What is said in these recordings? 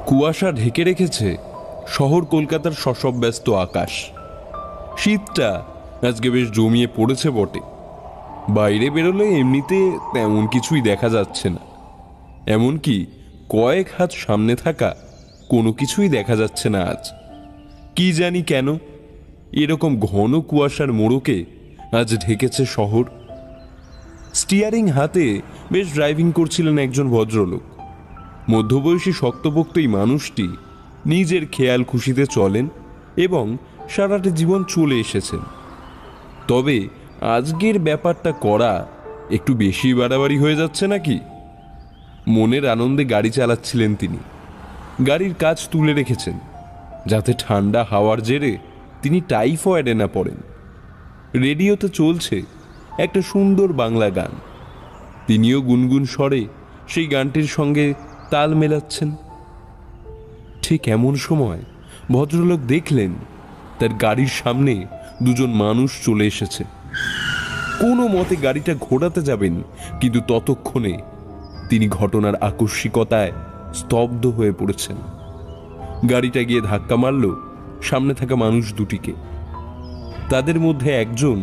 কুয়াশা ঢেকে রেখেছে শহর কলকাতার শশব ব্যস্ত আকাশ। শীতটা আজকে বেশ জমিয়ে পড়েছে বটে। বাইরে বেরোলে এমনিতে তেমন কিছুই দেখা যাচ্ছে না, এমনকি কয়েক হাত সামনে থাকা কোনো কিছুই দেখা যাচ্ছে না আজ। কি জানি কেন এরকম ঘন কুয়াশার মোড়কে আজ ঢেকেছে শহর। স্টিয়ারিং হাতে বেশ ড্রাইভিং করছিলেন একজন ভদ্রলোক। মধ্যবয়সী শক্তপোক্ত এই মানুষটি নিজের খেয়াল খুশিতে চলেন এবং সারাটা জীবন চলে এসেছেন। তবে আজকের ব্যাপারটা করা একটু বেশি বাড়াবাড়ি হয়ে যাচ্ছে নাকি। মনের আনন্দে গাড়ি চালাচ্ছিলেন তিনি। গাড়ির কাজ তুলে রেখেছেন যাতে ঠান্ডা হাওয়ার জেরে তিনি টাইফয়েডে না পড়েন। রেডিওতে চলছে একটা সুন্দর বাংলা গান। তিনিও গুনগুন স্বরে সেই গানটির সঙ্গে তাল মেলাচ্ছেন। ঠিক এমন সময় ভদ্রলোক দেখলেন তার গাড়ির সামনে দুজন মানুষ চলে এসেছে। কোনো মতে গাড়িটা ঘোরাতে যাবেন, কিন্তু ততক্ষণে তিনি ঘটনার আকস্মিকতায় স্তব্ধ হয়ে পড়েছেন। গাড়িটা গিয়ে ধাক্কা মারল সামনে থাকা মানুষ দুটিকে। তাদের মধ্যে একজন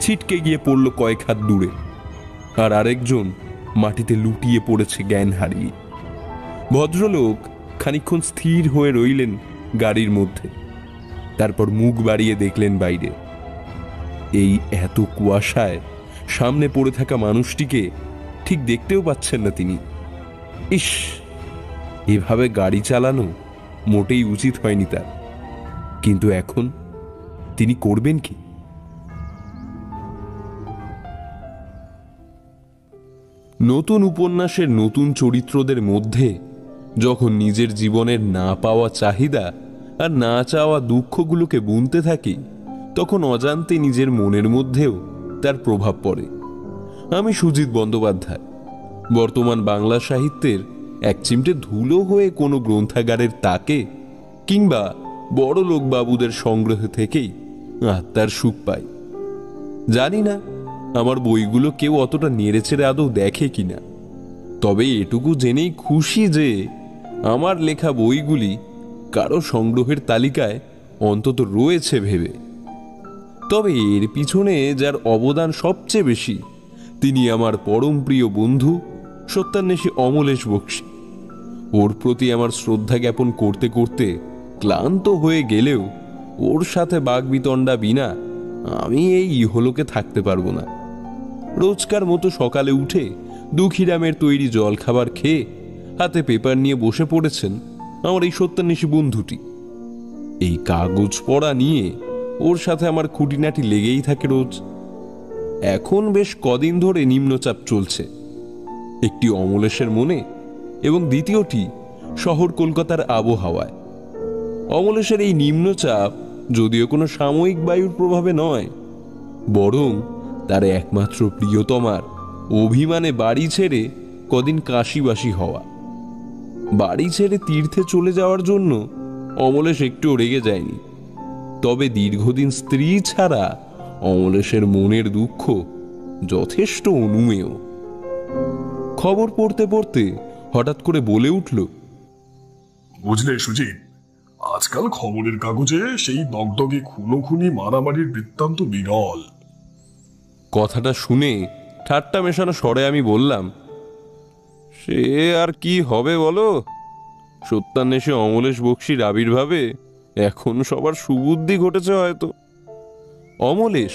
ছিটকে গিয়ে পড়ল কয়েক হাত দূরে, আর আরেকজন মাটিতে লুটিয়ে পড়েছে জ্ঞান হারিয়ে। ভদ্রলোক খানিকক্ষণ স্থির হয়ে রইলেন গাড়ির মধ্যে, তারপর মুখ বাড়িয়ে দেখলেন বাইরে। এই এত কুয়াশায় সামনে পড়ে থাকা মানুষটিকে ঠিক দেখতেও পাচ্ছেন না তিনি। ইস, এভাবে গাড়ি চালানো মোটেই উচিত হয়নি তার। কিন্তু এখন তিনি করবেন কি? নতুন উপন্যাসের নতুন চরিত্রদের মধ্যে যখন নিজের জীবনের না পাওয়া চাহিদা আর না চাওয়া দুঃখগুলোকে বুনতে থাকি, তখন অজান্তে নিজের মনের মধ্যেও তার প্রভাব পড়ে। আমি সুজিত বন্দ্যোপাধ্যায় বর্তমান বাংলা সাহিত্যের এক চিমটে ধুলো হয়ে কোনো গ্রন্থাগারের তাকে কিংবা বড় লোক বাবুদের সংগ্রহ থেকেই আত্মার সুখ পাই। জানি না আমার বইগুলো কেউ অতটা নেড়েচেড়ে আদৌ দেখে কিনা, তবে এটুকু জেনেই খুশি যে আমার লেখা বইগুলি কারো সংগ্রহের তালিকায় অন্তত রয়েছে ভেবে। তবে এর পিছনে যার অবদান সবচেয়ে বেশি, তিনি আমার পরম প্রিয় বন্ধু সত্যান্বেষী অমলেশ বক্সী। ওর প্রতি আমার শ্রদ্ধা জ্ঞাপন করতে করতে ক্লান্ত হয়ে গেলেও ওর সাথে বাগবিতণ্ডা বিনা আমি এই ইহলোকে থাকতে পারবো না। রোজকার মতো সকালে উঠে দুঃখীরামের তৈরি জল খাবার খেয়ে হাতে পেপার নিয়ে বসে পড়েছেন আমার এই সত্যান্বেষী বন্ধুটি। এই কাগজ পড়া নিয়ে ওর সাথে আমার খুঁটিনাটি লেগেই থাকে রোজ। এখন বেশ কদিন ধরে নিম্নচাপ চলছে, একটি অমলেশের মনে এবং দ্বিতীয়টি শহর কলকাতার আবহাওয়ায়। অমলেশের এই নিম্নচাপ যদিও কোনো সাময়িক বায়ুর প্রভাবে নয়, বরং তার একমাত্র প্রিয়তমার অভিমানে বাড়ি ছেড়ে কদিন কাশিবাসী হওয়া। বাড়ি ছেড়ে তীর্থে চলে যাওয়ার জন্য অমলেশ একটুও রেগে যায়নি, তবে দীর্ঘদিন স্ত্রী ছাড়া অমলেশের মনের দুঃখ যথেষ্ট অনুমেয়। খবর পড়তে পড়তে হঠাৎ করে বলে উঠল, বুঝলে সুজিত, আজকাল খবরের কাগজে সেই দগদগে খুনোখুনি মারামারির বৃত্তান্ত বিরল। কথাটা শুনে ঠাট্টা মেশানো স্বরে আমি বললাম, সে আর কি হবে বলো, সত্যান্বেষী অমলেশ বক্সীর আবির্ভাবে এখন সবার সুবুদ্ধি ঘটেছে হয়তো। অমলেশ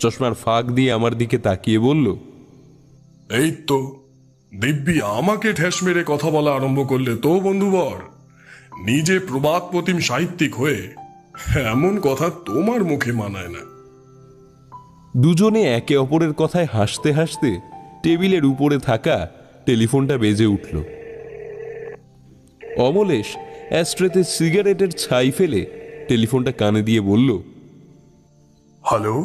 চশমার ফাঁক দিয়ে আমার দিকে তাকিয়ে বলল, এই তো দিব্যি আমাকে ঠেস মেরে কথা বলা আরম্ভ করলে তো বন্ধুবর। নিজে প্রবাদ প্রতিম সাহিত্যিক হয়ে এমন কথা তোমার মুখে মানায় না। দুজনে একে অপরের কথায় হাসতে হাসতে টেবিলের উপরে থাকা টেলিফোনটা বেজে উঠল। অমলেশ অ্যাস্ট্রেতে সিগারেটের ছাই ফেলে টেলিফোনটা কানে দিয়ে বলল, হ্যালো,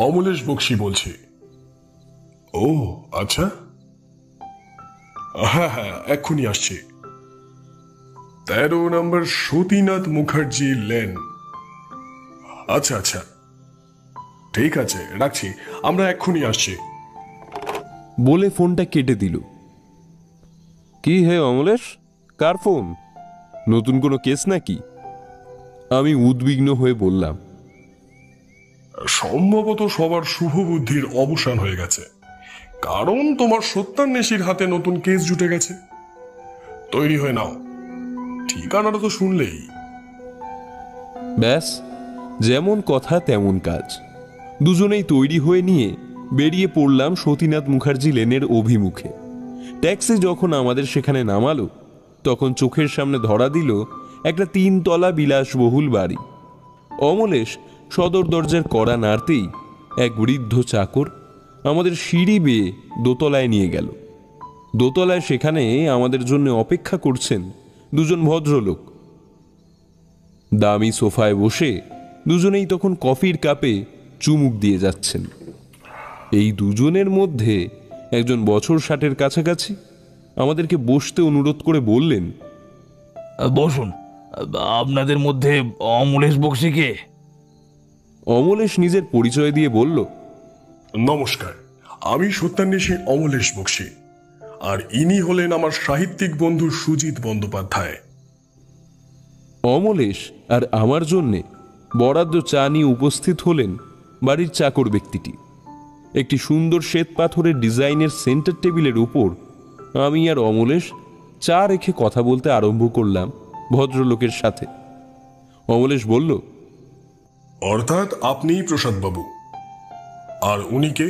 অমলেশ বক্সী বলছি। ও আচ্ছা, হ্যাঁ হ্যাঁ এক্ষুনি আসছি। 13 নম্বর সতীনাথ মুখার্জি লেন। আচ্ছা আচ্ছা ঠিক আছে, রাখছি, আমরা এক্ষুনি আসছি বলে ফোনটা কেটে দিল। কি হে অমলেশ, কার ফোন? নতুন কোনো কেস নাকি? আমি উদ্বিগ্ন হয়ে বললাম। সম্ভবত সবার শুভ বুদ্ধির অবসান হয়ে গেছে, কারণ তোমার সত্যান্বেষীর হাতে নতুন কেস জুটে গেছে। তৈরি হয়ে নাও, ঠিকানাটা তো শুনলেই। ব্যাস, যেমন কথা তেমন কাজ। দুজনেই তৈরি হয়ে নিয়ে বেরিয়ে পড়লাম সতীনাথ মুখার্জি লেনের অভিমুখে। ট্যাক্সি যখন আমাদের সেখানে নামালো, তখন চোখের সামনে ধরা দিল একটা 3 তলা বিলাসবহুল বাড়ি। অমলেশ সদর দরজার কড়া নাড়তেই এক বৃদ্ধ চাকর আমাদের সিঁড়ি বেয়ে দোতলায় নিয়ে গেল। দোতলায় সেখানে আমাদের জন্য অপেক্ষা করছেন দুজন ভদ্রলোক। দামি সোফায় বসে দুজনেই তখন কফির কাপে চুমুক দিয়ে যাচ্ছেন। এই দুজনের মধ্যে একজন বছর 60-এর কাছাকাছি আমাদেরকে বসতে অনুরোধ করে বললেন, বসুন। আপনাদের মধ্যে অমলেশ বক্সি কে? অমলেশ নিজের পরিচয় দিয়ে বলল, নমস্কার, আমি সত্যান্বেষী অমলেশ বক্সী, আর ইনি হলেন আমার সাহিত্যিক বন্ধু সুজিত বন্দ্যোপাধ্যায়। অমলেশ আর আমার জন্যে বরাদ্দ চা নিয়ে উপস্থিত হলেন বাড়ির চাকর ব্যক্তিটি। একটি সুন্দর শ্বেত পাথরের ডিজাইনের সেন্টার টেবিলের উপর আমি আর অমলেশ চা রেখে কথা বলতে আরম্ভ করলাম ভদ্রলোকের সাথে। অমলেশ বলল, অর্থাৎ আপনিই প্রসাদবাবু, আর উনি কে?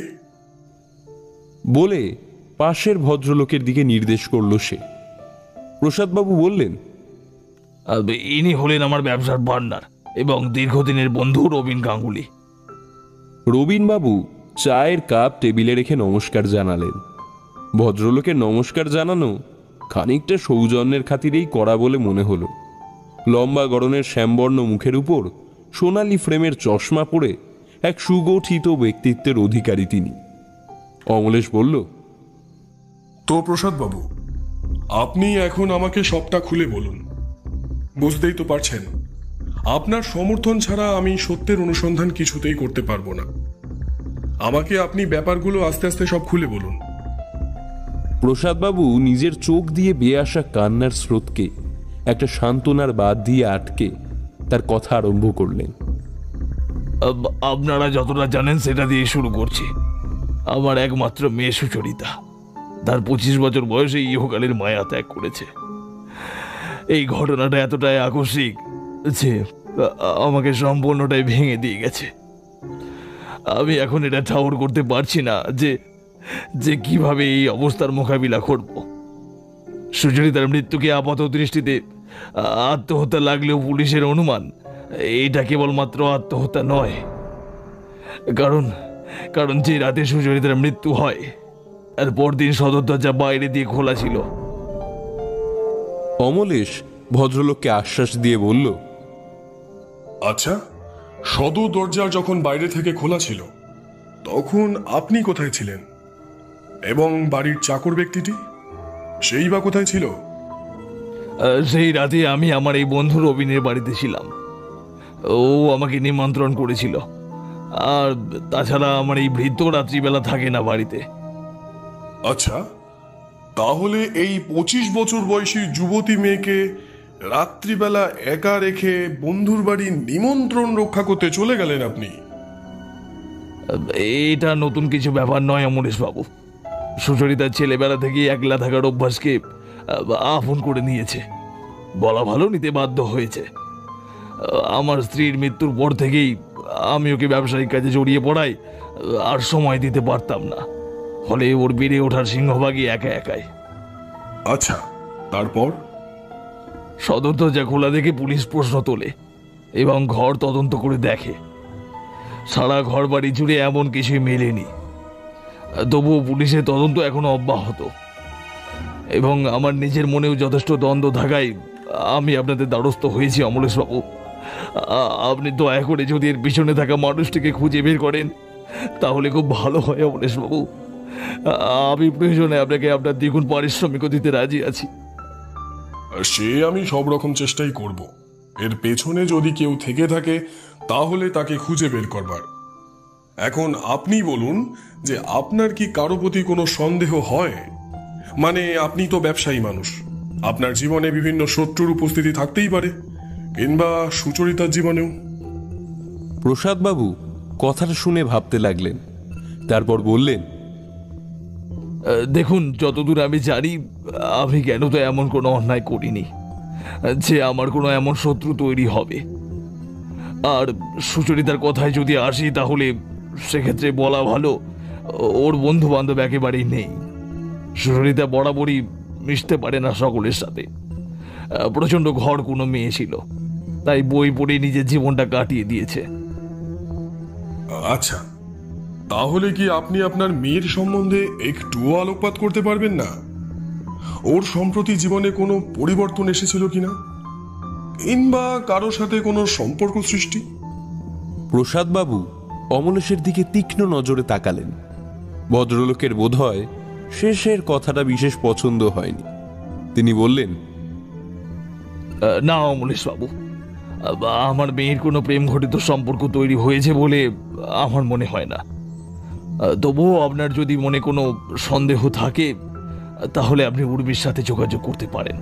বলে পাশের ভদ্রলোকের দিকে নির্দেশ করল সে। প্রসাদবাবু বললেন, ইনি হলেন আমার ব্যবসার পার্টনার এবং দীর্ঘদিনের বন্ধু রবীন গাঙ্গুলি। রবীনবাবু চায়ের কাপ টেবিলে রেখে নমস্কার জানালেন। ভদ্রলোকের নমস্কার জানানো খানিকটা সৌজন্যের খাতিরেই করা বলে মনে হলো। লম্বা গড়নের শ্যামবর্ণ মুখের উপর সোনালি ফ্রেমের চশমা পরে এক সুগঠিত ব্যক্তিত্বের অধিকারী তিনি। অমলেশ বলল, তো প্রসাদবাবু, আপনি এখন আমাকে সবটা খুলে বলুন। বুঝতেই তো পারছেন, আপনার সমর্থন ছাড়া আমি সত্যের অনুসন্ধান কিছুতেই করতে পারবো না। আমাকে আপনি ব্যাপারগুলো আস্তে আস্তে সব খুলে বলুন। প্রসাদবাবু নিজের চোখ দিয়ে বেয়ে আসা কান্নার স্রোতকে একটা সান্ত্বনার বাদ দিয়ে আটকে তার কথা আরম্ভ করলেন। আপনারা যতটা জানেন সেটা দিয়ে শুরু করছি। আমার একমাত্র মেয়ে সুচরিতা তার 25 বছর বয়সে ইহকালের মায়া ত্যাগ করেছে। এই ঘটনাটা এতটাই আকস্মিক যে আমাকে সম্পূর্ণটাই ভেঙে দিয়ে গেছে। আমি এখন এটা ঠাউর করতে পারছি না যে যে কিভাবে এই অবস্থার মোকাবিলা করব। সুচরিতার মৃত্যুকে আপাত দৃষ্টিতে আত্মহত্যা লাগলেও পুলিশের অনুমান এটা কেবলমাত্র আত্মহত্যা নয়, কারণ কারণ যে রাতে সুচরিতার মৃত্যু হয় আর পরদিন সদর দরজা বাইরে দিয়ে খোলা ছিল। অমলেশ ভদ্রলোককে আশ্বাস দিয়ে বলল, আচ্ছা, সদর দরজা যখন বাইরে থেকে খোলা ছিল তখন আপনি কোথায় ছিলেন? এবং বাড়ির চাকর ব্যক্তিটি, সেই বা কোথায় ছিল? সেই রাতে আমি আমার এই বন্ধু রবিনের বাড়িতে ছিলাম। ও আমাকে নিমন্ত্রণ করেছিল, আর তাছাড়া আমার এই বৃদ্ধ রাত্রিবেলা থাকে না বাড়িতে। আচ্ছা, তাহলে এই 25 বছর বয়সী যুবতী মেয়েকে রাত্রিবেলা একা রেখে বন্ধুর বাড়ি নিমন্ত্রণ রক্ষা করতে চলে গেলেন আপনি? এটা নতুন কিছু ব্যাপার নয় অমরেশ বাবু। সুচরিতার ছেলেবেলা থেকে একলা থাকার অভ্যাসকে আপন করে নিয়েছে, বলা ভালো নিতে বাধ্য হয়েছে। আমার স্ত্রীর মৃত্যুর পর থেকেই আমি ওকে ব্যবসায়িক কাজে জড়িয়ে পড়াই আর সময় দিতে পারতাম না, ফলে ওর বেড়ে ওঠার সিংহভাগই একা একাই। আচ্ছা, তারপর? সদর দরজা খোলা দেখে পুলিশ প্রশ্ন তোলে এবং ঘর তদন্ত করে দেখে। সারা ঘর বাড়ি জুড়ে এমন কিছুই মেলেনি। তবুও পুলিশের তদন্ত এখনো অব্যাহত এবং আমার নিজের মনেও যথেষ্ট দ্বন্দ্ব থাকায় আমি আপনাদের দ্বারস্থ হয়েছি অমলেশবাবু। আপনি দয়া করে যদি এর পিছনে থাকা মানুষটিকে খুঁজে বের করেন তাহলে খুব ভালো হয় অমলেশবাবু। আমি প্রয়োজনে আপনাকে আপনার দ্বিগুণ পারিশ্রমিকও দিতে রাজি আছি। সে আমি সব রকম চেষ্টাই করব। এর পেছনে যদি কেউ থেকে থাকে তাহলে তাকে খুঁজে বের করবার। এখন আপনি বলুন যে আপনার কি কারো প্রতি কোনো সন্দেহ হয়? মানে আপনি তো ব্যবসায়ী মানুষ, আপনার জীবনে বিভিন্ন শত্রুর উপস্থিতি থাকতেই পারে, কিংবা সুচরিতার জীবনেও। প্রসাদবাবু কথাটা শুনে ভাবতে লাগলেন, তারপর বললেন, দেখুন, যতদূর আমি জানি আমি কেন তো এমন কোনো অন্যায় করিনি যে আমার কোনো এমন শত্রু তৈরি হবে। আর সুচরিতার কথায় যদি আসি, তাহলে সেক্ষেত্রে বলা ভালো ওর বন্ধু বান্ধব একেবারেই নেই। সুচরিতা বরাবরই মিশতে পারে না সকলের সাথে। প্রচণ্ড ঘর কোনো মেয়ে ছিল, তাই বই পড়ে নিজের জীবনটা কাটিয়ে দিয়েছে। আচ্ছা, তাহলে কি আপনি আপনার মেয়ের সম্বন্ধে একটুও আলোকপাত করতে পারবেন না? ওর সম্প্রতি জীবনে কোনো পরিবর্তন এসেছিল কিনা, কিংবা কারো সাথে কোনো সম্পর্ক সৃষ্টি? প্রসাদবাবু অমলেশের দিকে তীক্ষ্ণ নজরে তাকালেন। ভদ্রলোকের বোধহয় শেষের কথাটা বিশেষ পছন্দ হয়নি। তিনি বললেন, না অমলেশ বাবু, আমার মেয়ের কোনো প্রেম ঘটিত সম্পর্ক তৈরি হয়েছে বলে আমার মনে হয় না। তবুও আপনার যদি মনে কোনো সন্দেহ থাকে, তাহলে আপনি উর্মির সাথে যোগাযোগ করতে পারেন।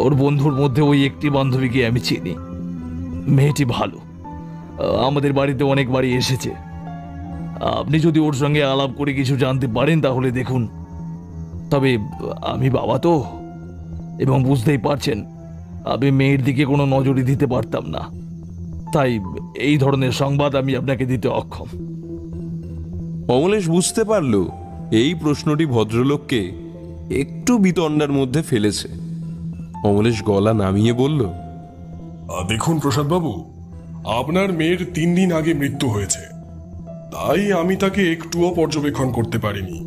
ওর বন্ধুর মধ্যে ওই একটি বান্ধবীকে আমি চিনি। মেয়েটি ভালো, আমাদের বাড়িতে অনেকবারই এসেছে। আপনি যদি ওর সঙ্গে আলাপ করে কিছু জানতে পারেন তাহলে দেখুন। তবে আমি বাবা তো, এবং বুঝতেই পারছেন আমি মেয়ের দিকে কোনো নজরই দিতে পারতাম না, তাই এই ধরনের সংবাদ আমি আপনাকে দিতে অক্ষম। অমলেশ বুঝতে পারল এই প্রশ্নটি ভদ্রলোককে একটু বিতণ্ডার মধ্যে ফেলেছে। অমলেশ গলা নামিয়ে বলল, দেখুন প্রসাদবাবু, আপনার মেয়ের 3 দিন আগে মৃত্যু হয়েছে, তাই আমি তাকে একটুও পর্যবেক্ষণ করতে পারিনি।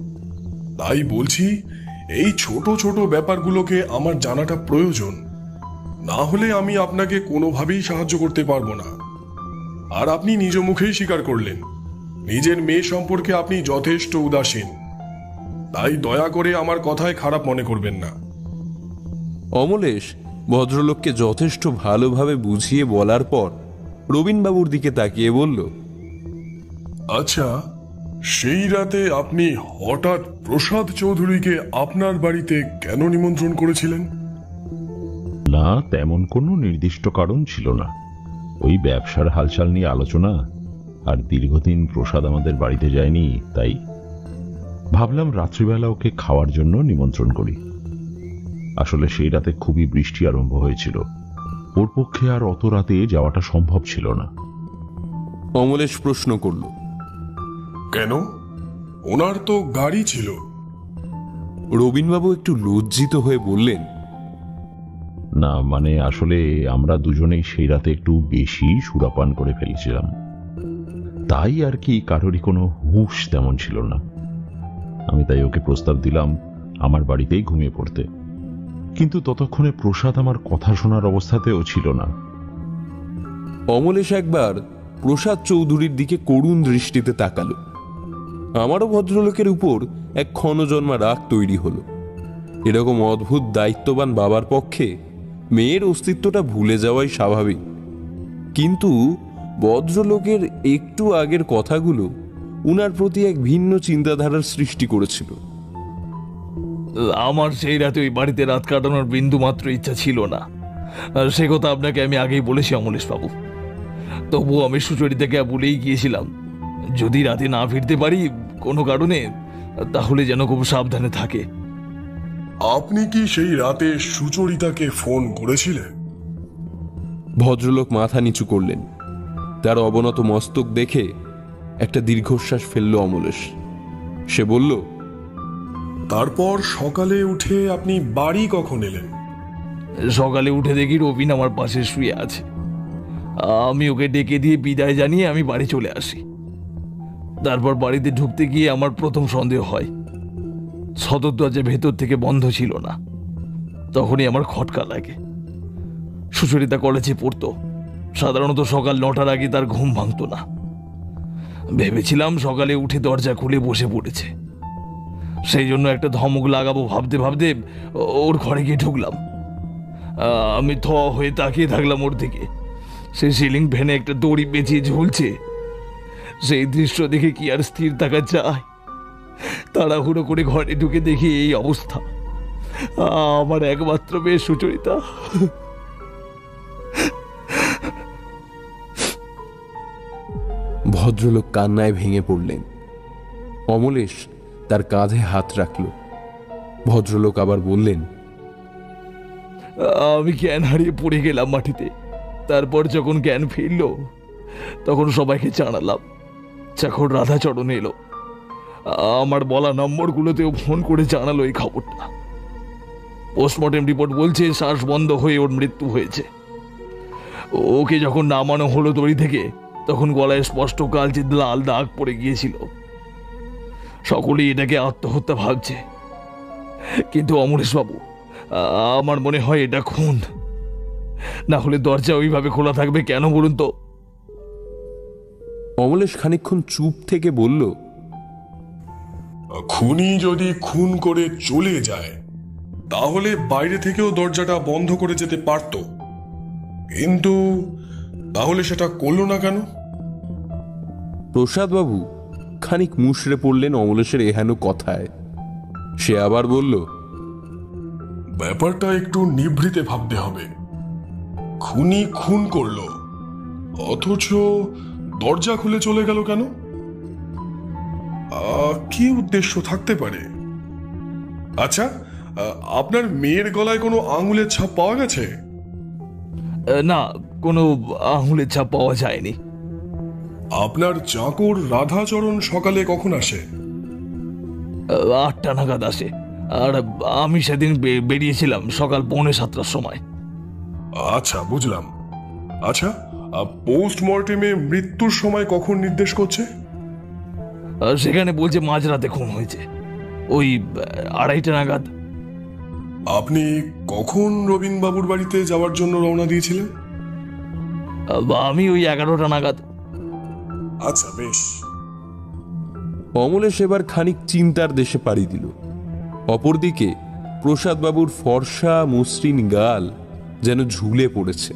তাই বলছি, এই ছোট ছোট ব্যাপারগুলোকে আমার জানাটা প্রয়োজন, না হলে আমি আপনাকে কোনোভাবেই সাহায্য করতে পারবো না। আর আপনি নিজ মুখেই স্বীকার করলেন নিজের মেয়ে সম্পর্কে আপনি যথেষ্ট উদাসীন, তাই দয়া করে আমার কথায় খারাপ মনে করবেন না। অমলেশ ভদ্রলোককে যথেষ্ট ভালোভাবে বুঝিয়ে বলার পর রবীনবাবুর দিকে তাকিয়ে বলল, আচ্ছা, সেই রাতে আপনি হঠাৎ প্রসাদ চৌধুরীকে আপনার বাড়িতে কেন নিমন্ত্রণ করেছিলেন? না, তেমন কোনো নির্দিষ্ট কারণ ছিল না। ওই ব্যবসার হালচাল নিয়ে আলোচনা, আর দীর্ঘদিন প্রসাদ আমাদের বাড়িতে যায়নি, তাই ভাবলাম রাত্রিবেলা ওকে খাওয়ার জন্য নিমন্ত্রণ করি। আসলে সেই রাতে খুবই বৃষ্টি আরম্ভ হয়েছিল, ওর পক্ষে আর অত রাতে যাওয়াটা সম্ভব ছিল না। অমলেশ প্রশ্ন করল, কেন? ওনার তো গাড়ি ছিল। রবীনবাবু একটু লজ্জিত হয়ে বললেন, না, মানে আসলে আমরা দুজনেই সেই রাতে একটু বেশি সুরাপান করে ফেলেছিলাম, তাই আর কি কারোরই কোনো হুঁশ তেমন ছিল না। আমি তাই ওকে প্রস্তাব দিলাম আমার বাড়িতেই ঘুমিয়ে পড়তে, কিন্তু ততক্ষণে প্রসাদ আমার কথা শোনার অবস্থাতেও ছিল না। অমলেশ একবার প্রসাদ চৌধুরীর দিকে করুণ দৃষ্টিতে তাকালো। আমারও ভদ্রলোকের উপর এক ক্ষণজন্মা রাগ তৈরি হলো। এরকম অদ্ভুত দায়িত্ববান বাবার পক্ষে মেয়ের অস্তিত্বটা ভুলে যাওয়াই স্বাভাবিক, কিন্তু ভদ্রলোকের একটু আগের কথাগুলো উনার প্রতি এক ভিন্ন চিন্তাধারার সৃষ্টি করেছিল। আমার সেই রাতে ওই বাড়িতে রাত কাটানোর বিন্দু মাত্র ইচ্ছা ছিল না, আর সে কথা আপনাকে আমি আগেই বলেছি অমলেশ বাবু। তবুও আমি সুচরিতাকে বলেই গিয়েছিলাম, যদি রাতে না ফিরতে পারি কোনো কারণে, তাহলে যেন খুব সাবধানে থাকে। আপনি কি সেই রাতে সুচরিতাকে ফোন করেছিলেন? ভদ্রলোক মাথা নিচু করলেন। তার অবনত মস্তক দেখে একটা দীর্ঘশ্বাস ফেলল অমলেশ। সে বলল, তারপর সকালে উঠে আপনি বাড়ি কখন এলেন? সকালে উঠে দেখি রবিন আমার পাশে শুয়ে আছে। আমি ওকে ডেকে দিয়ে বিদায় জানিয়ে আমি বাড়ি চলে আসি। তারপর বাড়িতে ঢুকতে গিয়ে আমার প্রথম সন্দেহ হয়। সদর দরজা ভেতর থেকে বন্ধ ছিল না। তখনই আমার খটকা লাগে। সুচরিতা কলেজে পড়তো, সাধারণত সকাল 9টার আগে তার ঘুম ভাঙতো না। ভেবেছিলাম সকালে উঠে দরজা খুলে বসে পড়েছে, সেই জন্য একটা ধমক লাগাবো ভাবতে ভাবতে ওর ঘরে গিয়ে ঢুকলাম। আমি থ হয়ে তাকিয়ে থাকলাম ওর দিকে। সে সিলিং ফ্যানে একটা দড়ি পেঁচিয়ে ঝুলছে। সেই দৃশ্য দেখে কি আর স্থির থাকা যায়? তাড়াহুড়ো করে ঘরে ঢুকে দেখি এই অবস্থা। আমার একমাত্র মেয়ে সুচরিতা। ভদ্রলোক কান্নায় ভেঙে পড়লেন। অমলেশ তার কাঁধে হাত রাখল। ভদ্রলোক আবার বললেন, আমি জ্ঞান হারিয়ে পড়ে গেলাম মাটিতে। তারপর যখন জ্ঞান ফিরল তখন সবাইকে জানালাম। চাকর রাধাচরণ এলো, আমার বলা নম্বরগুলোতেও ফোন করে জানালো এই খবরটা। পোস্টমর্টেম রিপোর্ট বলছে শ্বাস বন্ধ হয়ে ওর মৃত্যু হয়েছে। ওকে যখন নামানো হলো দড়ি থেকে তখন গলায় স্পষ্ট কালচে লাল দাগ পড়ে গিয়েছিল। সকলেই এটাকে আত্মহত্যা ভাবছে, কিন্তু অমরেশবাবু, আমার মনে হয় এটা খুন। না হলে দরজা ওইভাবে খোলা থাকবে কেন বলুন তো? অমলেশ খানিকক্ষণ চুপ থেকে বলল, খুনি যদি খুন করে চলে যায় তাহলে বাইরে থেকেও দরজাটা বন্ধ করে যেতে পারত, কিন্তু তাহলে সেটা করলো না কেন? প্রসাদবাবু খানিক মুষড়ে পড়লেন অমলেশের এহেন কথায়। সে আবার বলল, ব্যাপারটা একটু নিভৃতে ভাবতে হবে। খুনি খুন করলো অথচ দরজা খুলে চলে গেল কেন? কি উদ্দেশ্য থাকতে পারে? আচ্ছা, আপনার মেয়ের গলায় কোনো আঙুলের ছাপ পাওয়া গেছে? না, কোনো আঙুলের ছাপ পাওয়া যায়নি। আপনার চাকর রাধাচরণ সকালে কখন আসে? 8টা নাগাদ আসে, আর আমি সেদিন বেরিয়েছিলাম সকাল 6:45টার সময়। আচ্ছা, বুঝলাম। আচ্ছা, পোস্টমর্টেমে মৃত্যুর সময় কখন নির্দেশ করছে? সেখানে বলছে মাঝরাতে খুন হয়েছে, ওই 2:30টা নাগাদ। আপনি কখন রবীনবাবুর বাড়িতে যাওয়ার জন্য রওনা দিয়েছিলেন? আমি ওই 11টা নাগাদ। আচ্ছা, বেশ। অমলেশ এবার খানিক চিন্তার দেশে পাড়ি দিল। অপরদিকে প্রসাদবাবুর ফর্সা মসৃণ গাল যেন ঝুলে পড়েছে।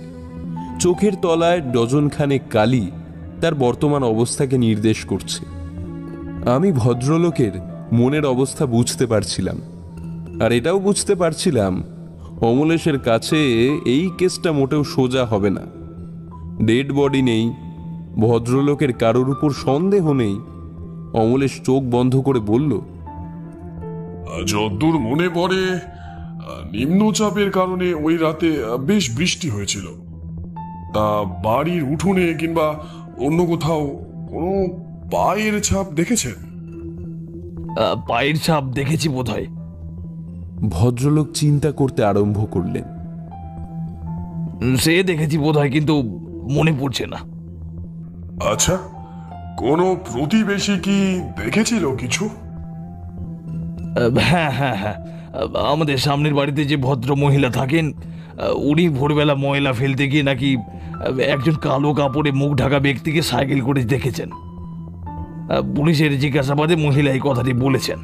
চোখের তলায় ডজনখানেক কালি তার বর্তমান অবস্থাকে নির্দেশ করছে। আমি ভদ্রলোকের মনের অবস্থা বুঝতে পারছিলাম, আর এটাও বুঝতে পারছিলাম অমলেশের কাছে এই কেসটা মোটেও সোজা হবে না। ডেড বডি নেই, ভদ্রলোকের কারোর উপর সন্দেহ নেই। অমলেশ চোখ বন্ধ করে বলল, যদ্দূর মনে পড়ে নিম্নচাপের কারণে ওই রাতে বেশ বৃষ্টি হয়েছিল। তা বাড়ির উঠোনে কিংবা অন্য কোথাও কোনো পায়ের ছাপ দেখেছেন? পায়ের ছাপ দেখেছি বোধহয়। ভদ্রলোক চিন্তা করতে আরম্ভ করলেন। সে দেখেছি বোধহয়, কিন্তু মনে পড়ছে না। আচ্ছা, কোনো প্রতিবেশী কি দেখেছিল কিছু? হ্যাঁ হ্যাঁ হ্যাঁ, আমাদের সামনের বাড়িতে যে ভদ্র মহিলা থাকেন, উনি ভোরবেলা ময়লা ফেলতে গিয়ে নাকি একজন কালো কাপড়ে মুখ ঢাকা ব্যক্তিকে সাইকেল করে দেখেছেন। পুলিশের জিজ্ঞাসাবাদে মহিলা এই কথাটি বলেছেন।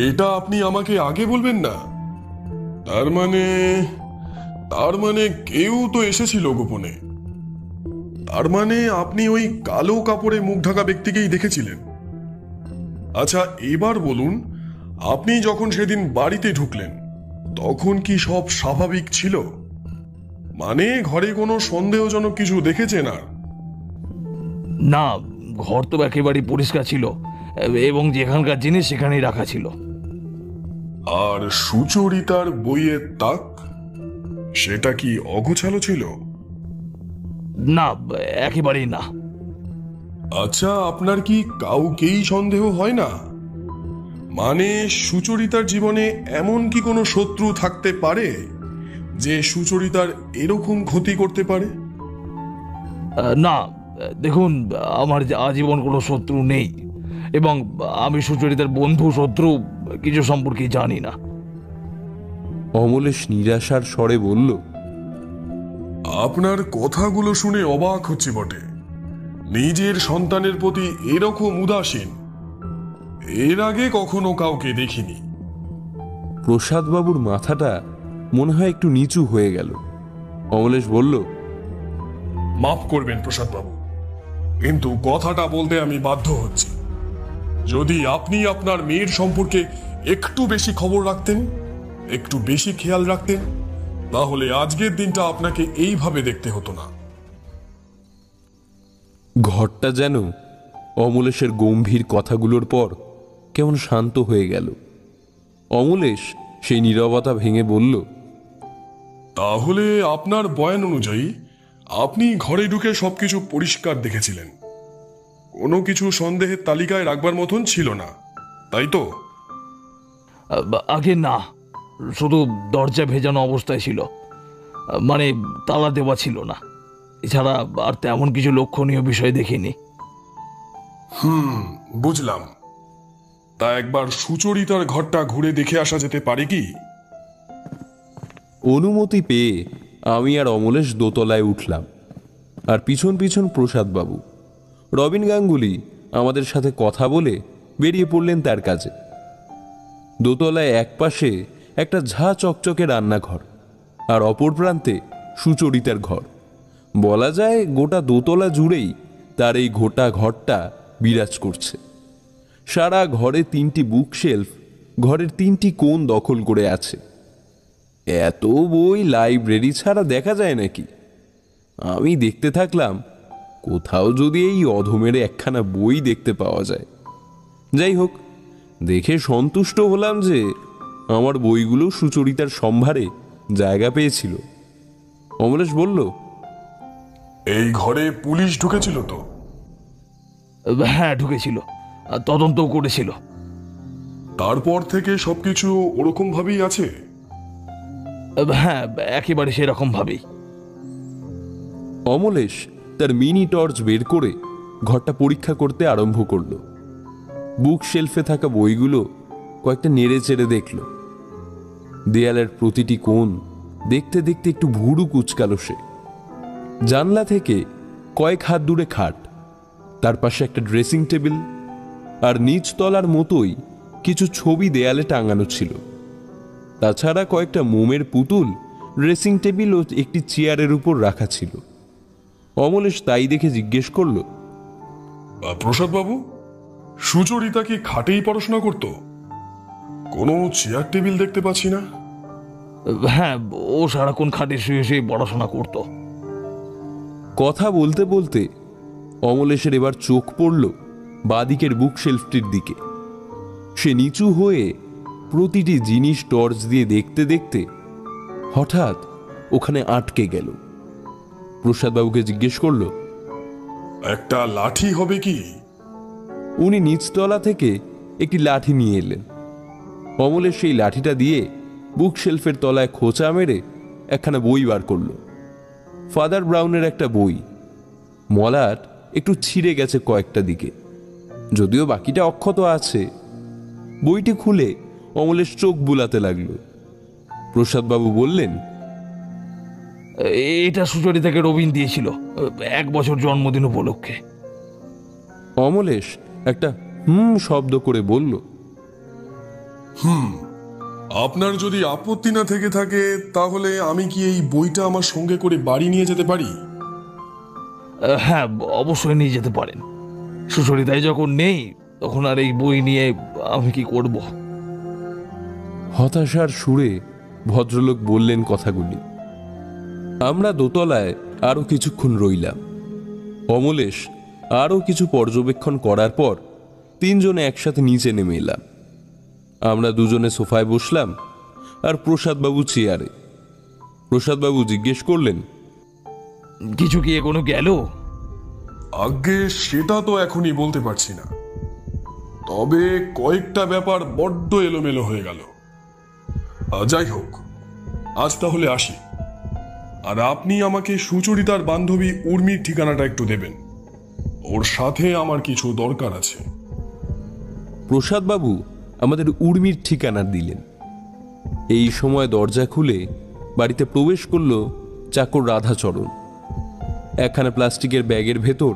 এটা আপনি আমাকে আগে বলবেন না? তার মানে কেউ তো এসেছিল গোপনে। তার মানে আপনি ওই কালো কাপড়ে মুখ ঢাকা ব্যক্তিকেই দেখেছিলেন। আচ্ছা, এবার বলুন, আপনি যখন সেদিন বাড়িতে ঢুকলেন তখন কি সব স্বাভাবিক ছিল? মানে ঘরে কোনো সন্দেহজনক কিছু দেখেছেন? আর না, ঘর তো একেবারে পরিষ্কার ছিল এবং যেখানকার জিনিস সেখানেই রাখা ছিল। আর সুচরিতার বইয়ের তাক, সেটা কি অগোছালো ছিল? না, একেবারেই না। আচ্ছা, আপনার কি কাউকেই সন্দেহ হয় না? মানে সুচরিতার জীবনে এমন কি কোনো শত্রু থাকতে পারে যে সুচরিতার এরকম ক্ষতি করতে পারে? না, দেখুন, আমার আজীবন কোনো শত্রু নেই এবং আমি সুচরিতার বন্ধু শত্রু কিছু সম্পর্কে জানি না। অমলেশ নিরাশার স্বরে বলল, আপনার কথাগুলো শুনে অবাক হচ্ছে বটে। নিজের সন্তানের প্রতি এরকম উদাসীন এর আগে কখনো কাউকে দেখিনি। প্রসাদবাবুর মাথাটা মনে হয় একটু নিচু হয়ে গেল। অমলেশ বলল, মাফ করবেন প্রসাদবাবু, কিন্তু কথাটা বলতে আমি বাধ্য হচ্ছি। যদি আপনি আপনার মেয়ের সম্পর্কে একটু বেশি খবর রাখতেন একটু বেশি খেয়াল রাখতেন, তাহলে আজকের দিনটা আপনাকে এইভাবে দেখতে হতো না। ঘরটা যেন অমলেশের গম্ভীর কথাগুলোর পর কেমন শান্ত হয়ে গেল। অমলেশ সেই নীরবতা ভেঙে বলল, তাহলে আপনার বয়ান অনুযায়ী আপনি ঘরে ঢুকে সবকিছু পরিষ্কার দেখেছিলেন, কোনো কিছু সন্দেহের তালিকায় রাখবার মতন ছিল না, তাই তো? আগে না, শুধু দরজা ভেজানো অবস্থায় ছিল, মানে তালা দেওয়া ছিল না। এছাড়া আর তেমন কিছু লক্ষণীয় বিষয় দেখিনি। বুঝলাম। তা একবার সুচরিতার ঘরটা ঘুরে দেখে আসা যেতে পারে কি? অনুমতি পেয়ে আমি আর অমলেশ দোতলায় উঠলাম, আর পিছন পিছন প্রসাদবাবু। রবিন গাঙ্গুলি আমাদের সাথে কথা বলে বেরিয়ে পড়লেন তার কাজে। দোতলায় এক পাশে একটা ঝা চকচকে রান্নাঘর, আর অপর প্রান্তে সুচরিতার ঘর। বলা যায় গোটা দোতলা জুড়েই তার এই গোটা ঘরটা বিরাজ করছে। সারা ঘরে 3টি বুকশেলফ ঘরের 3টি কোণ দখল করে আছে। এত বই লাইব্রেরি ছাড়া দেখা যায় নাকি? আমি দেখতে থাকলাম, কোথাও যদি এই অধমের একখানা বই দেখতে পাওয়া যায়। যাই হোক, দেখে সন্তুষ্ট হলাম যে আমার বইগুলো সুচরিতার সম্ভারে জায়গা পেয়েছিল। অমলেশ বলল, এই ঘরে পুলিশ ঢুকেছিল তো? হ্যাঁ, ঢুকেছিল, তদন্তও করেছিল। তারপর থেকে সবকিছু ওরকম ভাবেই আছে? হ্যাঁ, একেবারে সেরকম ভাবেই। অমলেশ তার মিনি টর্চ বের করে ঘরটা পরীক্ষা করতে আরম্ভ করল। বুক শেলফে থাকা বইগুলো কয়েকটা নেড়ে চেড়ে দেখল। দেয়ালের প্রতিটি কোণ দেখতে দেখতে একটু ভুরু কুচকালো সে। জানলা থেকে কয়েক হাত দূরে খাট, তার পাশে একটা ড্রেসিং টেবিল, আর নিচতলার মতোই কিছু ছবি দেয়ালে টাঙানো ছিল। তাছাড়া কয়েকটা মোমের পুতুল ড্রেসিং টেবিল ও একটি চেয়ারের উপর রাখা ছিল। অমলেশ তাই দেখে জিজ্ঞেস করল, প্রসাদবাবু, সুচরিতা কি খাটেই পড়াশোনা করত? কোনো চেয়ার টেবিল দেখতে পাচ্ছি না। হ্যাঁ, ও সারাক্ষণ খাটে শুয়ে শুয়ে পড়াশোনা করত। কথা বলতে বলতে অমলেশের এবার চোখ পড়ল বাদিকের বুক শেলফটির দিকে। সে নিচু হয়ে প্রতিটি জিনিস টর্চ দিয়ে দেখতে দেখতে হঠাৎ ওখানে আটকে গেল। প্রসাদবাবুকে জিজ্ঞেস করল, একটা লাঠি হবে কি? উনি নিচতলা থেকে একটি লাঠি নিয়ে এলেন। অমলের সেই লাঠিটা দিয়ে বুক শেলফের তলায় খোঁচা মেরে একখানা বই বার করল। ফাদার ব্রাউনের একটা বই। মলাট একটু ছিঁড়ে গেছে কয়েকটা দিকে, যদিও বাকিটা অক্ষত আছে। বইটি খুলে অমলের চোখ বুলাতে লাগলো। প্রসাদবাবু বললেন, এটা সুচরিতাকে রবিন দিয়েছিল 1 বছর জন্মদিন উপলক্ষে। অমলেশ একটা শব্দ করে বলল, আপনার যদি আপত্তি না থেকে থাকে, তাহলে আমি কি এই বইটা আমার সঙ্গে করে বাড়ি নিয়ে যেতে পারি? হ্যাঁ, অবশ্যই নিয়ে যেতে পারেন। সুচরিতাই যখন নেই, তখন আর এই বই নিয়ে আমি কি করব? হতাশার সুরে ভদ্রলোক বললেন কথাগুলি। আমরা দোতলায় আরো কিছুক্ষণ রইলাম। অমলেশ আরো কিছু পর্যবেক্ষণ করার পর 3 জনে একসাথে নিচে নেমে এলাম। আমরা দুজনে সোফায় বসলাম, আর প্রসাদবাবু চেয়ারে। প্রসাদবাবু জিজ্ঞেস করলেন, কিছু কি এখনো গেল? আগে সেটা তো এখনই বলতে পারছি না, তবে কয়েকটা ব্যাপার বড্ড এলোমেলো হয়ে গেল। যাই হোক, আজ তাহলে আসি। আর আপনি আমাকে সুচরিতার বান্ধবী উর্মির ঠিকানাটা একটু দেবেন, ওর সাথে আমার কিছু দরকার আছে। প্রসাদবাবু আমাদের উর্মির ঠিকানা দিলেন। এই সময় দরজা খুলে বাড়িতে প্রবেশ করল চাকর রাধাচরণ। একখানা প্লাস্টিকের ব্যাগের ভেতর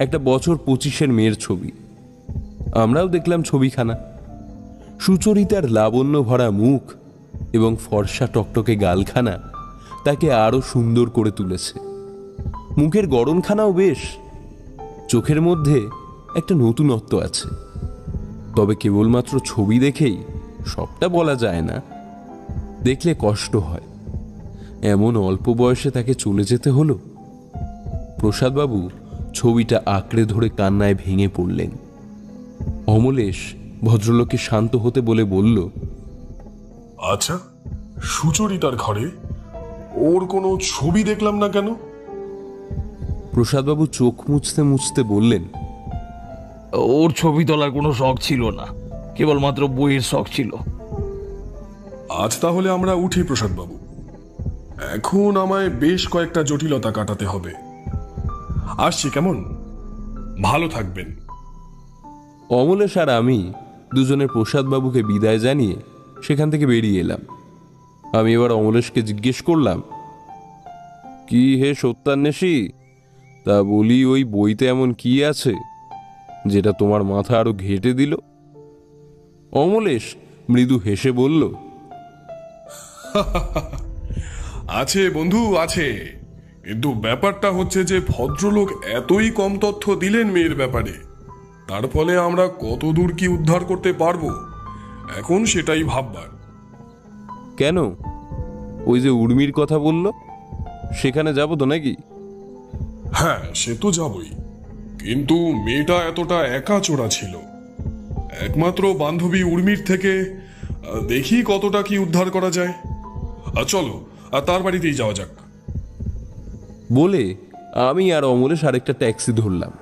একটা বছর 25-এর মেয়ের ছবি। আমরাও দেখলাম ছবিখানা। সুচরিতার লাবণ্য ভরা মুখ এবং ফর্সা টকটকে গালখানা তাকে আরো সুন্দর করে তুলেছে। মুখের গড়নখানাও বেশ। চোখের মধ্যে একটা নতুনত্ব আছে, তবে কেবলমাত্র ছবি দেখেই সবটা বলা যায় না। দেখলে কষ্ট হয়। এমন অল্প বয়সে তাকে চলে যেতে হলো। প্রসাদবাবু ছবিটা আঁকড়ে ধরে কান্নায় ভেঙে পড়লেন। অমলেশ ভদ্রলোককে শান্ত হতে বলে বলল, আচ্ছা, সুচরিতার ঘরে ওর কোনো ছবি দেখলাম না কেন? প্রসাদবাবু চোখ মুছতে মুছতে বললেন, ওর ছবি তোলার কোনো শখ ছিল না, কেবলমাত্র বইয়ের শখ ছিল। আজ তাহলে আমরা উঠি প্রসাদবাবু। এখন আমায় বেশ কয়েকটা জটিলতা কাটাতে হবে। আসছি, কেমন? ভালো থাকবেন। অমলেশ আর আমি দুজনের প্রসাদবাবুকে বিদায় জানিয়ে সেখান থেকে বেরিয়ে এলাম। আমি এবার অমলেশকে জিজ্ঞেস করলাম, কি হে সত্যান্বেষী, তা বলি ওই বইতে এমন কি আছে যেটা তোমার মাথা আরো ঘেঁটে দিল? অমলেশ মৃদু হেসে বলল, আছে বন্ধু, আছে। কিন্তু ব্যাপারটা হচ্ছে যে ভদ্রলোক এতই কম তথ্য দিলেন মেয়ের ব্যাপারে, তার ফলে আমরা কতদূর কি উদ্ধার করতে পারবো এখন সেটাই ভাববার। কেন? ওই যে উর্মির কথা বলল, সেখানে যাব তো নাকি? হ্যাঁ, সে তো যাবই, কিন্তু মেয়েটা এতটা একাচোরা ছিল। একমাত্র বান্ধবী উর্মির থেকে দেখি কতটা কি উদ্ধার করা যায়। চলো, তার বাড়িতেই যাওয়া যাক। বলে আমি আর অমলেশ আরেকটা ট্যাক্সি ধরলাম।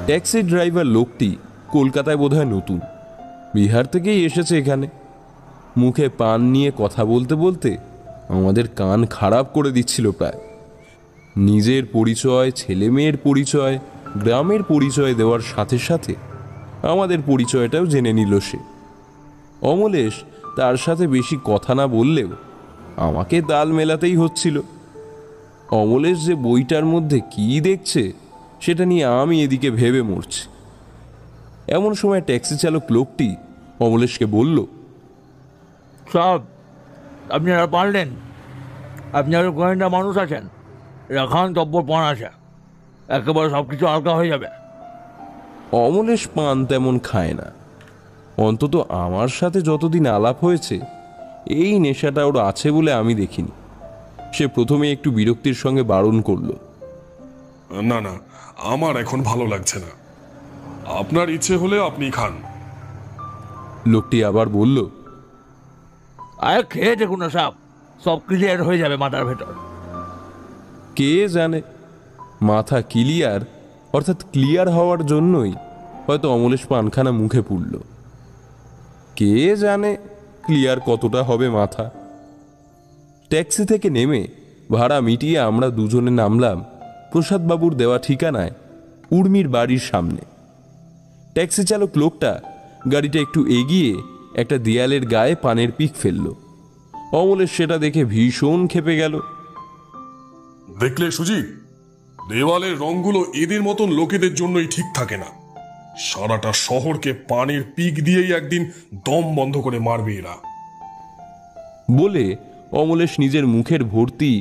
ট্যাক্সি ড্রাইভার লোকটি কলকাতায় বোধহয় নতুন, বিহার থেকেই এসেছে এখানে। মুখে পান নিয়ে কথা বলতে বলতে আমাদের কান খারাপ করে দিচ্ছিল প্রায়। নিজের পরিচয়, ছেলে মেয়ের পরিচয়, গ্রামের পরিচয় দেওয়ার সাথে সাথে আমাদের পরিচয়টাও জেনে নিল সে। অমলেশ তার সাথে বেশি কথা না বললেও আমাকে তাল মেলাতেই হচ্ছিল। অমলেশ যে বইটার মধ্যে কি দেখছে সেটা নিয়ে আমি এদিকে ভেবে মরছি। এমন সময় ট্যাক্সি চালক লোকটি অমলেশকে বলল, সব আপনারা পারলেন, আপনারা গোয়েন্দা মানুষ আছেন, রাখান তব্বর পান আছে, একেবারে সব কিছু হালকা হয়ে যাবে। অমলেশ পান তেমন খায় না, অন্তত আমার সাথে যতদিন আলাপ হয়েছে এই নেশাটা ওর আছে বলে আমি দেখিনি। সে প্রথমে একটু বিরক্তির সঙ্গে বারণ করল, না না, আমার এখন ভালো লাগছে না। আপনার ইচ্ছে হলে আপনি খান। লোকটি আবার বলল, আরে খেয়ে দেখুন না, সব ক্লিয়ার হয়ে যাবে মাথার ভেতর। কে জানে, মাথা ক্লিয়ার অর্থাৎ ক্লিয়ার হওয়ার জন্যই হয়তো অমলেশ পানখানা মুখে পুরল। কে জানে ক্লিয়ার কতটা হবে মাথা। ট্যাক্সি থেকে নেমে ভাড়া মিটিয়ে আমরা দুজনে নামলাম প্রসাদবাবুর দেওয়া ঠিকানায়, উর্মির বাড়ির সামনে। ট্যাক্সি চালক লোকটা গাড়িটা একটু এগিয়ে একটা দেয়ালের গায়ে পানের পিক ফেলল। অমলেশ সেটা দেখে ভীষণ ক্ষেপে গেল। দেখলে সুজিত, দেওয়ালের রংগুলো এদের মতন লোকেদের জন্যই ঠিক থাকে না। সারাটা শহরকে পানের পিক দিয়েই একদিন দম বন্ধ করে মারবে এরা। বলে অমলেশ নিজের মুখের ভর্তি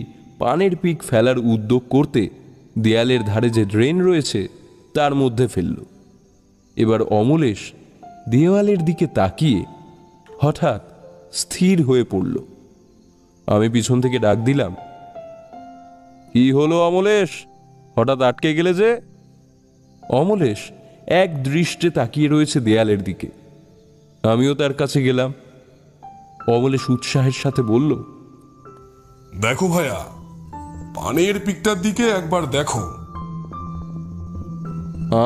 পানের পিক ফেলার উদ্যোগ করতে দেয়ালের ধারে যে ড্রেন রয়েছে তার মধ্যে ফেলল। এবার অমলেশ দেওয়ালের দিকে তাকিয়ে হঠাৎ স্থির হয়ে পড়ল। আমি পিছন থেকে ডাক দিলাম, কি হলো অমলেশ, হঠাৎ আটকে গেলে যে? অমলেশ এক দৃষ্টে তাকিয়ে রয়েছে দেয়ালের দিকে। আমিও তার কাছে গেলাম। অমলেশ উৎসাহের সাথে বলল, দেখো ভাইয়া, পানের পিকটার দিকে একবার দেখো।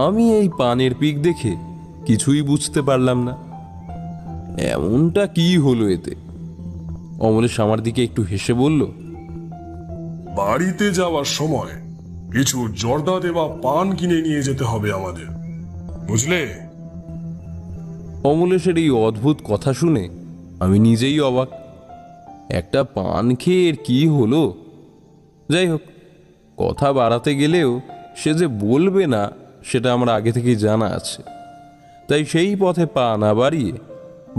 আমি এই পানের পিক দেখে কিছুই বুঝতে পারলাম না। এমনটা কি হলো এতে? অমলেশ আমার দিকে একটু হেসে বলল, বাড়িতে যাওয়ার সময় কিছু জর্দা দেওয়া পান কিনে নিয়ে যেতে হবে আমাদের, বুঝলে? অমলেশের এই অদ্ভুত কথা শুনে আমি নিজেই অবাক। একটা পান খেয়ে এর কি হলো? যাই হোক, কথা বাড়াতে গেলেও সে যে বলবে না সেটা আমার আগে থেকেই জানা আছে। তাই সেই পথে পা না বাড়িয়ে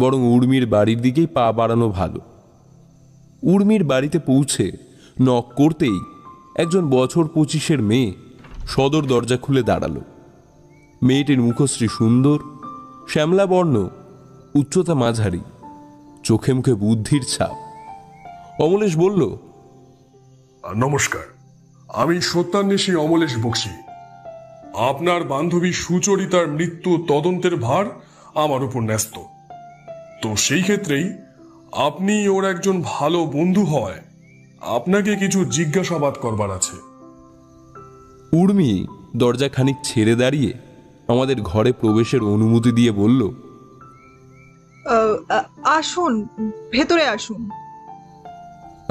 বরং উর্মির বাড়ির দিকেই পা বাড়ানো ভালো। উর্মির বাড়িতে পৌঁছে নক করতেই একজন বছর 25-এর মেয়ে সদর দরজা খুলে দাঁড়ালো। মেয়েটির মুখশ্রী সুন্দর, শ্যামলা বর্ণ, উচ্চতা মাঝারি, চোখে মুখে বুদ্ধির ছাপ। অমলেশ বলল, নমস্কার, আমি সত্যান্বেষী অমলেশ বক্সী। আপনার বান্ধবী সুচরিতার মৃত্যু তদন্তের ভার আমার উপর ন্যস্ত। তো সেই ক্ষেত্রেই আপনি ওর একজন ভালো বন্ধু হয় আপনাকে কিছু জিজ্ঞাসাবাদ করবার আছে। উর্মি দরজা খানিক ছেড়ে দাঁড়িয়ে আমাদের ঘরে প্রবেশের অনুমতি দিয়ে বলল, আসুন, ভেতরে আসুন।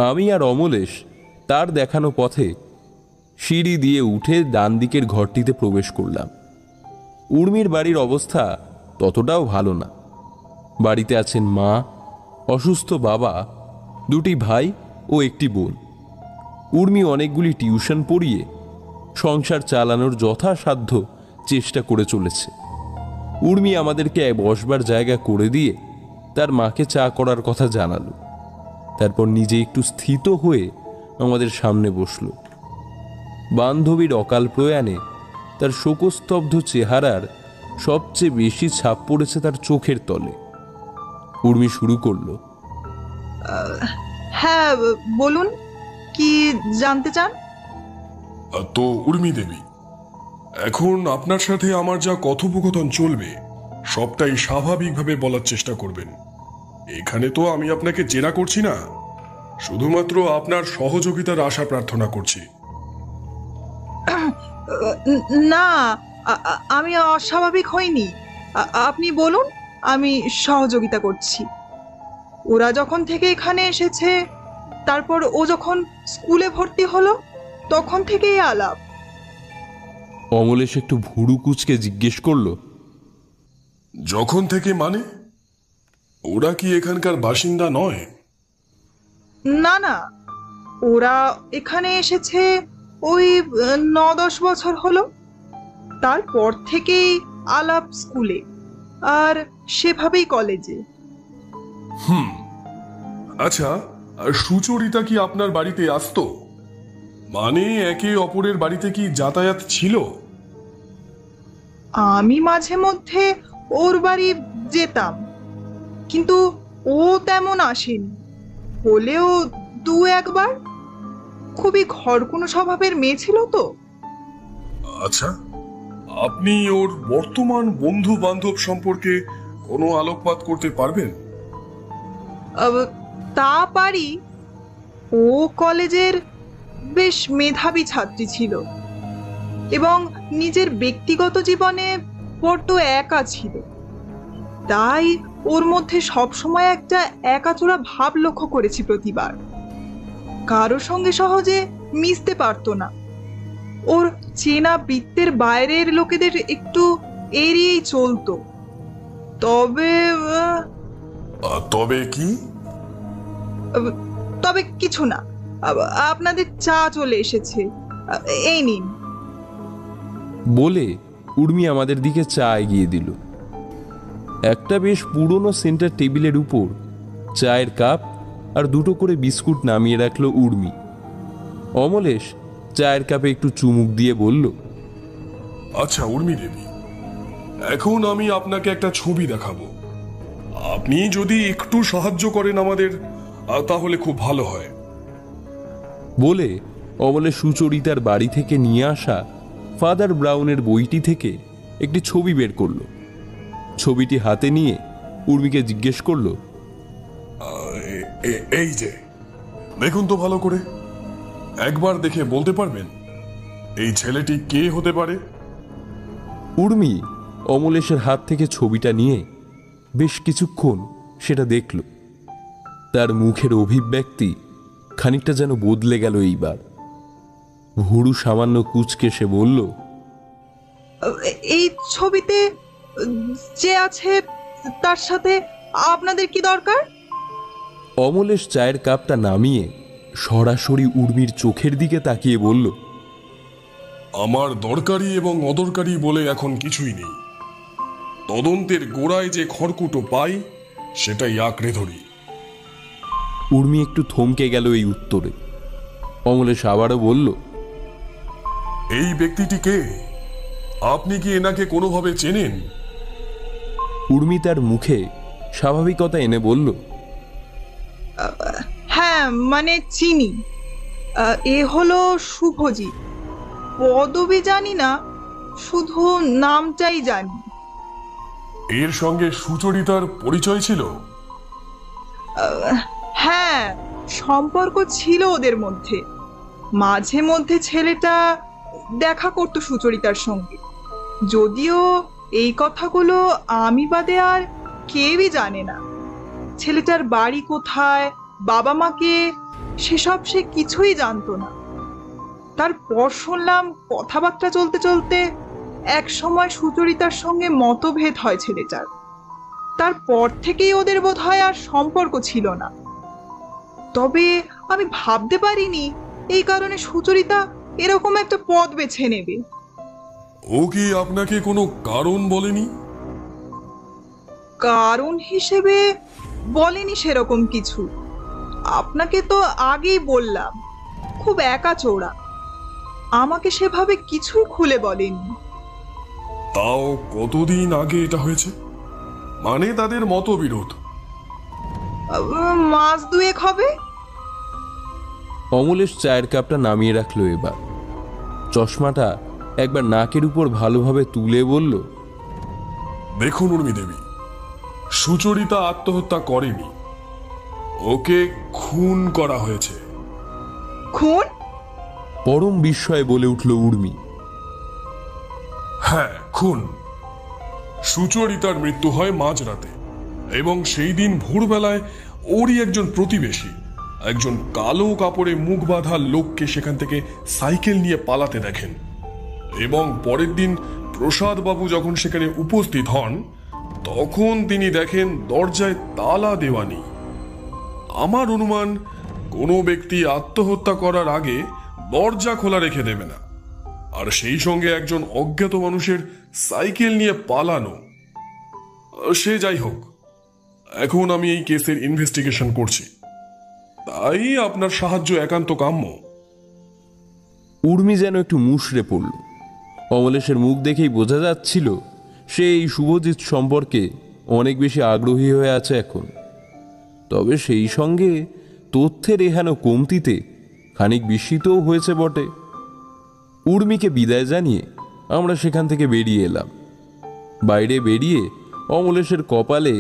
আমি আর অমলেশ তার দেখানো পথে সিঁড়ি দিয়ে উঠে ডান দিকের ঘরটিতে প্রবেশ করলাম। উর্মির বাড়ির অবস্থা ততটাও ভালো না। বাড়িতে আছেন মা, অসুস্থ বাবা, দুটি ভাই ও একটি বোন। উর্মি অনেকগুলি টিউশন পড়িয়ে সংসার চালানোর যথাসাধ্য চেষ্টা করে চলেছে। উর্মি আমাদেরকে বসবার জায়গা করে দিয়ে তার মাকে চা করার কথা জানালো। তারপর নিজে একটু স্থিত হয়ে আমাদের সামনে বসল। বান্ধবীর অকাল প্রয়াণে তার শোকস্তব্ধ চেহারার সবচেয়ে বেশি ছাপ পড়েছে তার চোখের তলে। উর্মি শুরু করলো, হ্যাঁ বলুন, কি জানতে চান? তো উর্মি দেবী, এখন আপনার সাথে আমার যা কথোপকথন চলবে সবটাই স্বাভাবিকভাবে বলার চেষ্টা করবেন। এখানে তো আমি আপনাকে জেরা করছি না, শুধুমাত্র আপনার সহযোগিতার আশা প্রার্থনা করছি। না, আমি অস্বাভাবিক হইনি। আপনি বলুন, আমি সহযোগিতা করছি। ওরা যখন থেকে এখানে এসেছে, তারপর ও যখন স্কুলে ভর্তি হলো, তখন থেকেই আলাপ। অমলেশ একটু ভুরু কুচকে জিজ্ঞেস করলো, যখন থেকে মানে? ওরা কি এখানকার বাসিন্দা নয়? না না, ওরা এখানে এসেছে ওই 9-10 বছর হলো। তারপর থেকেই আলাপ স্কুলে, আর সেভাবেই কলেজে। আচ্ছা, আর সুচরিতা কি আপনার বাড়িতে আসতো? মানে একে অপরের বাড়িতে কি যাতায়াত ছিল? আমি মাঝে মধ্যে ওর বাড়ি যেতাম, কিন্তু ও তেমন আসেনি। হলেও 2-1 বার। খুবই ঘরকুনো স্বভাবের মেয়ে ছিল তো। আচ্ছা, আপনি ওর বর্তমান বন্ধু বান্ধব সম্পর্কে কোনো আলোকপাত করতে পারবেন? তা পারি। ও কলেজের বেশ মেধাবী ছাত্রী ছিল এবং নিজের ব্যক্তিগত জীবনে বড্ড একা ছিল। তাই ওর মধ্যে সবসময় একটা একাচোরা ভাব লক্ষ্য করেছি প্রতিবার। কারো সঙ্গে সহজে মিশতে পারতো না। ওর চেনা বৃত্তের বাইরের লোকেদের একটু এড়িয়েই চলতো। তবে তবে কি? তবে কিছু না। আপনাদের চা চলে এসেছে, এই নিন। বলে উর্মি আমাদের দিকে চা এগিয়ে দিল। একটা বেশ পুরনো সেন্টার টেবিলের উপর চায়ের কাপ আর 2টো করে বিস্কুট নামিয়ে রাখলো উর্মি। অমলেশ চায়ের কাপে একটু চুমুক দিয়ে বলল, আচ্ছা উর্মি দেবী, এখন আমি আপনাকে একটা ছবি দেখাবো। আপনি যদি একটু সাহায্য করেন আমাদের, তাহলে খুব ভালো হয়। বলে অমলেশ সুচরিতার বাড়ি থেকে নিয়ে আসা ফাদার ব্রাউনের বইটি থেকে একটি ছবি বের করলো। ছবিটি হাতে নিয়ে উর্মিকে জিজ্ঞেস করলো, এই যে দেখুন তো ভালো করে, একবার দেখে বলতে পারবেন এই ছেলেটি কে হতে পারে? উর্মি অমলেশের হাত থেকে ছবিটা নিয়ে বেশ কিছুক্ষণ সেটা দেখল। তার মুখের অভিব্যক্তি খানিকটা যেন বদলে গেল এইবার। ভুরু সামান্য কুচকে সে বলল, এই ছবিতে যে আছে তার সাথে আপনাদের কি দরকার? অমলেশ চায়ের কাপটা নামিয়ে সরাসরি উর্মির চোখের দিকে তাকিয়ে বলল, আমার দরকারি এবং অদরকারি বলে এখন কিছুই নেই। তদন্তের গোড়ায় যে খড়কুটো পাই সেটাই আঁকড়ে ধরি। উর্মি একটু থমকে গেল এই উত্তরে। অমলেশ আবারও বলল, এই ব্যক্তিটি কে? আপনি কি এনাকে কোনোভাবে চেনেন? উর্মি তার মুখে স্বাভাবিকতা এনে বলল, হ্যাঁ মানে চিনি। এ হলো শুভজিৎ। পদবি জানি না, শুধু নামটাই জানি। এর সঙ্গে সুচরিতার পরিচয় ছিল? হ্যাঁ, সম্পর্ক ছিল ওদের মধ্যে। মাঝে মধ্যে ছেলেটা দেখা করতো সুচরিতার সঙ্গে, যদিও এই কথাগুলো আমি বাদে আর কেউই জানে না। ছেলেটার বাড়ি কোথায়, বাবা মাকে, সেসব সে কিছুই জানতো না। তারপর শুনলাম কথাবার্তা চলতে চলতে এক সময় সুচরিতার সঙ্গে মতভেদ হয় ছেলেটার। তারপর থেকেই ওদের বোধহয় আর সম্পর্ক ছিল না। তবে আমি ভাবতে পারিনি এই কারণে সুচরিতা এরকম একটা পথ বেছে নেবে। ও কি আপনাকে কোনো কারণ বলেনি? কারণ হিসেবে বলেনি সেরকম কিছু। আপনাকে তো আগেই বললাম, খুব একাচোরা। আমাকে সেভাবে কিছুই খুলে বলেনি। তাও কতদিন আগে এটা হয়েছে? মানে তাদের মতবিরোধ? মাস দুয়েক হবে। অমলেশ চায়ের কাপটা নামিয়ে রাখলো, এবার চশমাটা একবার নাকের উপর ভালোভাবে তুলে বলল, দেখুন উর্মি দেবী, সুচরিতা আত্মহত্যা করেনি, ওকে খুন করা হয়েছে। খুন? পরম বিস্ময়ে বলে উঠল উর্মি। হ্যাঁ, খুন। সুচরিতার মৃত্যু হয় মাঝরাতে, এবং সেই দিন ভোরবেলায় ওরই একজন প্রতিবেশী একজন কালো কাপড়ে মুখ বাঁধা লোককে সেখান থেকে সাইকেল নিয়ে পালাতে দেখেন, এবং পরের দিন প্রসাদ বাবু যখন সেখানে উপস্থিত হন তখন তিনি দেখেন দরজায় তালা দেওয়া নেই। আমার অনুমান কোনো ব্যক্তি আত্মহত্যা করার আগে দরজা খোলা রেখে দেবে না, আর সেই সঙ্গে একজন অজ্ঞাত মানুষের সাইকেল নিয়ে পালানো। সে যাই হোক, এখন আমি এই কেসের ইনভেস্টিগেশন করছি, তাই আপনার সাহায্য একান্ত কাম্য। উর্মি যেন একটু মুষড়ে পড়ল। অমলেশের মুখ দেখেই বোঝা যাচ্ছিল সে এই শুভজিৎ সম্পর্কে অনেক বেশি আগ্রহী হয়ে আছে এখন। তবে সেই সঙ্গে তথ্যের এহেন কমতিতে খানিক বিস্মিতও হয়েছে বটে। উর্মিকে বিদায় জানিয়ে আমরা সেখান থেকে বেরিয়ে এলাম। বাইরে বেরিয়ে অমলেশের কপালে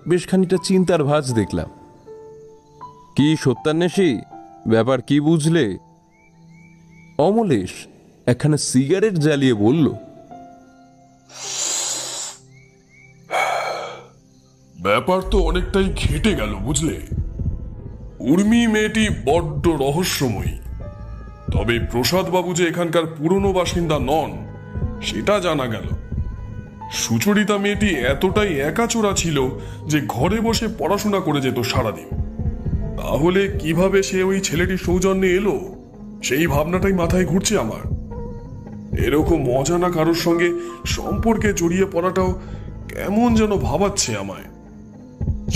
বেশ খানিকটা চিন্তার ভাঁজ দেখলাম। কি সত্যান্বেষী, ব্যাপার কি বুঝলে? অমলেশ একখানা সিগারেট জ্বালিয়ে বলল, ব্যাপার তো অনেকটাই ঘেটে গেল বুঝলে। উর্মি মেয়েটি বড্ড রহস্যময়ী। তবে প্রসাদ বাবু যে এখানকার পুরনো বাসিন্দা নন সেটা জানা গেল। সুচরিতা মেয়েটি এতটাই একাচোরা ছিল যে ঘরে বসে পড়াশোনা করে যেত সারাদিন। তাহলে কিভাবে সে ওই ছেলেটির সৌজন্যে এলো সেই ভাবনাটাই মাথায় ঘুরছে আমার। এরকম অজানা কারোর সঙ্গে সম্পর্কে জড়িয়ে পড়াটাও কেমন যেন ভাবাচ্ছে আমায়।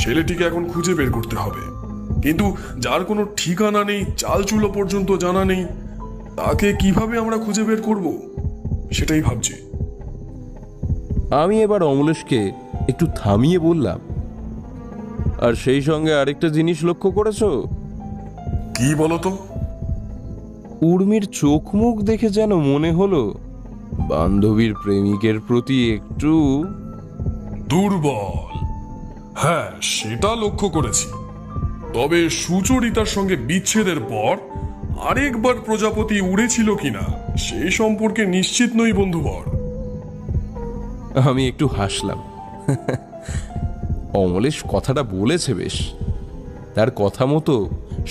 ছেলেটিকে এখন খুঁজে বের করতে হবে, কিন্তু যার কোনো ঠিকানা নেই, চালচুলো পর্যন্ত জানা নেই, তাকে কিভাবে আমরা খুঁজে বের করব সেটাই ভাবছি। আমি এবার অমলেশকে একটু থামিয়ে বললাম, আর সেই সঙ্গে আরেকটা জিনিস লক্ষ্য করেছো? কি বলতো? উর্মির চোখ মুখ দেখে যেন মনে হলো বান্ধবীর প্রেমিকের প্রতি একটু দুর্বল। হ্যাঁ, সেটা লক্ষ্য করেছি। তবে সুচরিতার সঙ্গে বিচ্ছেদের পর আরেকবার প্রজাপতি উড়েছিল কিনা সেই সম্পর্কে নিশ্চিত নই বন্ধুবর। আমি একটু হাসলাম। অমলেশ কথাটা বলেছে বেশ। তার কথা মতো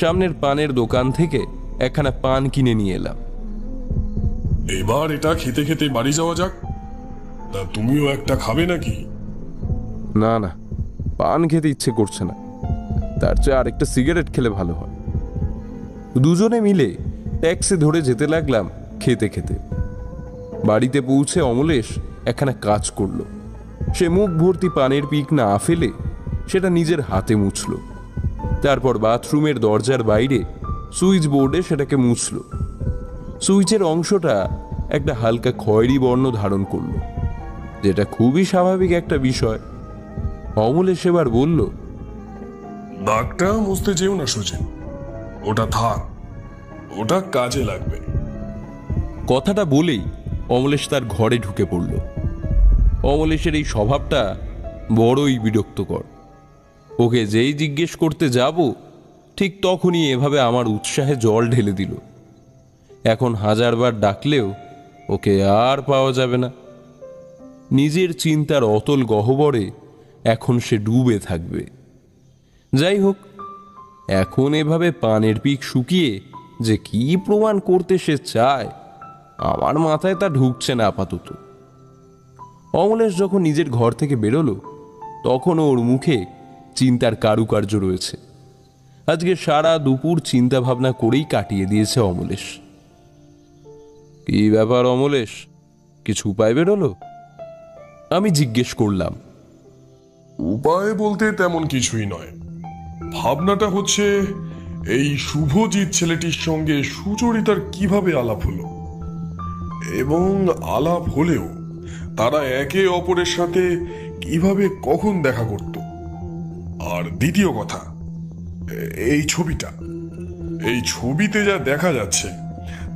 সামনের পানের দোকান থেকে একখানা পান কিনে নিয়ে এলাম। এবার এটা খেতে খেতে বাড়ি যাওয়া যাক। তা তুমিও একটা খাবে নাকি? না না, পান খেতে ইচ্ছে করছে না, তার চেয়ে আরেকটা সিগারেট খেলে ভালো হয়। দুজনে মিলে ট্যাক্সি ধরে যেতে লাগলাম খেতে খেতে। বাড়িতে পৌঁছে অমলেশ একখানা কাজ করলো। সে মুখ ভর্তি পানের পিক না ফেলে সেটা নিজের হাতে মুছল। তারপর বাথরুমের দরজার বাইরে সুইচ বোর্ডে সেটাকে মুছল। সুইচের অংশটা একটা হালকা খয়েরি বর্ণ ধারণ করলো, যেটা খুবই স্বাভাবিক একটা বিষয়। অমলেশ এবার বলল, দাগটা মুছতে যেও না সুজিত, ওটা থাক, ওটা কাজে লাগবে। কথাটা বলেই অমলেশ তার ঘরে ঢুকে পড়ল। অমলেশের এই স্বভাবটা বড়ই বিরক্তকর। ওকে যেই জিজ্ঞেস করতে যাব ঠিক তখনই এভাবে আমার উৎসাহে জল ঢেলে দিল। এখন হাজারবার ডাকলেও ওকে আর পাওয়া যাবে না। নিজের চিন্তার অতল গহ্বরে এখন সে ডুবে থাকবে। যাই হোক, এখন এভাবে পানের পিক শুকিয়ে যে কি প্রমাণ করতে সে চায় আমার মাথায় তা ঢুকছে না আপাতত। অমলেশ যখন নিজের ঘর থেকে বেরোলো তখন ওর মুখে চিন্তার কারুকার্য রয়েছে। আজকে সারা দুপুর চিন্তা ভাবনা করেই কাটিয়ে দিয়েছে অমলেশ। কি ব্যাপার অমলেশ, কিছু উপায় বেরোলো? আমি জিজ্ঞেস করলাম। উপায় বলতে তেমন কিছুই নয়, ভাবনাটা হচ্ছে এই শুভজিৎ ছেলেটির সঙ্গে সুচরিতার কিভাবে আলাপ হলো, এবং আলাপ হলেও তারা একে অপরের সাথে কিভাবে কখন দেখা করত। আর দ্বিতীয় কথা, এই ছবিতে যা দেখা যাচ্ছে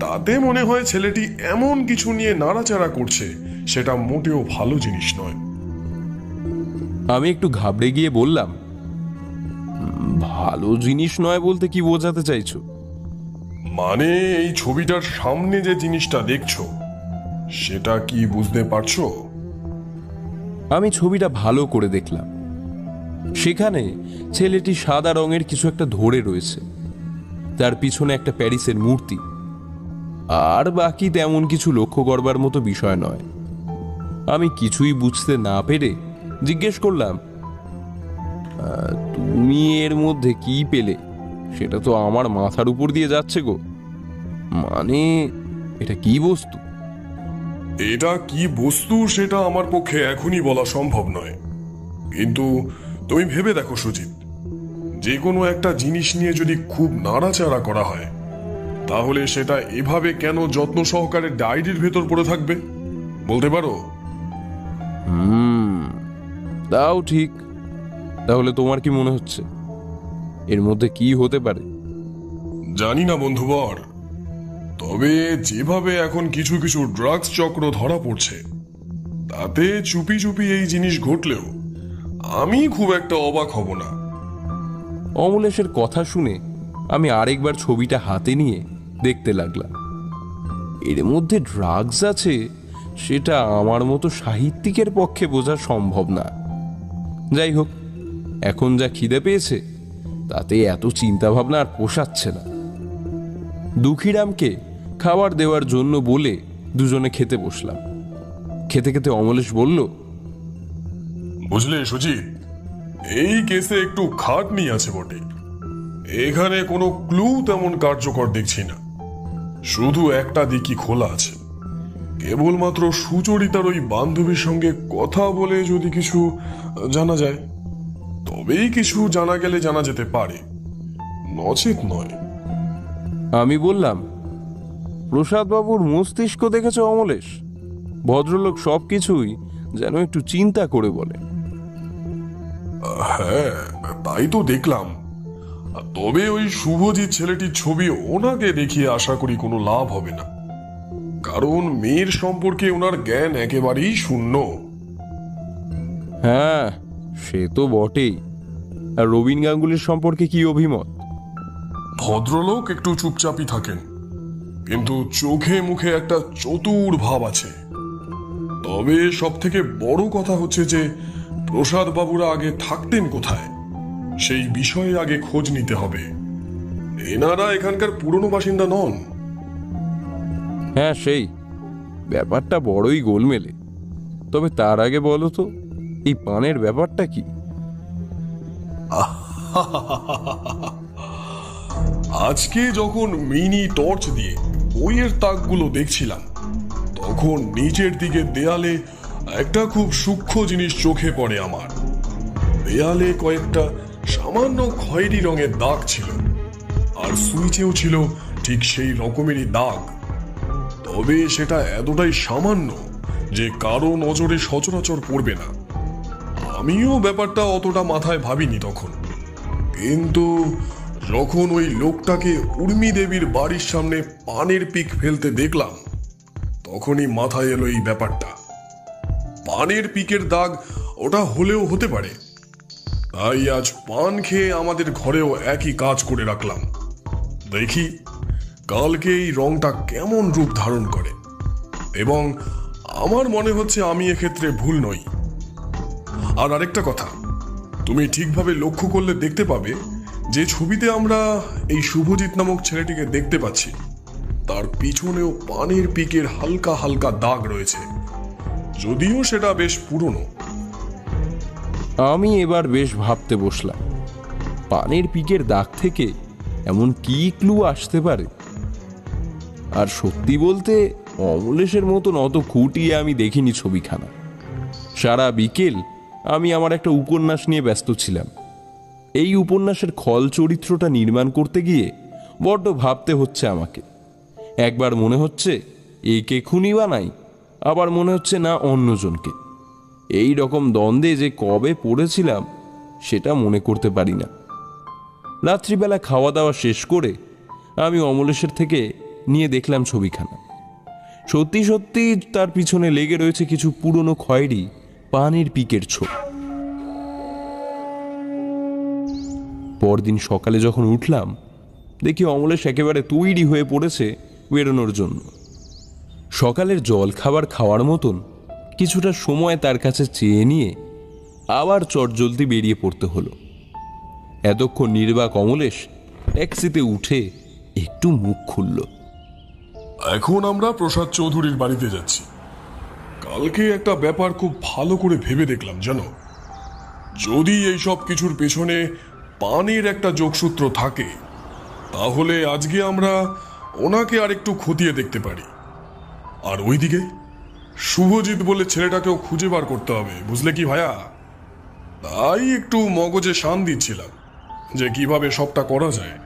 তাতে মনে হয় ছেলেটি এমন কিছু নিয়ে নাড়াচাড়া করছে সেটা মোটেও ভালো জিনিস নয়। আমি একটু ঘাবড়ে গিয়ে বললাম, ভালো জিনিস নয় বলতে কি বোঝাতে চাইছো? মানে এই ছবিটার সামনে যে জিনিসটা দেখছো সেটা কি বুঝতে পারছো? আমি ছবিটা ভালো করে দেখলাম। সেখানে ছেলেটি সাদা রঙের কিছু একটা ধরে রয়েছে, তার পিছনে একটা প্যারিসের মূর্তি, আর বাকি তেমন কিছু লক্ষ্য করবার মতো বিষয় নয়। আমি কিছুই বুঝতে না পেরে জিজ্ঞেস করলাম, তুমি এর মধ্যে কি পেলে? সেটা তো আমার মাথার উপর দিয়ে যাচ্ছে গো। মানে এটা কি বস্তু? এটা কি বস্তু সেটা আমার পক্ষে এখনই বলা সম্ভব নয়, কিন্তু তুমি ভেবে দেখো সুজিত, যে কোনো একটা জিনিস নিয়ে যদি খুব নাড়াচাড়া করা হয় তাহলে সেটা এভাবে কেন যত্ন সহকারে ডায়েরির ভেতর পড়ে থাকবে বলতে পারো? তাও ঠিক। তাহলে তোমার কি মনে হচ্ছে এর মধ্যে কি হতে পারে? জানি না বন্ধুবর, তবে যেভাবে এখন কিছু কিছু ড্রাগস চক্র ধরা পড়ছে তাতে চুপি চুপি এই জিনিস ঘটলেও আমি খুব একটা অবাক হব না। অমলেশের কথা শুনে আমি আরেকবার ছবিটা হাতে নিয়ে দেখতে লাগলাম। এর মধ্যে ড্রাগস আছে সেটা আমার মতো সাহিত্যিকের পক্ষে বোঝা সম্ভব না। যাই হোক, এখন যা খিদে পেয়েছে তাতে এত চিন্তা ভাবনা আর পোষাচ্ছে না। দুঃখীরামকে খাবার দেওয়ার জন্য বলে দুজনে খেতে বসলাম। খেতে খেতে অমলেশ বলল, বুঝলে সুজিত, এই কেসে একটু খাটনি আছে বটে। এখানে কোনো ক্লু তেমন কার্যকর দেখছি না, শুধু একটা দিকই খোলা আছে। কেবলমাত্র সুচরিতার ওই বান্ধবীর সঙ্গে কথা বলে যদি কিছু জানা যায় তবেই কিছু জানা গেলে জানা যেতে পারে, নচেত নয়। আমি বললাম, প্রসাদ বাবুর মস্তিষ্ক দেখেছ অমলেশ? ভদ্রলোক সবকিছুই যেন একটু চিন্তা করে বলে। হ্যাঁ, তাই তো দেখলাম। তবে ওই শুভজিৎ ছেলেটির ছবি ওনাকে দেখিয়ে আশা করি কোনো লাভ হবে না, কারণ মেয়ের সম্পর্কে ওনার জ্ঞান একেবারেই শূন্য। হ্যাঁ, সে তো বটেই। আর রবীন গাঙ্গুলির সম্পর্কে কি অভিমত? ভদ্রলোক একটু চুপচাপই থাকেন, কিন্তু চোখে মুখে একটা চতুর ভাব আছে। তবে সব থেকে বড় কথা হচ্ছে যে প্রসাদ বাবুরা আগে থাকতেন কোথায় সেই বিষয়ে আগে খোঁজ নিতে হবে। এনারা এখানকার পুরনো বাসিন্দা নন। হ্যাঁ, সেই ব্যাপারটা বড়ই গোলমেলে। তবে তার আগে বলো তো, এই পানের ব্যাপারটা কি? আজকে যখন মিনি টর্চ দিয়ে বইয়ের তাকগুলো দেখছিলাম তখন নিচের দিকে দেয়ালে একটা খুব সূক্ষ্ম জিনিস চোখে পড়ে আমার। দেয়ালে কয়েকটা সামান্য খয়েরি রঙের দাগ ছিল, আর সুইচেও ছিল ঠিক সেই রকমেরই দাগ। তবে সেটা এতটাই সামান্য যে কারো নজরে সচরাচর পড়বে না। আমিও ব্যাপারটা অতটা মাথায় ভাবিনি তখন, কিন্তু যখন ওই লোকটাকে উর্মি দেবীর বাড়ির সামনে পানের পিক ফেলতে দেখলাম, তখনই মাথায় এলো এই ব্যাপারটা। পানের পিকের দাগ ওটা হলেও হতে পারে। তাই আজ পান খেয়ে আমাদের ঘরেও একই কাজ করে রাখলাম। দেখি কালকে এই রংটা কেমন রূপ ধারণ করে, এবং আমার মনে হচ্ছে আমি এক্ষেত্রে ভুল নই। আর আরেকটা কথা, তুমি ঠিকভাবে লক্ষ্য করলে দেখতে পাবে যে ছবিতে আমরা এই শুভজিৎ নামক ছেলেটিকে দেখতে পাচ্ছি, তার পিছনেও পানের পিকের হালকা হালকা দাগ রয়েছে, যদিও সেটা বেশ পুরনো। আমি এবার বেশ ভাবতে বসলাম, পানের পিকের দাগ থেকে এমন কি ক্লু আসতে পারে। আর সত্যি বলতে অমলেশের মতন অত খুঁটিয়ে আমি দেখিনি ছবিখানা। সারা বিকেল আমি আমার একটা উপন্যাস নিয়ে ব্যস্ত ছিলাম। এই উপন্যাসের খল চরিত্রটা নির্মাণ করতে গিয়ে বড্ড ভাবতে হচ্ছে আমাকে। একবার মনে হচ্ছে একে খুনি বানাই, আবার মনে হচ্ছে না অন্যজনকে। এই রকম দ্বন্দ্বে যে কবে পড়েছিলাম সেটা মনে করতে পারি না। রাত্রিবেলা খাওয়া দাওয়া শেষ করে আমি অমলেশের থেকে নিয়ে দেখলাম ছবিখানা। সত্যি সত্যি তার পিছনে লেগে রয়েছে কিছু পুরনো খয়েরি পানের পিকের ছোপ। পরদিন সকালে যখন উঠলাম, দেখি অমলেশ একেবারে তৈরি হয়ে পড়েছে বেরোনোর জন্য। সকালের জল খাওয়ার মতন কিছুটা সময় তার কাছে চেয়ে নিয়ে আবার চটজলদি বেরিয়ে পড়তে হলো। এতক্ষণ নির্বাক অমলেশ ট্যাক্সিতে উঠে একটু মুখ খুলল। এখন আমরা প্রসাদ চৌধুরীর বাড়িতে যাচ্ছি। কালকে একটা ব্যাপার খুব ভালো করে ভেবে দেখলাম জানো। যদি এই সব কিছুর পেছনে পানের একটা যোগসূত্র থাকে, তাহলে আজকে আমরা ওনাকে আরেকটু খতিয়ে দেখতে পারি। আর ওইদিকে শুভজিৎ বলে ছেলেটাকেও খুঁজে বার করতে হবে, বুঝলে কি ভাইয়া? তাই একটু মগজে শান দিচ্ছিলাম যে কিভাবে সবটা করা যায়।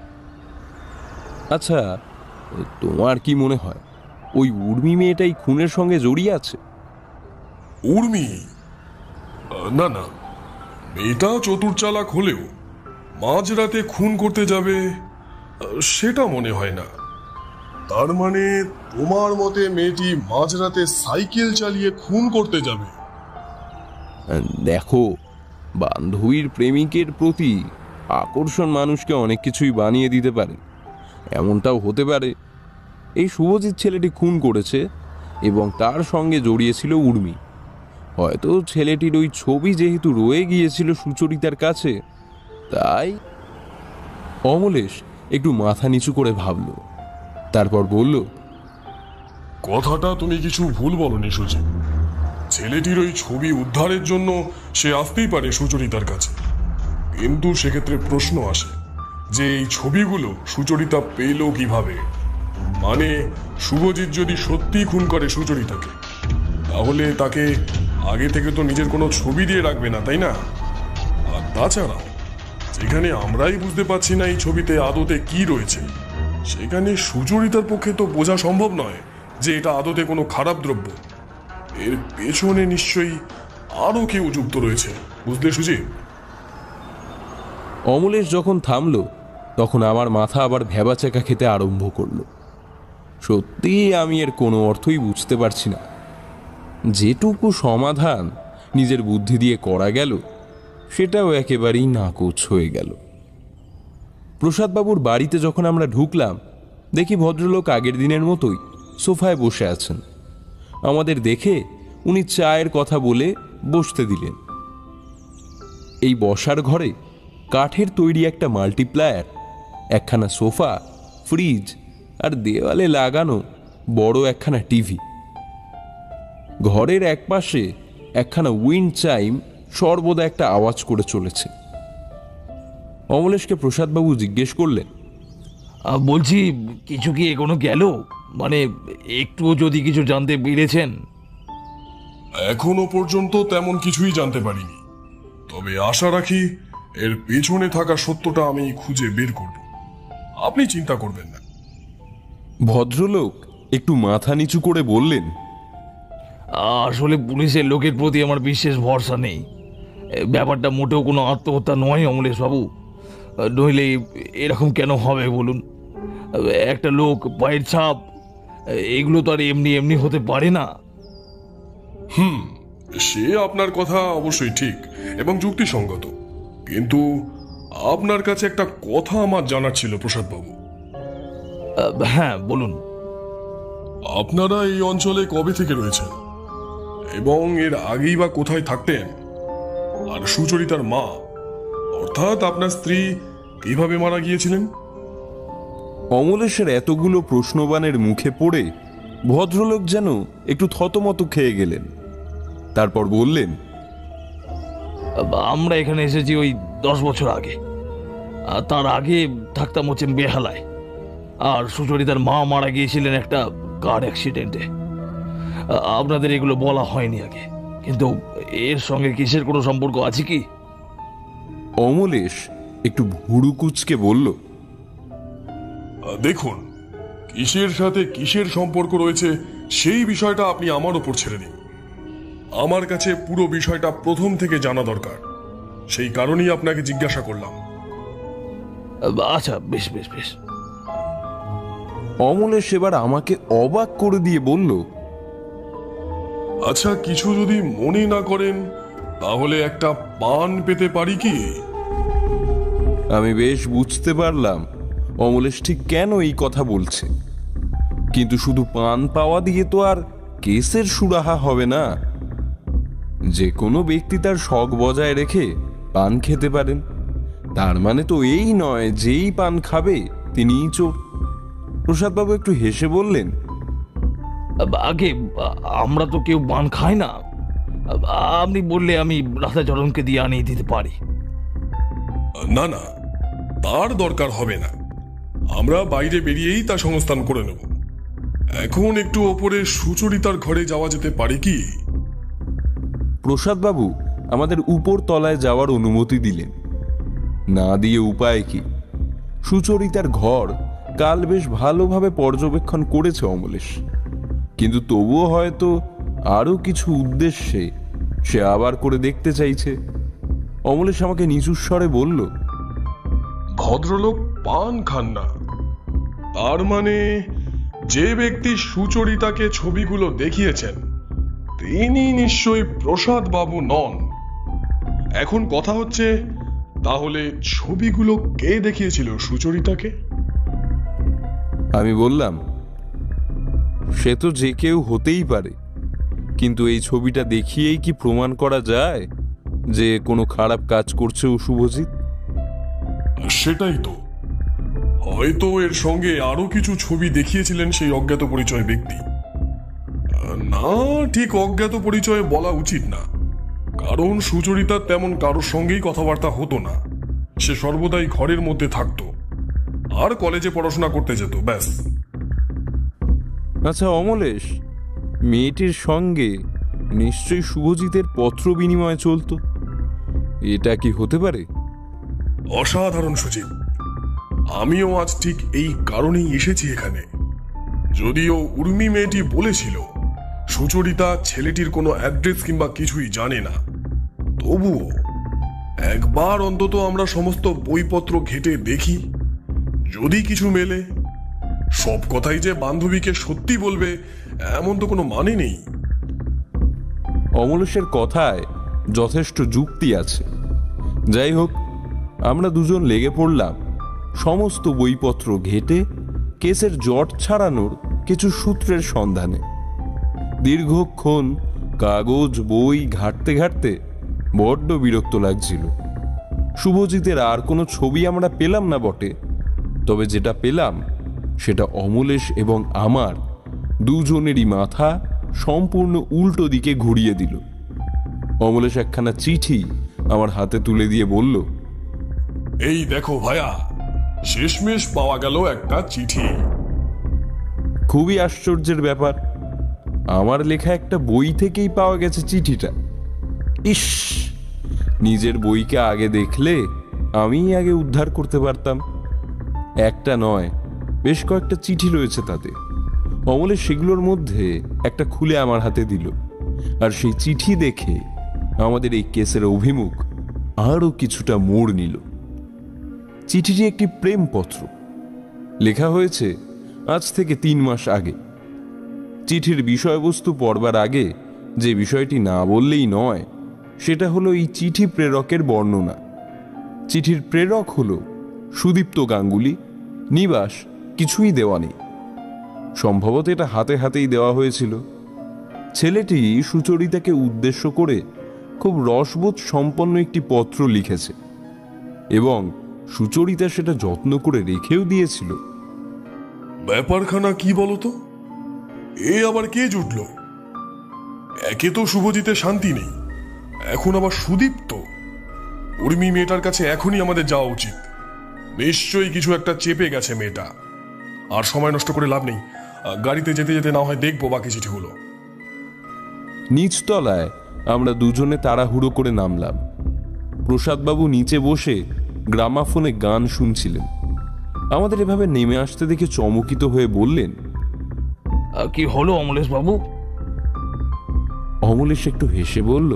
আচ্ছা, তোমার কি মনে হয় ওই উর্মি মেয়েটাই খুনের সঙ্গে জড়িয়ে আছে? উর্মি? না না, মেয়েটা চতুর চালাক হলেও মাঝরাতে খুন করতে যাবে সেটা মনে হয় না। তার মানে তোমার মতে মেয়েটি মাঝরাতে সাইকেল চালিয়ে খুন করতে যাবে? দেখো, বান্ধবীর প্রেমিকের প্রতি আকর্ষণ মানুষকে অনেক কিছুই বানিয়ে দিতে পারে। এমনটাও হতে পারে এই শুভজিৎ ছেলেটি খুন করেছে এবং তার সঙ্গে জড়িয়েছিল উর্মি। হয়তো ছেলেটির ওই ছবি যেহেতু রয়ে গিয়েছিল সুচরিতার কাছে, তাই। অমলেশ একটু মাথা নিচু করে ভাবল, তারপর বলল, কথাটা তুমি কিছু ভুল বলনি সুজি। ছেলেটির ওই ছবি উদ্ধারের জন্য সে আসতেই পারে সুচরিতার কাছে, কিন্তু সেক্ষেত্রে প্রশ্ন আসে যে এই ছবিগুলো সুচরিতা পেল কিভাবে। মানে শুভজিৎ যদি সত্যি খুন করে সুচরিতাকে, তাহলে তাকে আগে থেকে তো নিজের কোনো ছবি দিয়ে রাখবে না, তাই না? আর তাছাড়া যেখানে আমরাই বুঝতে পারছি না এই ছবিতে আদতে কি রয়েছে, সেখানে সুচরিতার পক্ষে তো বোঝা সম্ভব নয় যে এটা আদতে কোনো খারাপ দ্রব্য। এর পেছনে নিশ্চয়ই আরো কেউ যুক্ত রয়েছে, বুঝলে সুজি? অমলেশ যখন থামল, তখন আমার মাথা আবার ভ্যাবাচাকা খেতে আরম্ভ করলো। সত্যি আমি এর কোনো অর্থই বুঝতে পারছি না। যেটুকু সমাধান নিজের বুদ্ধি দিয়ে করা গেল, সেটাও একেবারেই নাকচ হয়ে গেল। প্রসাদবাবুর বাড়িতে যখন আমরা ঢুকলাম, দেখি ভদ্রলোক আগের দিনের মতোই সোফায় বসে আছেন। আমাদের দেখে উনি চায়ের কথা বলে বসতে দিলেন। এই বসার ঘরে কাঠের তৈরি একটা মাল্টিপ্লায়ার, একখানা সোফা, ফ্রিজ আর দেওয়ালে লাগানো বড় একখানা টিভি। ঘরের একপাশে একখানা উইন্ড চাইম সর্বদা একটা আওয়াজ করে চলেছে। অমলেশকে প্রসাদবাবু জিজ্ঞেস করলেন, বলছি, কিছু কি এখনো গেল? মানে একটুও যদি কিছু জানতে পেরেছেন? এখনো পর্যন্ত তেমন কিছুই জানতে পারিনি, তবে আশা রাখি এর পেছনে থাকা সত্যটা আমি খুঁজে বের করব। আপনি চিন্তা করবেন না। ভদ্রলোক একটু মাথা নিচু করে বললেন, আসলে পুলিশের লোকের প্রতি আমার বিশেষ ভরসা নেই। ব্যাপারটা মোটেও কোনো আত্মহত্যা নয় অমলেশ বাবু। নইলে এরকম কেন হবে বলুন? একটা লোক, পায়ের ছাপ, এগুলো তো আর এমনি এমনি হতে পারে না। সে আপনার কথা অবশ্যই ঠিক এবং যুক্তিসঙ্গত, কিন্তু আপনার কাছে একটা কথা আমার জানার ছিল প্রসাদ বাবু। হ্যাঁ, বলুন। আপনারা এই অঞ্চলে কবে থেকে রয়েছেন এবং এর আগেই বা কোথায় থাকতেন? আর সুচরিতার মা অর্থাৎ আপনার স্ত্রী কিভাবে মারা গিয়েছিলেন? অমলেশের এতগুলো প্রশ্নবাণের মুখে পড়ে ভদ্রলোক যেন একটু থতমত খেয়ে গেলেন। তারপর বললেন, আমরা এখানে এসেছি ওই 10 বছর আগে। আর তার আগে থাকতাম হচ্ছে বেহালায়। আর সুচরিতার মা মারা গিয়েছিলেন একটা কার অ্যাক্সিডেন্টে। আপনাদের এগুলো বলা হয়নি আগে, কিন্তু এর সঙ্গে কিসের কোনো সম্পর্ক আছে কি? অমলেশ একটু ভুরু কুঁচকে বলল, দেখুন, কিসের সাথে কিসের সম্পর্ক রয়েছে সেই বিষয়টা আপনি আমার ওপর ছেড়ে দিন। আমার কাছে পুরো বিষয়টা প্রথম থেকে জানা দরকার, সেই কারণেই আপনাকে জিজ্ঞাসা করলাম। আচ্ছা, বেশ বেশ বেশ। অমলেশ এবার আমাকে অবাক করে দিয়ে বলল, আচ্ছা, কিছু যদি মনে না করেন তাহলে একটা পান পেতে পারি কি? আমি বেশ বুঝতে পারলাম অমলেশ ঠিক কেন এই কথা বলছে, কিন্তু শুধু পান পাওয়া দিয়ে তো আর কেসের সুরাহা হবে না। যে কোনো ব্যক্তি তার শখ বজায় রেখে পান খেতে পারেন, তার মানে তো এই নয় যেই পান খাবে তিনিই চোর। প্রসাদবাবু একটু হেসে বললেন, আগে আমরা তো কেউ পান খাই না। আপনি বললে আমি রাধাচরণকে দিয়ে আনিয়ে দিতে পারি। না না, তার দরকার হবে না, আমরা বাইরে বেরিয়েই তা সংস্থান করে নেব। এখন একটু ওপরে সুচরিতার ঘরে যাওয়া যেতে পারে কি? প্রসাদবাবু আমাদের উপর তলায় যাওয়ার অনুমতি দিলেন। না দিয়ে উপায় কি? সুচরিতার ঘর কাল বেশ ভালোভাবে পর্যবেক্ষণ করেছে অমলেশ, কিন্তু তবুও হয়তো আরো কিছু উদ্দেশ্যে সে আবার করে দেখতে চাইছে। অমলেশ আমাকে নিচু স্বরে বলল, ভদ্রলোক পান খান না, তার মানে যে ব্যক্তি সুচরিতাকে ছবিগুলো দেখিয়েছেন তিনি নিশ্চয়ই প্রসাদ বাবু নন। এখন কথা হচ্ছে, তাহলে ছবিগুলো কে দেখিয়েছিল সুচরিতাকে? আমি বললাম, সে তো যে কেউ হতেই পারে, কিন্তু এই ছবিটা দেখিয়েই কি প্রমাণ করা যায় যে কোনো খারাপ কাজ করছে ও শুভজিৎ? সেটাই তো, হয়তো এর সঙ্গে আরো কিছু ছবি দেখিয়েছিলেন সেই অজ্ঞাত পরিচয় ব্যক্তি। না, ঠিক অজ্ঞাত পরিচয়ে বলা উচিত না, কারণ সুচরিতার তেমন কারোর সঙ্গেই কথাবার্তা হতো না। সে সর্বদাই ঘরের মধ্যে থাকতো আর কলেজে পড়াশোনা করতে যেত, ব্যাস। আচ্ছা অমলেশ, মেয়েটির সঙ্গে নিশ্চয়ই শুভজিতের পত্র বিনিময় চলতো, এটা কি হতে পারে? অসাধারণ সুজিত, আমিও আজ ঠিক এই কারণেই এসেছি এখানে। যদিও উর্মি মেয়েটি বলেছিল সুচরিতা ছেলেটির কোনো অ্যাড্রেস কিংবা কিছুই জানে না, তবুও একবার অন্তত আমরা সমস্ত বইপত্র ঘেটে দেখি, যদি কিছু মেলে। সব কথাই যে বান্ধবীকে সত্যি বলবে এমন তো কোনো মানে নেই। অমলেশের কথায় যথেষ্ট যুক্তি আছে। যাই হোক, আমরা দুজন লেগে পড়লাম সমস্ত বইপত্র ঘেটে কেসের জট ছাড়ানোর কিছু সূত্রের সন্ধানে। দীর্ঘক্ষণ কাগজ বই ঘাঁটতে ঘাঁটতে বড্ড বিরক্ত লাগছিল। শুভজিতের আর কোনো ছবি আমরা পেলাম না বটে, তবে যেটা পেলাম সেটা অমলেশ এবং আমার দুজনেরই মাথা সম্পূর্ণ উল্টো দিকে ঘুরিয়ে দিল। অমলেশ একখানা চিঠি আমার হাতে তুলে দিয়ে বলল, এই দেখো ভায়া, শেষমেশ পাওয়া গেল একটা চিঠি। খুবই আশ্চর্যের ব্যাপার, আমার লেখা একটা বই থেকেই পাওয়া গেছে চিঠিটা। ইস, নিজের বইকে আগে দেখলে আমিই আগে উদ্ধার করতে পারতাম। একটা নয়, বেশ কয়েকটা চিঠি রয়েছে তাতে। অমলেশ সেগুলোর মধ্যে একটা খুলে আমার হাতে দিল, আর সেই চিঠি দেখে আমাদের এই কেসের অভিমুখ আরো কিছুটা মোড় নিল। চিঠিটি একটি প্রেমপত্র। লেখা হয়েছে আজ থেকে 3 মাস আগে। চিঠির বিষয়বস্তু পড়বার আগে যে বিষয়টি না বললেই নয় সেটা হলো এই চিঠি প্রেরকের বর্ণনা। চিঠির প্রেরক হলো সুদীপ্ত গাঙ্গুলি, নিবাস কিছুই দেওয়া নেই। সম্ভবত এটা হাতে হাতেই দেওয়া হয়েছিল। ছেলেটি সুচরিতাকে উদ্দেশ্য করে খুব রসবোধ সম্পন্ন একটি পত্র লিখেছে এবং সুচরিতা সেটা যত্ন করে রেখেও দিয়েছিল। ব্যাপারখানা কি বলতো? এ আবার কে জুটল? একে তো শুভজিতে শান্তি নেই, এখন আবার সুদীপ্ত। উর্মি মেয়েটার কাছে এখনই আমাদের যাওয়া উচিত। নিশ্চয়ই কিছু একটা চেপে গেছে মেয়েটা। আর সময় নষ্ট করে লাভ নেই, গাড়িতে যেতে যেতে না হয় দেখবো বাকি চিঠিগুলো। নিচতলায় আমরা দুজনে তাড়াহুড়ো করে নামলাম। প্রসাদবাবু নিচে বসে গ্রামাফোনে গান শুনছিলেন। আমাদের এভাবে নেমে আসতে দেখে চমকিত হয়ে বললেন, কি হলো অমলেশ বাবু? অমলেশ একটু হেসে বলল,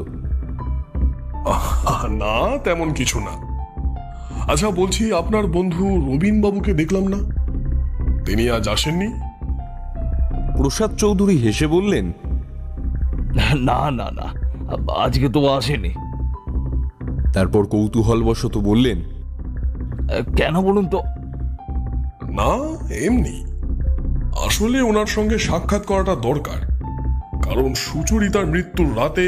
না তেমন কিছু না। আচ্ছা বলছি, আপনার বন্ধু রবীন বাবুকে দেখলাম না, তিনি আজ আসেননি? প্রসাদ চৌধুরী হেসে বললেন, না না না, আজকে তো আসেনি। তারপর কৌতূহলবশত বললেন, কেন বলুন তো? না এমনি, আসলে ওনার সঙ্গে সাক্ষাৎ করাটা দরকার। কারণ সুচরিতার মৃত্যুর রাতে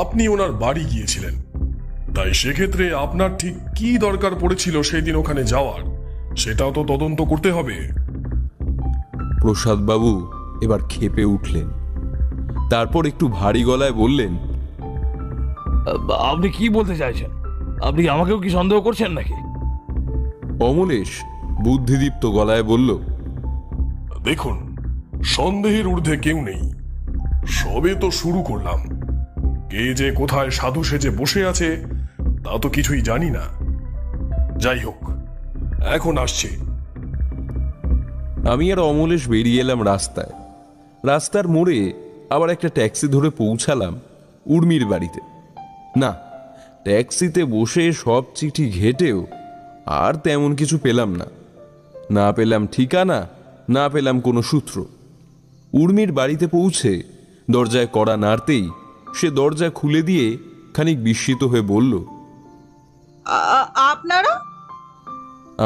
আপনি ওনার বাড়ি গিয়েছিলেন, তাই সেক্ষেত্রে আপনার ঠিক কি দরকার পড়েছিল সেই দিন ওখানে যাওয়ার, সেটাও তো তদন্ত করতে হবে। প্রসাদবাবু এবার ক্ষেপে উঠলেন। তারপর একটু ভারী গলায় বললেন, আপনি কি বলতে চাইছেন? আপনি আমাকেও কি সন্দেহ করছেন নাকি? অমলেশ বুদ্ধিদীপ্ত গলায় বলল, দেখুন, সন্দেহের ঊর্ধ্বে কেউ নেই, সবে তো শুরু করলাম। কে যে কোথায় সাধু সেজে বসে আছে তা তো কিছুই জানি না। যাই হোক, এখন আসছে। আমি আর অমলেশ বেরিয়ে এলাম রাস্তায়। রাস্তার মোড়ে আবার একটা ট্যাক্সি ধরে পৌঁছালাম উর্মির বাড়িতে। না, ট্যাক্সিতে বসে সব চিঠি ঘেটেও আর তেমন কিছু পেলাম না। না পেলাম ঠিকানা, না পেলাম কোনো সূত্র। উর্মির বাড়িতে পৌঁছে দরজায় কড়া নাড়তেই সে দরজা খুলে দিয়ে খানিক বিস্মিত হয়ে বলল, আপনারা?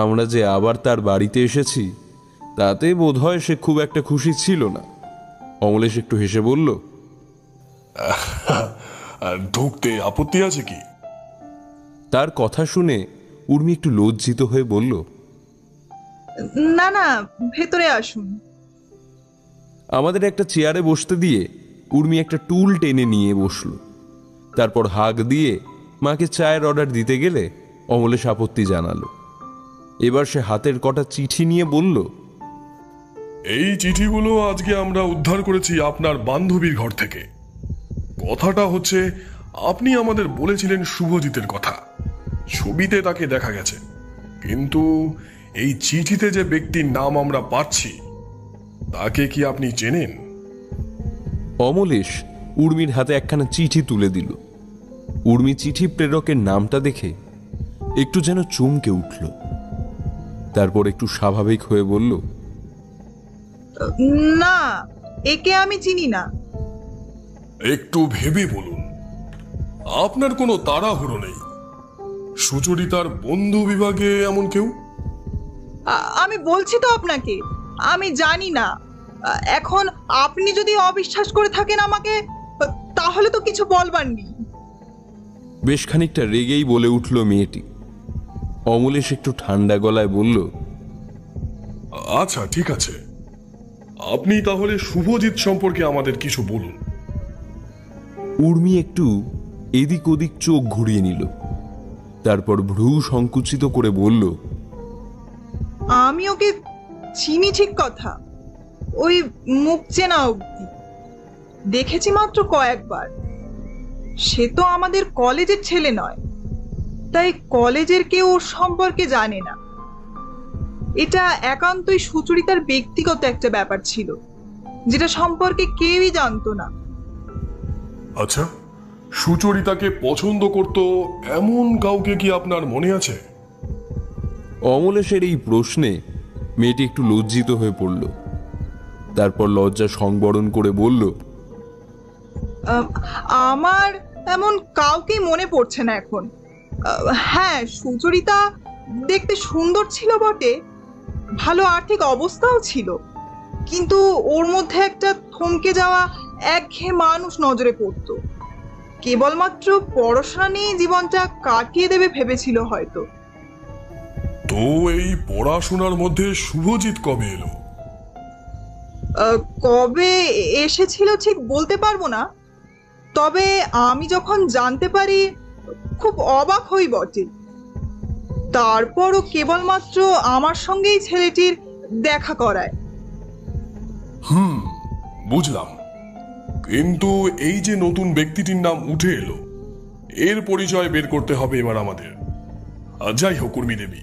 আমরা যে আবার তার বাড়িতে এসেছি তাতে বোধহয় সে খুব একটা খুশি ছিল না। অমলেশ একটু হেসে বলল, ঢুকতে আপত্তি আছে কি? তার কথা শুনে উর্মি একটু লজ্জিত হয়ে বলল, না না, ভেতরে আসুন। আমাদের একটা চেয়ারে বসতে দিয়ে উর্মি একটা টুল টেনে নিয়ে বসল। তারপর হাঁক দিয়ে মাকে চায়ের অর্ডার দিতে গেলে অমলেশ আপত্তি জানালো। এবার সে হাতের কটা চিঠি নিয়ে বলল, এই চিঠিগুলো আজকে আমরা উদ্ধার করেছি আপনার বান্ধবীর ঘর থেকে। কথাটা হচ্ছে, আপনি আমাদের বলেছিলেন শুভজিতের কথা, ছবিতে তাকে দেখা গেছে, কিন্তু এই চিঠিতে যে ব্যক্তির নাম আমরা পাচ্ছি তাকে কি আপনি চেনেন? অমলেশ উর্মির হাতে একখানা চিঠি তুলে দিল। উর্মি চিঠি প্রেরকের নামটা দেখে একটু যেন চমকে উঠল। তারপর একটু স্বাভাবিক হয়ে বলল, না, একে আমি চিনি না। একটু ভেবে বলুন, আপনার কোনো তাড়াহুড়ো নেই। সুচরিতার বন্ধু বিভাগে এমন কেউ? আমি বলছি তো আপনাকে, আমি জানি না। এখন আপনি যদি অবিশ্বাস করে থাকেন আমাকে, তাহলে তো কিছু বলবার নেই। বেশ খানিকটা রেগেই বলে উঠল মেয়েটি। অমলেশ একটু ঠান্ডা গলায় বলল, আচ্ছা ঠিক আছে, আপনি তাহলে শুভজিৎ সম্পর্কে আমাদের কিছু বলুন। উর্মি একটু এদিক ওদিক চোখ ঘুরিয়ে নিল। তারপর ভ্রু সংকুচিত করে বলল, আমি ওকে চিনি ঠিক কথা, ওই মুখ চেনা অবধি দেখেছি মাত্র কয়েকবার। সে তো আমাদের কলেজের ছেলে নয়, তাই কলেজের কেউ ওর সম্পর্কে জানে না। এটা একান্তই সুচরিতার ব্যক্তিগত একটা ব্যাপার ছিল, যেটা সম্পর্কে কেউই জানতো না। আচ্ছা, সুচরিতাকে পছন্দ করত এমন কাউকে কি আপনার মনে আছে? অমলেশের এই প্রশ্নে মেয়েটি একটু লজ্জিত হয়ে পড়ল। তারপর লজ্জা সংবরণ করে বলল, আমার এমন কাউকেই মনে পড়ছে না এখন। হ্যাঁ, সুচরিতা দেখতে সুন্দর ছিল বটে, ভালো আর্থিক অবস্থাও ছিল, কিন্তু ওর মধ্যে একটা থমকে যাওয়া একঘেয়ে মানুষ নজরে পড়তো। কেবলমাত্র পড়াশোনা নিয়ে জীবনটা কাটিয়ে দেবে ভেবেছিল হয়তো। তো এই পড়াশোনার মধ্যে শুভজিৎ কবে এলো? কবে এসেছিল ঠিক বলতে পারবো না, তবে আমি যখন জানতে পারি খুব অবাক হই বটে। তারপরও কেবলমাত্র আমার সঙ্গেই ছেলেটির দেখা করায়। বুঝলাম, কিন্তু এই যে নতুন ব্যক্তিটির নাম উঠে এলো, এর পরিচয় বের করতে হবে এবার আমাদের। যাই হোক উর্মি দেবী,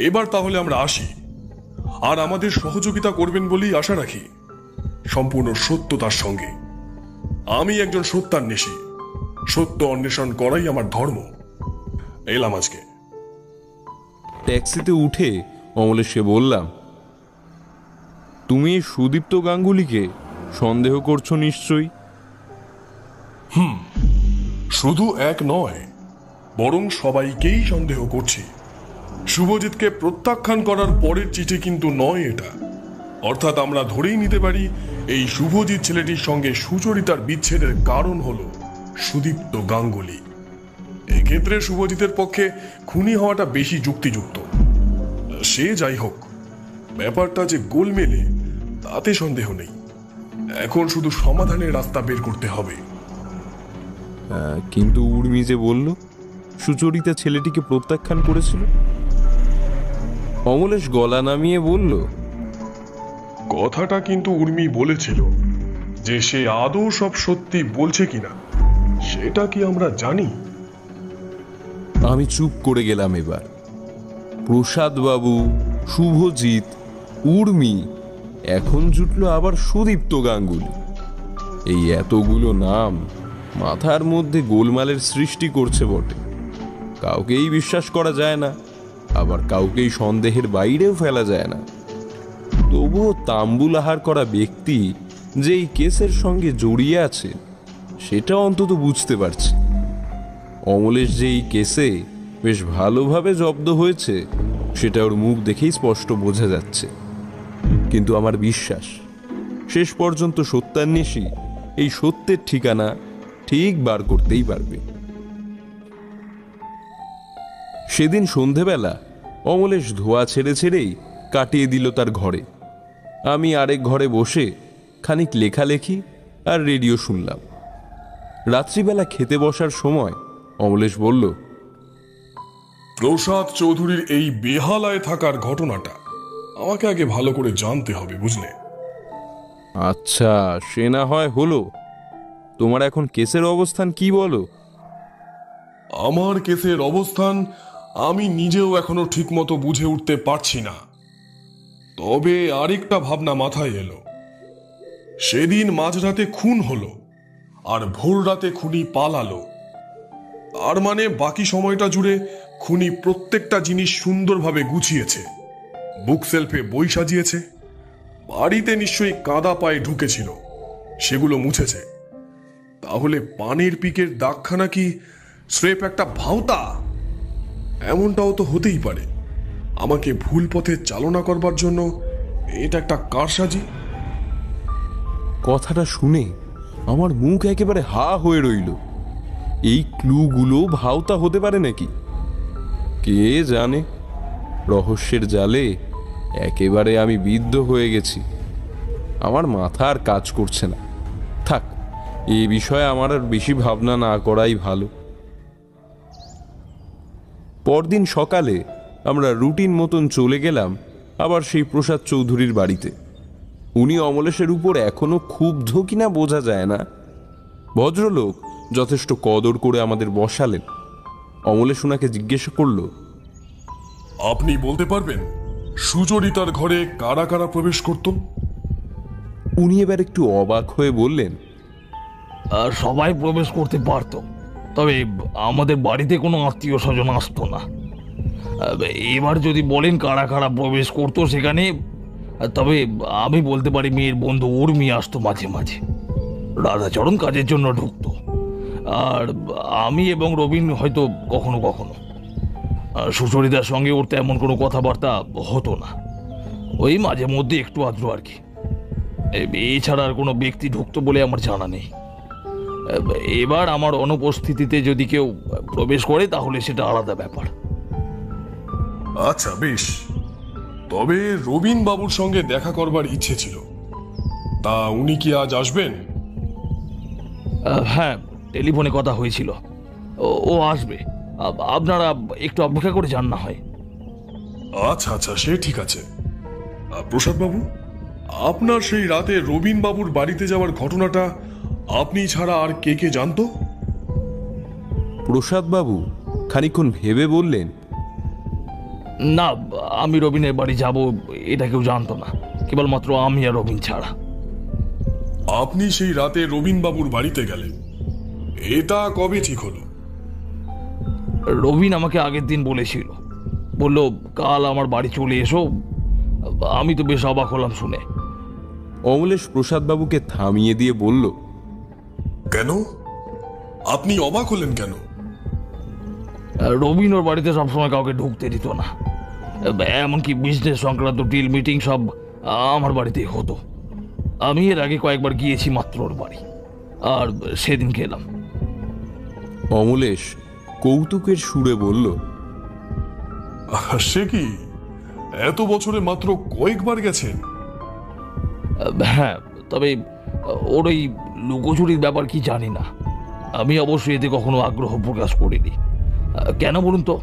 এবার তাহলে আমরা আসি, আর আমাদের সহযোগিতা করবেন বলেই আশা রাখি, সম্পূর্ণ সত্যতার সঙ্গে। আমি একজন সত্যান্বেষী, সত্য অন্বেষণ করাই আমার ধর্ম। এলাম আজকে। ট্যাক্সিতে উঠে অমলেশকে বললাম, তুমি সুদীপ্ত গাঙ্গুলিকে সন্দেহ করছো নিশ্চয়ই? শুধু এক নয়, বরং সবাইকেই সন্দেহ করছি। শুভজিৎকে প্রত্যাখ্যান করার পরের চিঠি কিন্তু নয় এটা। অর্থাৎ আমরা ধরেই নিতে পারি এই শুভজিৎ ছেলেটির সঙ্গে সুচরিতার বিচ্ছেদের কারণ হলো সুদীপ্ত গাঙ্গুলি। এক্ষেত্রে শুভজিতের পক্ষে খুনি হওয়াটা বেশি যুক্তিযুক্ত। সে যাই হোক, ব্যাপারটা যে গোলমেলে তাতে সন্দেহ নেই। এখন শুধু সমাধানের রাস্তা বের করতে হবে। কিন্তু উর্মি যে বলল সুচরিতা ছেলেটিকে প্রত্যাখ্যান করেছিল। অমলেশ গলা নামিয়ে বলল, কথাটা কিন্তু উর্মি বলেছিল, যে সে আদৌ সব সত্যি বলছে কিনা সেটা কি আমরা জানি? আমি চুপ করে গেলাম। এবার প্রসাদ বাবু, শুভজিৎ, উর্মি, এখন জুটলো আবার সুদীপ্ত গাঙ্গুলি। এই এতগুলো নাম মাথার মধ্যে গোলমালের সৃষ্টি করছে বটে। কাউকেই বিশ্বাস করা যায় না, আবার কাউকেই সন্দেহের বাইরেও ফেলা যায় না। তবুও তাম্বুল আহার করা ব্যক্তি যে এই কেসের সঙ্গে জড়িয়ে আছে সেটা অন্তত বুঝতে পারছি। অমলেশ যে এই কেসে বেশ ভালোভাবে জব্দ হয়েছে সেটা ওর মুখ দেখেই স্পষ্ট বোঝা যাচ্ছে। কিন্তু আমার বিশ্বাস শেষ পর্যন্ত সত্যান্বেষী এই সত্যের ঠিকানা ঠিক বার করতেই পারবে। সেদিন সন্ধেবেলা অমলেশ ধোয়া ছেড়ে ছেড়েই কাটিয়ে দিল তার ঘরে। আমি আরেক ঘরে বসে খানিক লেখালেখি আর রেডিও শুনলাম। রাত্রিবেলা খেতে বসার সময় অমলেশ বলল, প্রসাদ চৌধুরীর এই বেহালায় থাকার ঘটনাটা আমাকে আগে ভালো করে জানতে হবে, বুঝলে? আচ্ছা, সে না হয় হলো। তোমার এখন কেসের অবস্থান কি বলো? আমার কেসের অবস্থান আমি নিজেও এখনো ঠিকমতো বুঝে উঠতে পারছি না। তবে আরেকটা ভাবনা মাথায় এলো। সেদিন মাঝরাতে খুন হলো, আর ভোর রাতে খুনি পালালো। আর মানে বাকি সময়টা জুড়ে খুনি প্রত্যেকটা জিনিস সুন্দরভাবে গুছিয়েছে। বুক সেলফে বই সাজিয়েছে, বাড়িতে নিশ্চয়ই কাদা পায়ে ঢুকেছিল, সেগুলো মুছেছে। তাহলে পানের পিকের দাগখানা কি স্রেফ একটা ভাওতা? এমনটাও তো হতেই পারে। আমাকে ভুল পথে চালনা করবার জন্য এটা একটা কারসাজি। কথাটা শুনে আমার মুখ একেবারে হা হয়ে রইল। এই ক্লুগুলো ভাওতা হতে পারে নাকি? কে জানে। রহস্যের জালে একেবারে আমি বিদ্ধ হয়ে গেছি। আমার মাথা আর কাজ করছে না। থাক, এ বিষয়ে আমার আর বেশি ভাবনা না করাই ভালো। পরদিন সকালে আমরা রুটিন মতন চলে গেলাম আবার সেই প্রসাদ চৌধুরীর বাড়িতে। উনি অমলেশের উপর এখনো ক্ষুব্ধ কিনা বোঝা যায় না। ভদ্রলোক যথেষ্ট কদর করে আমাদের বসালেন। অমলেশ ওনাকে জিজ্ঞেস করল, আপনি বলতে পারবেন সুচরিতার ঘরে কারা কারা প্রবেশ করত? উনি এবার একটু অবাক হয়ে বললেন, আর সবাই প্রবেশ করতে পারতো, তবে আমাদের বাড়িতে কোনো আত্মীয় স্বজন আসতো না। এবার যদি বলেন কারা কারা প্রবেশ করতো সেখানে, তবে আমি বলতে পারি মেয়ের বন্ধু উর্মি আসতো মাঝে মাঝে, রাধাচরণ কাজের জন্য ঢুকতো, আর আমি এবং রবিন হয়তো কখনো কখনো। সুচরিতার সঙ্গে ওর তেমন কোনো কথাবার্তা হতো না, ওই মাঝে মধ্যে একটু আদ্র আর কি। এছাড়া আর কোনো ব্যক্তি ঢুকতো বলে আমার জানা নেই। এবার আমার অনুপস্থিতিতে যদি কেউ প্রবেশ করে তাহলে সেটা আলাদা ব্যাপার। আচ্ছা বেশ, তবে রবিন বাবুর সঙ্গে দেখা করবার ইচ্ছে ছিল, তা উনি কি আজ আসবেন? হ্যাঁ, টেলিফোনে কথা হয়েছিল, ও আসবে। আপনারা একটু অপেক্ষা করে যান না হয়। আচ্ছা আচ্ছা, সে ঠিক আছে। প্রসাদ বাবু, আপনার সেই রাতে রবিন বাবুর বাড়িতে যাওয়ার ঘটনাটা আপনি ছাড়া আর কে কে জানতো? প্রসাদবাবু খানিকক্ষণ ভেবে বললেন, না, আমি রবিনের বাড়ি যাব এটা কেউ জানতো না, কেবলমাত্র আমি আর রবিন ছাড়া। আপনি সেই রাতে রবিন বাবুর বাড়িতে গেলেন, এটা কবে ঠিক হলো? রবিন আমাকে আগের দিন বলেছিল, বলল কাল আমার বাড়ি চলে এসো। আমি তো বেশ অবাক হলাম শুনে। অমলেশ প্রসাদবাবুকে থামিয়ে দিয়ে বলল, কেন? আপনি অবাক হলেন কেন? রবিন ওর বাড়িতে সবসময় কাউকে ঢুকতে দিত না, এমনকি বিজনেস সংক্রান্ত ডিল মিটিং সব আমার বাড়িতেই হতো। আমি এর আগে কয়েকবার গিয়েছি মাত্র ওর বাড়ি, আর সেদিন গেলাম। অমলেশ কৌতুকের সুরে বলল, সে কি, এত বছরে মাত্র কয়েকবার গেছেন? হ্যাঁ, তবে ওর ওই লুকোচুরির ব্যাপার কি জানি না। আমি অবশ্যই এতে কখনো আগ্রহ প্রকাশ করিনি। কেন বলুন তো?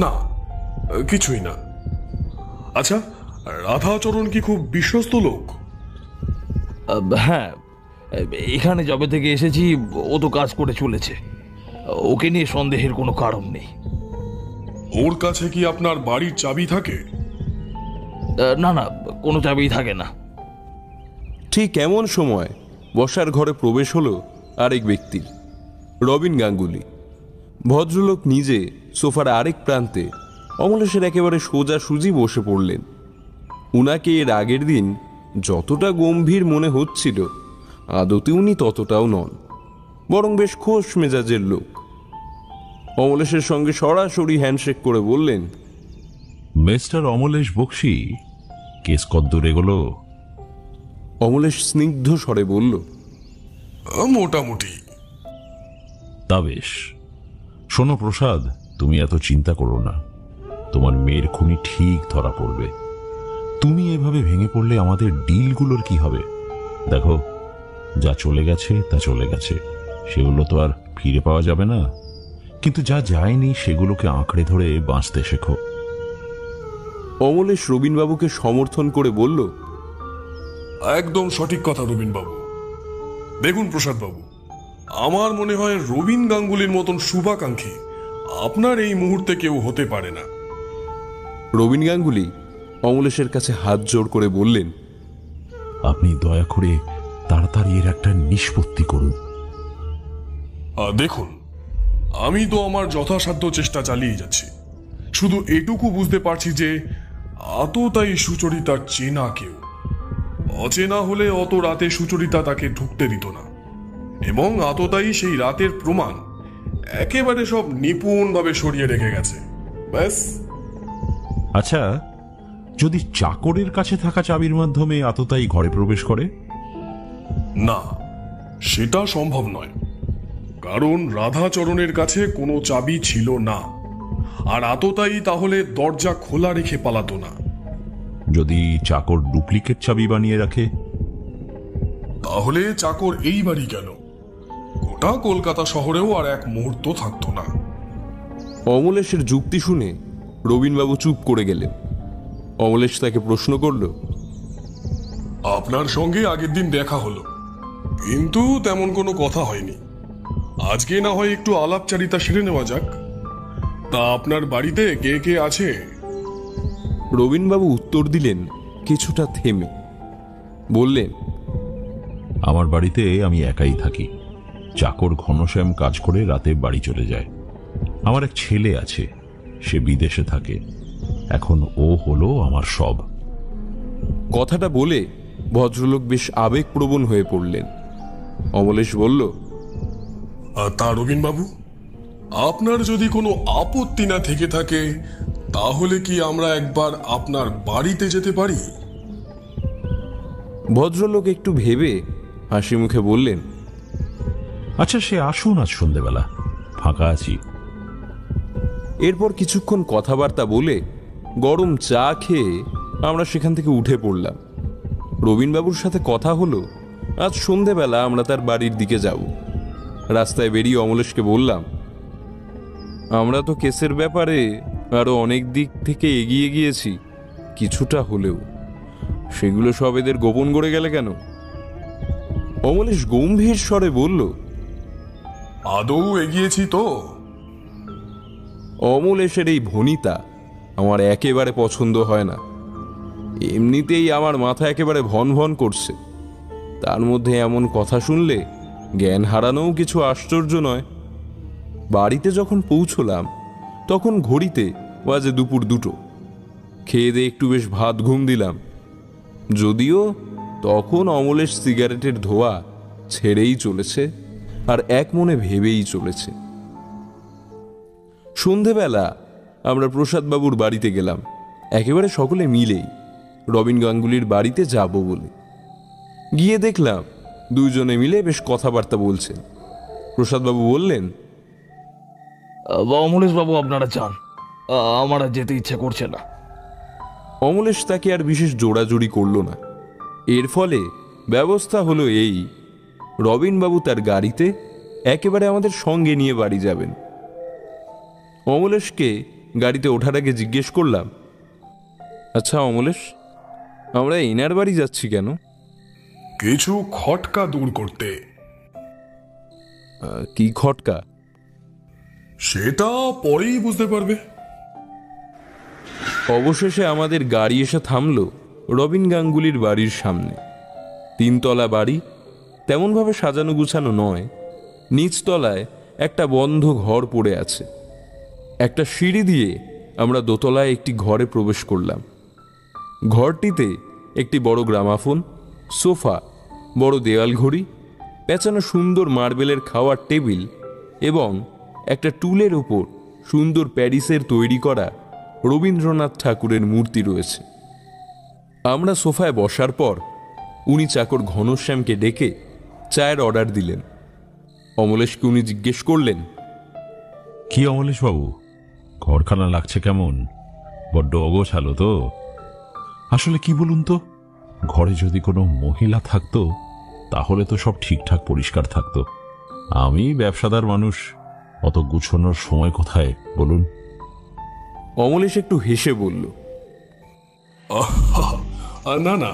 না, কিছুই না। আচ্ছা, রাধাচরণ কি খুব বিশ্বস্ত লোক? হ্যাঁ, এখানে যবে থেকে এসেছি ও তো কাজ করে চলেছে, ওকে নিয়ে সন্দেহের কোনো কারণ নেই। ওর কাছে কি আপনার বাড়ির চাবি থাকে? না না, কোনো চাবিই থাকে না। ঠিক এমন সময় বসার ঘরে প্রবেশ হলো আরেক ব্যক্তির, রবিন গাঙ্গুলি। ভদ্রলোক নিজে সোফার আরেক প্রান্তে অমলেশের একেবারে সোজাসুজি বসে পড়লেন। উনাকে এর আগের দিন যতটা গম্ভীর মনে হচ্ছিল, আদতে উনি ততটাও নন, বরং বেশ খোশ মেজাজের লোক। অমলেশের সঙ্গে সরাসরি হ্যান্ডশেক করে বললেন, মিস্টার অমলেশ বক্সি, কেস কদ্দূর এগোলো? অমলেশ স্নিগ্ধ স্বরে বলল, মোটামুটি। তা বেশ। শোনো প্রসাদ, তুমি এত চিন্তা করো না, তোমার মেয়ের খুনি ঠিক ধরা পড়বে। তুমি এভাবে ভেঙে পড়লে আমাদের ডিলগুলোর কি হবে? দেখো, যা চলে গেছে তা চলে গেছে, সেগুলো তো আর ফিরে পাওয়া যাবে না, কিন্তু যা যায়নি সেগুলোকে আঁকড়ে ধরে বাঁচতে শেখো। অমলেশ রবিনবাবুকে সমর্থন করে বলল, একদম সঠিক কথা রবিন বাবু। দেখুন প্রসাদ বাবু, আমার মনে হয় রবিন গাঙ্গুলির মতন শুভাকাঙ্ক্ষী আপনার এই মুহূর্তে কেউ হতে পারে না। রবিন গাঙ্গুলি অমলেশের কাছে হাত জোড় করে বললেন, আপনি দয়া করে তাড়াতাড়ি এর একটা নিষ্পত্তি করুন। দেখুন, আমি তো আমার যথাসাধ্য চেষ্টা চালিয়ে যাচ্ছি, শুধু এটুকু বুঝতে পারছি যে আততায়ী সুচরিতার চেনা কেউ। অচেনা হলে অত রাতে সুচরিতা তাকে ঢুকতে দিত না, এবং আততায়ী সেই রাতের প্রমাণ একেবারে সব নিপুণভাবে সরিয়ে রেখে গেছে। ব্যাস। আচ্ছা, যদি চাকরের কাছে থাকা চাবির মাধ্যমে আততায়ী ঘরে প্রবেশ করে? না, সেটা সম্ভব নয়, কারণ রাধাচরণের কাছে কোনো চাবি ছিল না, আর আততায়ী তাহলে দরজা খোলা রেখে পালাতো না। যদি চাকর ডুপ্লিকেট চাবি বানিয়ে রাখে? তাহলে চাকর এই বাড়ি কেন, গোটা কলকাতা শহরেও আর এক মুহূর্ত থাকতো না। অমলেশের যুক্তি শুনে রবিনবাবু চুপ করে গেলেন। অমলেশ তাকে প্রশ্ন করল, আপনার সঙ্গে আগের দিন দেখা হলো, কিন্তু তেমন কোনো কথা হয়নি। আজকে না হয় একটু আলাপচারিতা সেরে নেওয়া যাক। তা আপনার বাড়িতে কে কে আছে? রবিনবাবু উত্তর দিলেন কিছুটা থেমে, বললেন, আমার বাড়িতে আমি একাই থাকি। চাকর ঘনশ্যাম কাজ করে রাতে বাড়ি চলে যায়। আমার এক ছেলে আছে, সে বিদেশে থাকে। এখন ও হলো আমার সব। কথাটা বলে ভদ্রলোক বেশ আবেগপ্রবণ হয়ে পড়লেন। অমলেশ বলল, তা রবীনবাবু, আপনার যদি কোনো আপত্তি না থেকে থাকে তাহলে কি আমরা একবার আপনার বাড়িতে যেতে পারি? ভদ্রলোক একটু ভেবে হাসি মুখে বললেন, আচ্ছা, সে আসুন আজ সন্ধেবেলা, ফাঁকা আছি। এরপর কিছুক্ষণ কথাবার্তা বলে গরম চা খেয়ে আমরা সেখান থেকে উঠে পড়লাম। রবীনবাবুর সাথে কথা হলো আজ সন্ধেবেলা আমরা তার বাড়ির দিকে যাব। রাস্তায় বেরিয়ে অমলেশকে বললাম, আমরা তো কেসের ব্যাপারে আরো অনেক দিক থেকে এগিয়ে গিয়েছি, কিছুটা হলেও সেগুলো সব এদের গোপন করে গেলে কেন? অমলেশ গম্ভীর স্বরে বলল, আদৌ এগিয়েছি তো? অমলেশের এই ভনিতা আমার একেবারে পছন্দ হয় না। এমনিতেই আমার মাথা একেবারে ভন ভন করছে, তার মধ্যে এমন কথা শুনলে জ্ঞান হারানোও কিছু আশ্চর্য নয়। বাড়িতে যখন পৌঁছলাম তখন ঘড়িতে বাজে দুপুর 2টো। খেয়ে দিয়ে একটু বেশ ভাত ঘুম দিলাম, যদিও তখন অমলেশ সিগারেটের ধোঁয়া ছেড়েই চলেছে আর এক মনে ভেবেই চলেছে। সন্ধেবেলা আমরা প্রসাদবাবুর বাড়িতে গেলাম, একেবারে সকলে মিলেই রবিন গাঙ্গুলির বাড়িতে যাব বলে। গিয়ে দেখলাম দুইজনে মিলে বেশ কথাবার্তা বলছেন। প্রসাদবাবু বললেন, অমলেশ বাবু, আপনারা যান, আমার আর যেতে ইচ্ছে করছে না। অমলেশ তাকে আর বিশেষ জোড়াজুড়ি করল না। এর ফলে ব্যবস্থা হলো এই, রবিনবাবু তার গাড়িতে একেবারে আমাদের সঙ্গে নিয়ে বাড়ি যাবেন। অমলেশকে গাড়িতে ওঠার আগে জিজ্ঞেস করলাম, আচ্ছা অমলেশ, আমরা এনার বাড়ি যাচ্ছি কেন? কিছু খটকা দূর করতে। কি খটকা? সেটা পরেই বুঝতে পারবে। অবশেষে আমাদের গাড়ি এসে থামল রবিন গাঙ্গুলির বাড়ির সামনে। 3তলা বাড়ি, তেমনভাবে সাজানো গুছানো নয়। নিচতলায় একটা বন্ধ ঘর পড়ে আছে। একটা সিঁড়ি দিয়ে আমরা দোতলায় একটি ঘরে প্রবেশ করলাম। ঘরটিতে একটি বড় গ্রামাফোন, সোফা, বড় দেওয়াল ঘড়ি, পেঁচানো সুন্দর মার্বেলের খাওয়ার টেবিল এবং একটা টুলের ওপর সুন্দর প্যারিসের তৈরি করা রবীন্দ্রনাথ ঠাকুরের মূর্তি রয়েছে। আমরা সোফায় বসার পর উনি চাকর ঘনশ্যামকে ডেকে চায়ের অর্ডার দিলেন। অমলেশকে উনি জিজ্ঞেস করলেন, কি অমলেশ বাবু, ঘরখানা লাগছে কেমন? বড্ড অগোছালো তো। আসলে কি বলুন তো, ঘরে যদি কোনো মহিলা থাকতো তাহলে তো সব ঠিকঠাক পরিষ্কার থাকতো। আমি ব্যবসাদার মানুষ, অত গুছানোর সময় কোথায় বলুন? অমলেশ একটু হেসে বলল, না না,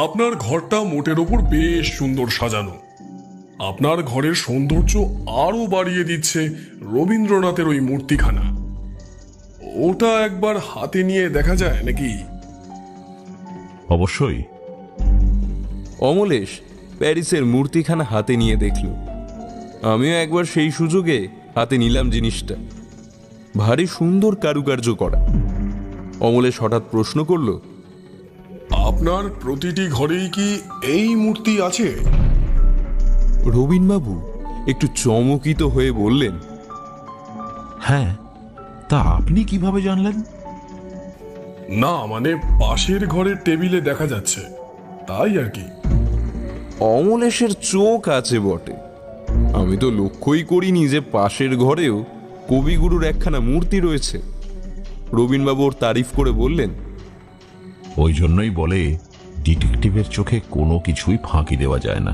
আপনার ঘরটা মোটের ওপর বেশ সুন্দর সাজানো। আপনার ঘরের সৌন্দর্য আরো বাড়িয়ে দিচ্ছে রবীন্দ্রনাথের ওই মূর্তিখানা। ওটা একবার হাতে নিয়ে দেখা যায় নাকি? অবশ্যই। অমলেশ প্যারিসের মূর্তিখানা হাতে নিয়ে দেখল। আমিও একবার সেই সুযোগে হাতে নিলাম জিনিসটা। ভারী সুন্দর কারুকার্য করা। অমলেশ হঠাৎ প্রশ্ন করল, আপনার প্রতিটি ঘরেই কি এই মূর্তি আছে? রবীনবাবু একটু চমকিত হয়ে বললেন, হ্যাঁ। তা আপনি কিভাবে জানলেন? না মানে পাশের ঘরের টেবিলে দেখা যাচ্ছে, তাই আর কি। অমলেশের চোখ আছে বটে, আমি তো লক্ষ্যই করিনি যে পাশের ঘরেও কবিগুরুর একখানা মূর্তি রয়েছে। রবীনবাবু ওর তারিফ করে বললেন, ওই জন্যই বলে ডিটেকটিভের চোখে কোনো কিছুই ফাঁকি দেওয়া যায় না।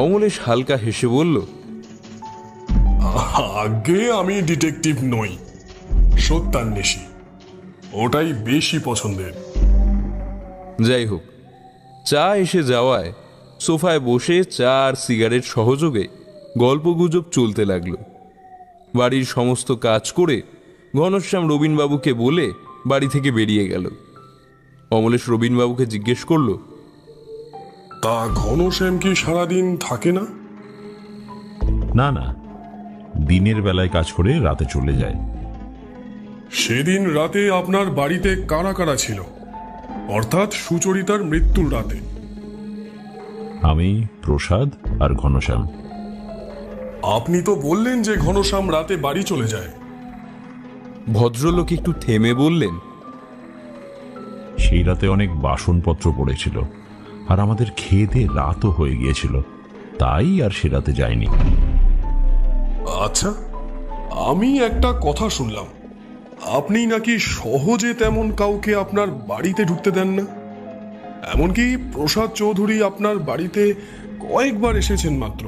অমলেশ হালকা হেসে বলল, আগে আমি ডিটেকটিভ নই, সত্যান্বেষী। ওটাই বেশি পছন্দের। যাই হোক, চা এসে যাওয়ায় সোফায় বসে চা আর সিগারেট সহযোগে গল্পগুজব চলতে লাগলো। বাড়ির সমস্ত কাজ করে ঘনশ্যাম রবীনবাবুকে বলে বাড়ি থেকে বেরিয়ে গেল। অমলেশ রবীনবাবুকে জিজ্ঞেস করল, তা ঘনশ্যাম কি সারাদিন থাকে না? না না, দিনের বেলায় কাজ করে রাতে চলে যায়। সেদিন রাতে আপনার বাড়িতে কারা কারা ছিল, অর্থাৎ সুচরিতার মৃত্যুর রাতে? আমি, প্রসাদ আর ঘনশ্যাম। আপনি তো বললেন যে ঘনশ্যাম রাতে বাড়ি চলে যায়। ভদ্রলোক একটু থেমে বললেন, সেই রাতে অনেক বাসনপত্র পড়েছিল, আর আমাদের খেয়ে দিয়ে রাতও হয়ে গিয়েছিল, তাই আর সে রাতে যায়নি। আচ্ছা, আমি একটা কথা শুনলাম, আপনি নাকি সহজে তেমন কাউকে আপনার বাড়িতে ঢুকতে দেন না। এমনকি প্রসাদ চৌধুরী আপনার বাড়িতে কয়েকবার এসেছেন মাত্র।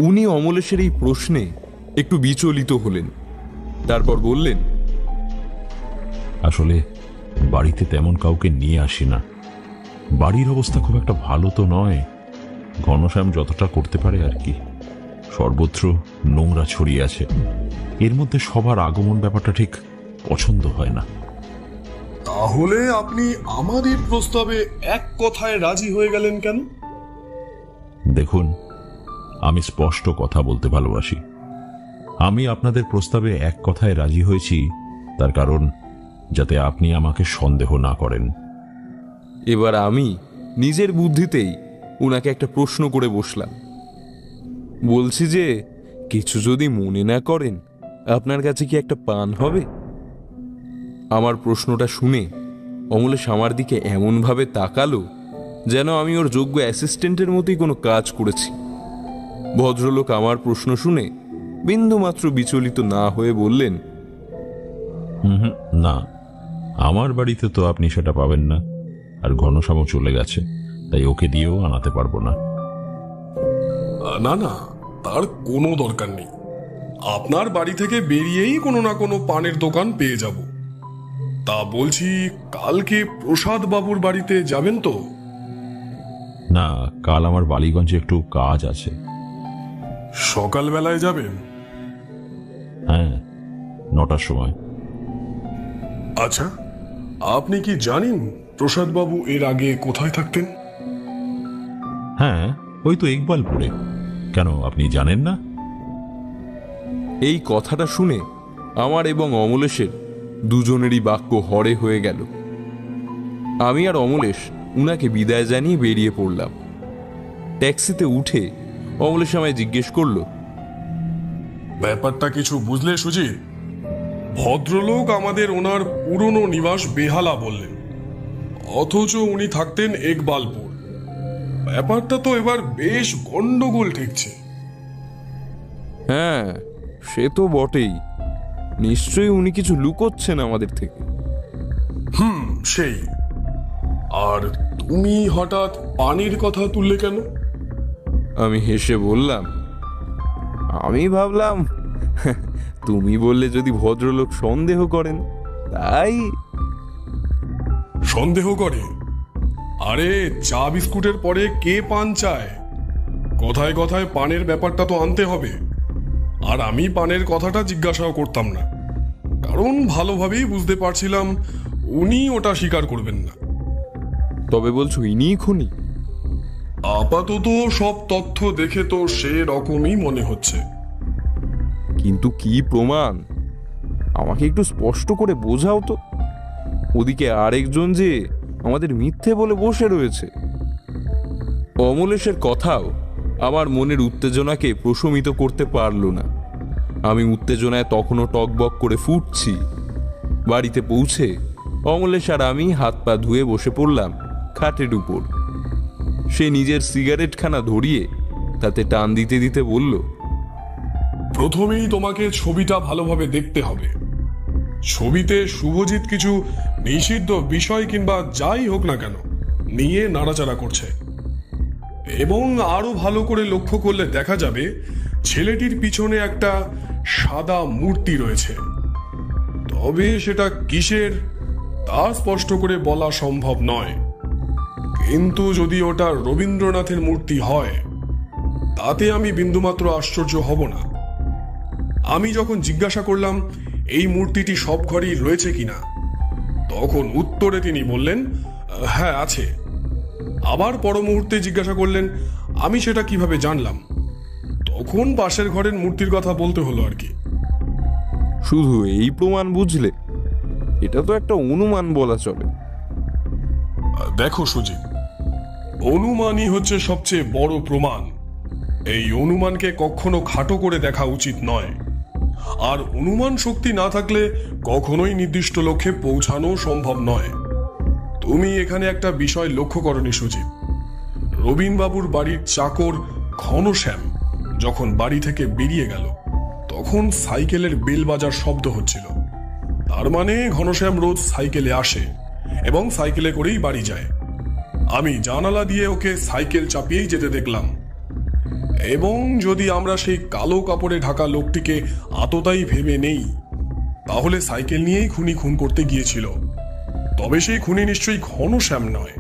উনি অমলেশের এই প্রশ্নে একটু বিচলিত হলেন, তারপর বললেন, আসলে বাড়িতে তেমন কাউকে নিয়ে আসি না। বাড়ির অবস্থা খুব একটা ভালো তো নয়। ঘনশ্যাম যতটা করতে পারে আর কি। সর্বত্র নোংরা ছড়িয়ে আছে, এর মধ্যে সবার আগমন ব্যাপারটা ঠিক পছন্দ হয় না। তাহলে আপনি আমাদের প্রস্তাবে এক কথায় রাজি হয়ে গেলেন কেন? দেখুন, আমি স্পষ্ট কথা বলতে ভালোবাসি। আমি আপনাদের প্রস্তাবে এক কথায় রাজি হয়েছি, তার কারণ যাতে আপনি আমাকে সন্দেহ না করেন। এবার আমি নিজের বুদ্ধিতেই উনাকে একটা প্রশ্ন করে বসলাম। বলছি যে, কিছু যদি মনে না করেন, আপনার কাছে কি একটা পান হবে? আমার প্রশ্নটা শুনে অমলেশ আমার দিকে এমনভাবে তাকালো যেন আমি ওর যোগ্য অ্যাসিস্ট্যান্টের মতোই কোনো কাজ করেছি। ভদ্রলোক আমার প্রশ্ন শুনে বিন্দুমাত্র বিচলিত না হয়ে বললেন, না, আমার বাড়িতে তো আপনি সেটা পাবেন না, আর ঘনশ্যামও চলে গেছে, তাই ওকে দিয়েও আনাতে পারবো না। না না, তার কোনো দরকার নেই। আপনার বাড়ি থেকে বেরিয়েই কোনো না কোনো পানের দোকান পেয়ে যাব। তা বলছি, কালকে প্রসাদ বাবুর বাড়িতে যাবেন তো? না, কাল আমার বালিগঞ্জে একটু কাজ আছে। সকালবেলায় যাবেন? হ্যাঁ, 9টার সময়। আচ্ছা, আপনি কি জানেন প্রসাদ বাবু এর আগে কোথায় থাকতেন? হ্যাঁ, ওই তো ইকবালপুরে। কেন, আপনি জানেন না? এই কথাটা শুনে আমার এবং অমলেশের দুজনেরই বাক্য হরে হয়ে গেল। আমি আর অমলেশ উনাকে বিদায় জানিয়ে বেরিয়ে পড়লাম। ট্যাক্সিতে উঠে অমলেশ আমায় জিজ্ঞেস করল, ব্যাপারটা কিছু বুঝলে সুজিত? ভদ্রলোক আমাদের ওনার পুরনো নিবাস বেহালা বললেন, অথচ উনি থাকতেন ইকবালপুর। ব্যাপারটা তো এবার বেশ গন্ডগোল ঠেকছে। হ্যাঁ, সে তো বটেই। নিশ্চয়ই উনি কিছু লুকোচ্ছেন আমাদের থেকে। সেই। আর তুমি হঠাৎ পানির কথা তুললে কেন? আমি হেসে বললাম, আমি ভাবলাম তুমি বললে যদি ভদ্রলোক সন্দেহ করেন, তাই। সন্দেহ করে? আরে, চা বিস্কুটের পরে কে পান চায়? কথায় কথায় পানের ব্যাপারটা তো আনতে হবে। আর আমি পানের কথাটা জিজ্ঞাসাও করতাম না, কারণ ভালোভাবেই বুঝতে পারছিলাম উনি ওটা স্বীকার করবেন না। তবে বলছো ইনিই খুনি? আপাতত সব তথ্য দেখে তো সে রকমই মনে হচ্ছে। কিন্তু কি প্রমাণ? আমাকে একটু স্পষ্ট করে বোঝাও তো। ওদিকে আরেকজন যে আমাদের মিথ্যে বলে বসে রয়েছে। অমলেশের কথাও আমার মনের উত্তেজনাকে প্রশমিত করতে পারল না। আমি উত্তেজনায় তখনও টকবক করে ফুটছি। বাড়িতে পৌঁছে অমলেশ আর আমি হাত পা ধুয়ে বসে পড়লাম খাটের উপর। সে নিজের সিগারেটখানা ধরিয়ে তাতে টান দিতে দিতে বলল, প্রথমেই তোমাকে ছবিটা ভালোভাবে দেখতে হবে। ছবিতে শুভজিৎ কিছু নিষিদ্ধ বিষয় কিংবা যাই হোক না কেন নিয়ে নাড়াচাড়া করছে, এবং আরো ভালো করে লক্ষ্য করলে দেখা যাবে ছেলেটির পিছনে একটা সাদা মূর্তি রয়েছে। তবে সেটা কিসের তা স্পষ্ট করে বলা সম্ভব নয়, কিন্তু যদি ওটা রবীন্দ্রনাথের মূর্তি হয় তাতে আমি বিন্দুমাত্র আশ্চর্য হব না। আমি যখন জিজ্ঞাসা করলাম এই মূর্তিটি সব ঘরেই রয়েছে কিনা, তখন উত্তরে তিনি বললেন, হ্যাঁ আছে। আবার পর মুহূর্তে জিজ্ঞাসা করলেন আমি সেটা কিভাবে জানলাম, তখন পাশের ঘরের মূর্তির কথা বলতে হলো আর কি। শুধু এই প্রমাণ বুঝলে? এটা তো একটা অনুমান বলা চলে। দেখো সুজিত, অনুমানই হচ্ছে সবচেয়ে বড় প্রমাণ। এই অনুমানকে কখনো খাটো করে দেখা উচিত নয়, আর অনুমান শক্তি না থাকলে কখনোই নির্দিষ্ট লক্ষ্যে পৌঁছানো সম্ভব নয়। তুমি এখানে একটা বিষয় লক্ষ্য করনি সুজিত। রবীনবাবুর বাড়ির চাকর ঘনশ্যাম যখন বাড়ি থেকে বেরিয়ে গেল, তখন সাইকেলের বেল বাজার শব্দ হচ্ছিল। তার মানে ঘনশ্যাম রোজ সাইকেলে আসে এবং সাইকেলে করেই বাড়ি যায়। আমি জানালা দিয়ে ওকে সাইকেল চাপিয়েই যেতে দেখলাম। এবং যদি আমরা সেই কালো কাপড়ে ঢাকা লোকটিকে আততাই ভেবে নেই, তাহলে সাইকেল নিয়েই খুন করতে গিয়েছিল। তবে সেই খুনি নিশ্চয়ই ঘনশ্যাম নয়।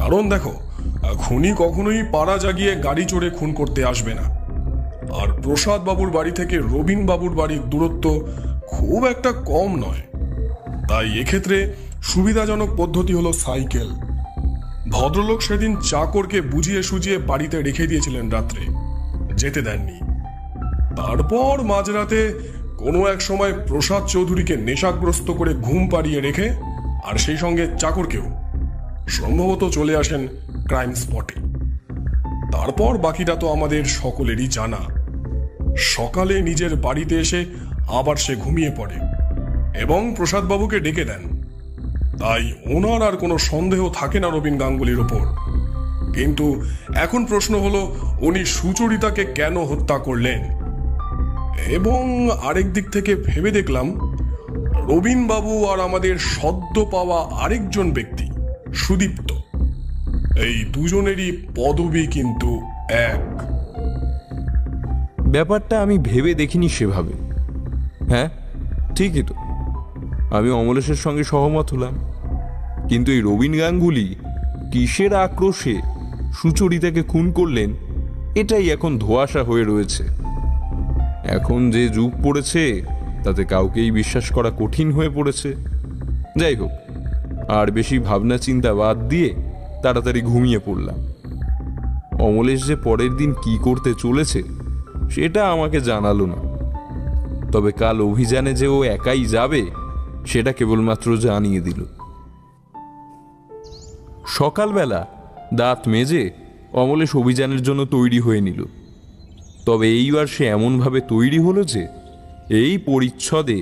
কারণ দেখো, খুনি কখনোই পাড়া জাগিয়ে গাড়ি চড়ে খুন করতে আসবে না। আর প্রসাদ বাবুর বাড়ি থেকে রবীন বাবুর বাড়ির দূরত্ব খুব একটা কম নয়। তাই এক্ষেত্রে সুবিধাজনক পদ্ধতি হলো সাইকেল। ভদ্রলোক সেদিন চাকরকে বুঝিয়ে সুঝিয়ে বাড়িতে রেখে দিয়েছিলেন, রাত্রে যেতে দেননি। তারপর মাঝরাতে কোনো এক সময় প্রসাদ চৌধুরীকে নেশাগ্রস্ত করে ঘুম পাড়িয়ে রেখে, আর সেই সঙ্গে চাকরকেও, সম্ভবত চলে আসেন ক্রাইম স্পটে। তারপর বাকিটা তো আমাদের সকলেরই জানা। সকালে নিজের বাড়িতে এসে আবার সে ঘুমিয়ে পড়ে এবং প্রসাদবাবুকে ডেকে দেন। তাই ওনার আর কোনো সন্দেহ থাকে না রবীন গাঙ্গুলির ওপর। কিন্তু এখন প্রশ্ন হলো, উনি সুচরিতাকে কেন হত্যা করলেন? এবং আরেক দিক থেকে ভেবে দেখলাম, রবীন বাবু আর আমাদের সদ্য পাওয়া আরেকজন ব্যক্তি সুদীপ্ত, এই দুজনেরই পদবি কিন্তু এক। ব্যাপারটা আমি ভেবে দেখিনি সেভাবে। হ্যাঁ, ঠিকই তো, আমি অমলেশের সঙ্গে সহমত হলাম। কিন্তু এই রবীন গাঙ্গুলি কিসের আক্রোশে সুচরিতাকে খুন করলেন, এটাই এখন ধোঁয়াশা হয়ে রয়েছে। এখন যে যুগ পড়েছে, তাতে কাউকেই বিশ্বাস করা কঠিন হয়ে পড়েছে। যাই হোক, আর বেশি ভাবনা চিন্তা বাদ দিয়ে তাড়াতাড়ি ঘুমিয়ে পড়লাম। অমলেশ যে পরের দিন কি করতে চলেছে সেটা আমাকে জানালো না। তবে কাল অভিযানে যে ও একাই যাবে সেটা কেবলমাত্র জানিয়ে দিল। সকালবেলা দাঁত মেজে অমলেশ অভিযানের জন্য তৈরি হয়ে নিল। তবে এইবার সে এমনভাবে তৈরি হলো যে এই পরিচ্ছদে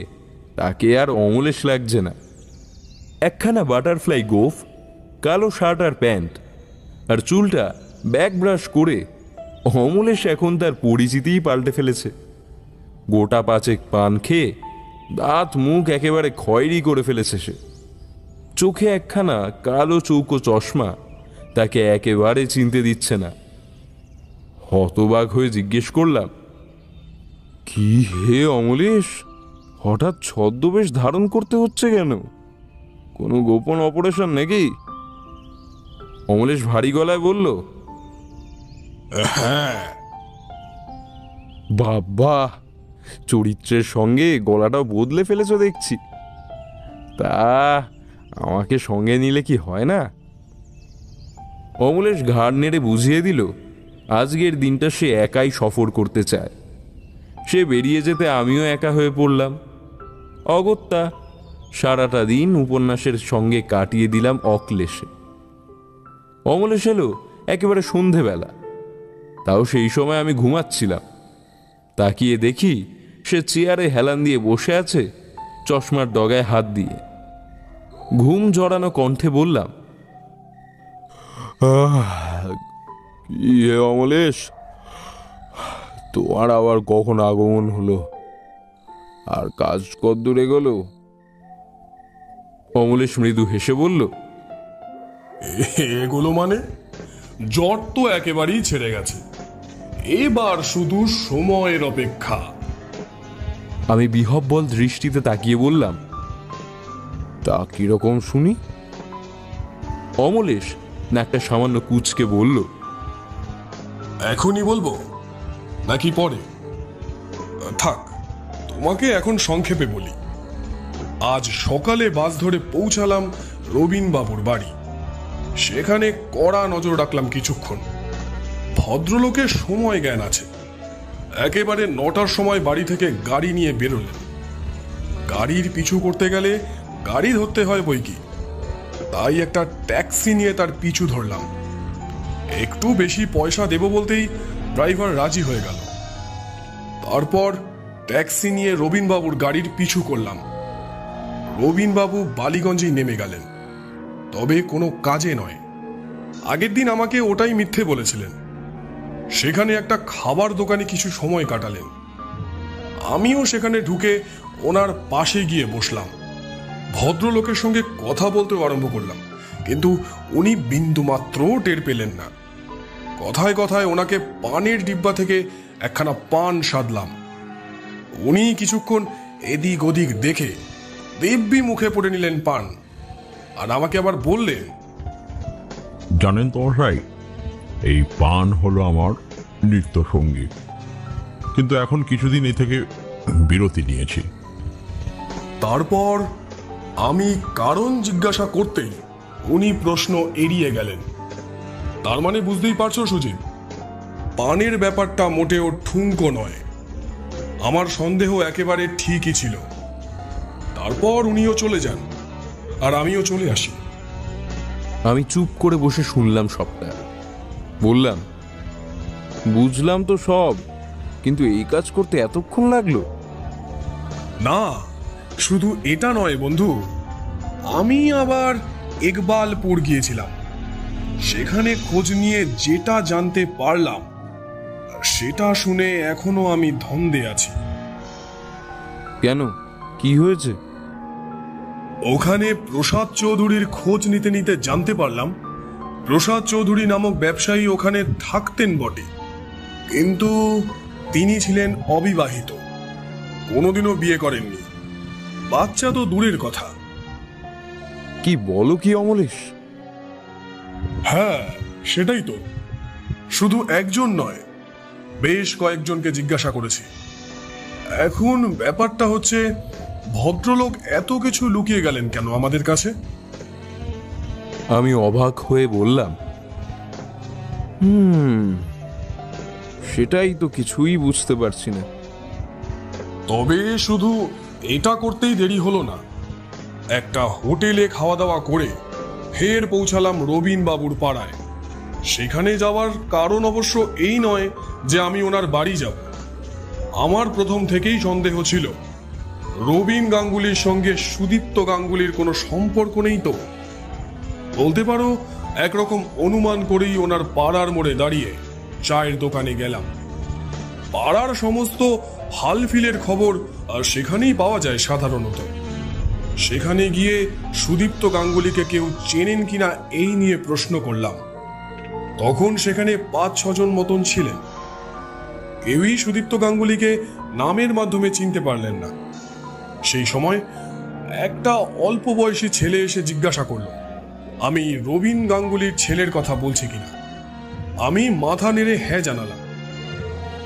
তাকে আর অমলেশ লাগছে না। একখানা বাটারফ্লাই গোফ, কালো শার্ট আর প্যান্ট, আর চুলটা ব্যাক ব্রাশ করে অমলেশ এখন তার পরিচিতিই পাল্টে ফেলেছে। গোটা পাঁচেক পান খেয়ে দাঁত মুখ একেবারে খয়েরি করে ফেলেছে সে। চোখে একখানা কালো চৌকো চশমা তাকে একেবারে চিনতে দিচ্ছে না। হতবাক হয়ে জিজ্ঞেস করলাম, কি হে অমলেশ, হঠাৎ ছদ্মবেশ ধারণ করতে হচ্ছে কেন? কোনো গোপন অপারেশন নাকি? অমলেশ ভারী গলায় বলল, হ্যাঁ। বাবা, চরিত্রের সঙ্গে গলাটাও বদলে ফেলেছ দেখছি। তা আমাকে সঙ্গে নিলে কি হয় না? অমলেশ ঘাড় নেড়ে বুঝিয়ে দিল আজকের দিনটা সে একাই সফর করতে চায়। সে বেরিয়ে যেতে আমিও একা হয়ে পড়লাম। অগত্যা সারাটা দিন উপন্যাসের সঙ্গে কাটিয়ে দিলাম অক্লেশে। অমলেশ এলো একেবারে সন্ধেবেলা, তাও সেই সময় আমি ঘুমাচ্ছিলাম। তাকিয়ে দেখি সে চেয়ারে হেলান দিয়ে বসে আছে, চশমার ডগায় হাত দিয়ে। ঘুম জড়ানো কণ্ঠে বললাম, কি হে অমলেশ, তোমার আবার কখন আগমন হলো, আর কাজ কদ্দূর এগোলো? অমলেশ মৃদু হেসে বলল, এগুলো মানে জ্বর তো একেবারেই ছেড়ে গেছে, এবার শুধু সময়ের অপেক্ষা। আমি বিহব্বল দৃষ্টিতে তাকিয়ে বললাম, তা কিরকম শুনি? অমলেশ নাকটা সামান্য কুচকে বলল, এখনই বলবো নাকি পরে? থাক, তোমাকে এখন সংক্ষেপে বলি। আজ সকালে বাস ধরে পৌঁছালাম রবীন বাবুর বাড়ি। সেখানে কড়া নজর রাখলাম কিছুক্ষণ। ভদ্রলোকের সময় জ্ঞান আছে। একেবারে 9টার সময় বাড়ি থেকে গাড়ি নিয়ে বেরোলেন। গাড়ির পিছু করতে গেলে গাড়ি ধরতে হয় বই কি, তাই একটা ট্যাক্সি নিয়ে তার পিছু ধরলাম। একটু বেশি পয়সা দেব বলতেই ড্রাইভার রাজি হয়ে গেল। তারপর ট্যাক্সি নিয়ে রবিনবাবুর গাড়ির পিছু করলাম। রবিনবাবু বালিগঞ্জেই নেমে গেলেন, তবে কোনো কাজে নয়। আগের দিন আমাকে ওটাই মিথ্যে বলেছিলেন। সেখানে একটা খাবার দোকানে কিছু সময় কাটালেন। আমিও সেখানে ঢুকে ওনার পাশে গিয়ে বসলাম। ভদ্রলোকের সঙ্গে কথা বলতেও আরম্ভ করলাম, কিন্তু উনি বিন্দুমাত্র টের পেলেন না। কথায় কথায় ওনাকে পানের ডিব্বা থেকে একখানা পান সাধলাম। উনি কিছুক্ষণ এদিক ওদিক দেখে দিব্যি মুখে পড়ে নিলেন পান, আর আমাকে আবার বললেন, জানেন তো মশাই, এই পান হলো আমার নিত্য সঙ্গী, কিন্তু এখন কিছুদিন এ থেকে বিরতি নিয়েছি। তারপর আমি কারণ জিজ্ঞাসা করতেই উনি প্রশ্ন এড়িয়ে গেলেন। তার মানে বুঝতেই পারছো সুজিত, পানের ব্যাপারটা মোটেও ঠুনকো নয়। আমার সন্দেহ একেবারে ঠিকই ছিল। তারপর উনিও চলে যান, আর আমিও চলে আসি। আমি চুপ করে বসে শুনলাম সবটা। বললাম, বুঝলাম তো সব, কিন্তু এই কাজ করতে এতক্ষণ লাগলো? না, শুধু এটা নয় বন্ধু, আমি আবার ইকবালপুর গিয়েছিলাম। সেখানে খোঁজ নিয়ে যেটা জানতে পারলাম, সেটা শুনে এখনো আমি ধন্দে আছি। কেন, কি হয়েছে? ওখানে প্রসাদ চৌধুরীর খোঁজ নিতে নিতে জানতে পারলাম, প্রসাদ চৌধুরী নামক ব্যবসায়ী ওখানে থাকতেন বটে, কিন্তু তিনি ছিলেন অবিবাহিত, কোনোদিনও বিয়ে করেননি। বাচ্চা তো দূরের কথা। কি বলো কি অমলেশ? হ্যাঁ, সেটাই তো। শুধু একজন নয়, বেশ কয়েকজনকে জিজ্ঞাসা করেছি। এখন ব্যাপারটা হচ্ছে, ভদ্রলোক এত কিছু লুকিয়ে গেলেন কেন আমাদের কাছে? আমি অবাক হয়ে বললাম, সেটাই তো কিছুই বুঝতে পারছি না। তবে শুধু এটা করতেই দেরি হলো না। একটা হোটেলে খাওয়া দাওয়া করে ফের পৌঁছালাম রবিন বাবুর পাড়ায়। সেখানে যাওয়ার কারণ অবশ্য এই নয় যে আমি ওনার বাড়ি যাব। আমার প্রথম থেকেই সন্দেহ ছিল রবিন গাঙ্গুলির সঙ্গে সুদীপ্ত গাঙ্গুলির কোনো সম্পর্ক নেই তো। বলতে পারো একরকম অনুমান করেই ওনার পাড়ার মোড়ে দাঁড়িয়ে চায়ের দোকানে গেলাম। পাড়ার সমস্ত হালফিলের খবর সেখানেই পাওয়া যায় সাধারণত। সেখানে গিয়ে সুদীপ্ত গাঙ্গুলিকে কেউ চেনেন কিনা এই নিয়ে প্রশ্ন করলাম। তখন সেখানে 5-6 জন মতন ছিলেন। কেউই সুদীপ্ত গাঙ্গুলিকে নামের মাধ্যমে চিনতে পারলেন না। সেই সময় একটা অল্প বয়সী ছেলে এসে জিজ্ঞাসা করলো আমি রবিন গাঙ্গুলির ছেলের কথা বলছি কিনা। আমি মাথা নেড়ে হ্যাঁ জানালাম।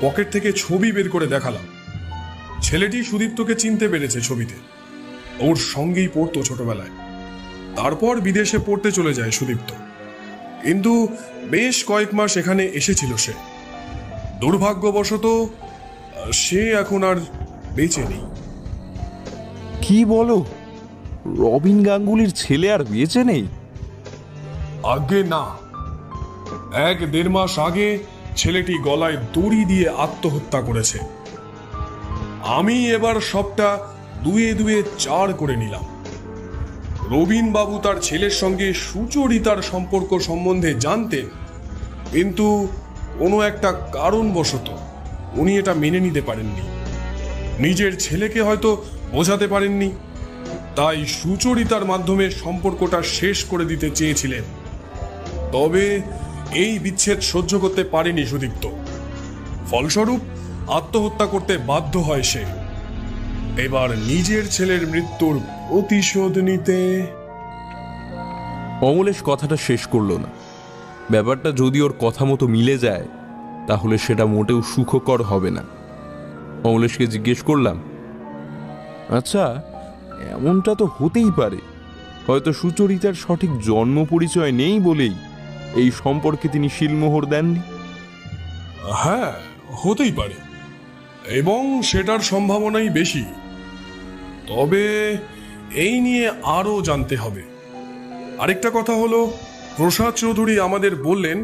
পকেট থেকে ছবি বের করে দেখালাম। ছেলেটি সুদীপ্তকে চিনতে পেরেছে ছবিতে, ওর সঙ্গেই পড়তো ছোটবেলায়। তারপর বিদেশে পড়তে চলে যায় সুদীপ্ত, কিন্তু বেশ কয়েক মাস এখানে এসেছিল সে। দুর্ভাগ্যবশত সে এখন আর বেঁচে নেই। কি বলো, রবিন গাঙ্গুলির ছেলে আর বেঁচে নেই? আগে না, 1-1.5 মাস আগে ছেলেটি গলায় দড়ি দিয়ে আত্মহত্যা করেছে। আমি এবার সবটা 2-2 4 করে নিলাম। রবিন বাবু তার ছেলের সঙ্গে সুচরিতার সম্পর্ক সম্বন্ধে জানতেন, কিন্তু কোনো একটা কারণবশত উনি এটা মেনে নিতে পারেননি। নিজের ছেলেকে হয়তো বোঝাতে পারেননি, তাই সুচরিতার মাধ্যমে সম্পর্কটা শেষ করে দিতে চেয়েছিলেন। তবে এই বিচ্ছেদ সহ্য করতে পারেনি সুদীপ্ত। ফলস্বরূপ আত্মহত্যা করতে বাধ্য হয় সে। এবার নিজের ছেলের মৃত্যুর প্রতিশোধ নিতে। অমলেশ কথাটা শেষ করলো না। ব্যাপারটা যদি ওর কথা মতো মিলে যায়, তাহলে সেটা মোটেও সুখকর হবে না। অমলেশকে জিজ্ঞেস করলাম, আচ্ছা, এমনটা তো হতেই পারে, হয়তো সুচরিতার সঠিক জন্ম পরিচয় নেই বলেই এই সম্পর্কে তিনি শিলমোহর দেননি। হ্যাঁ, হতেই পারে, এবং সেটার সম্ভাবনাই বেশি। তবে এই নিয়ে আরো জানতে হবে। আরেকটা কথা হলো, প্রসাদ চৌধুরী আমাদের বললেন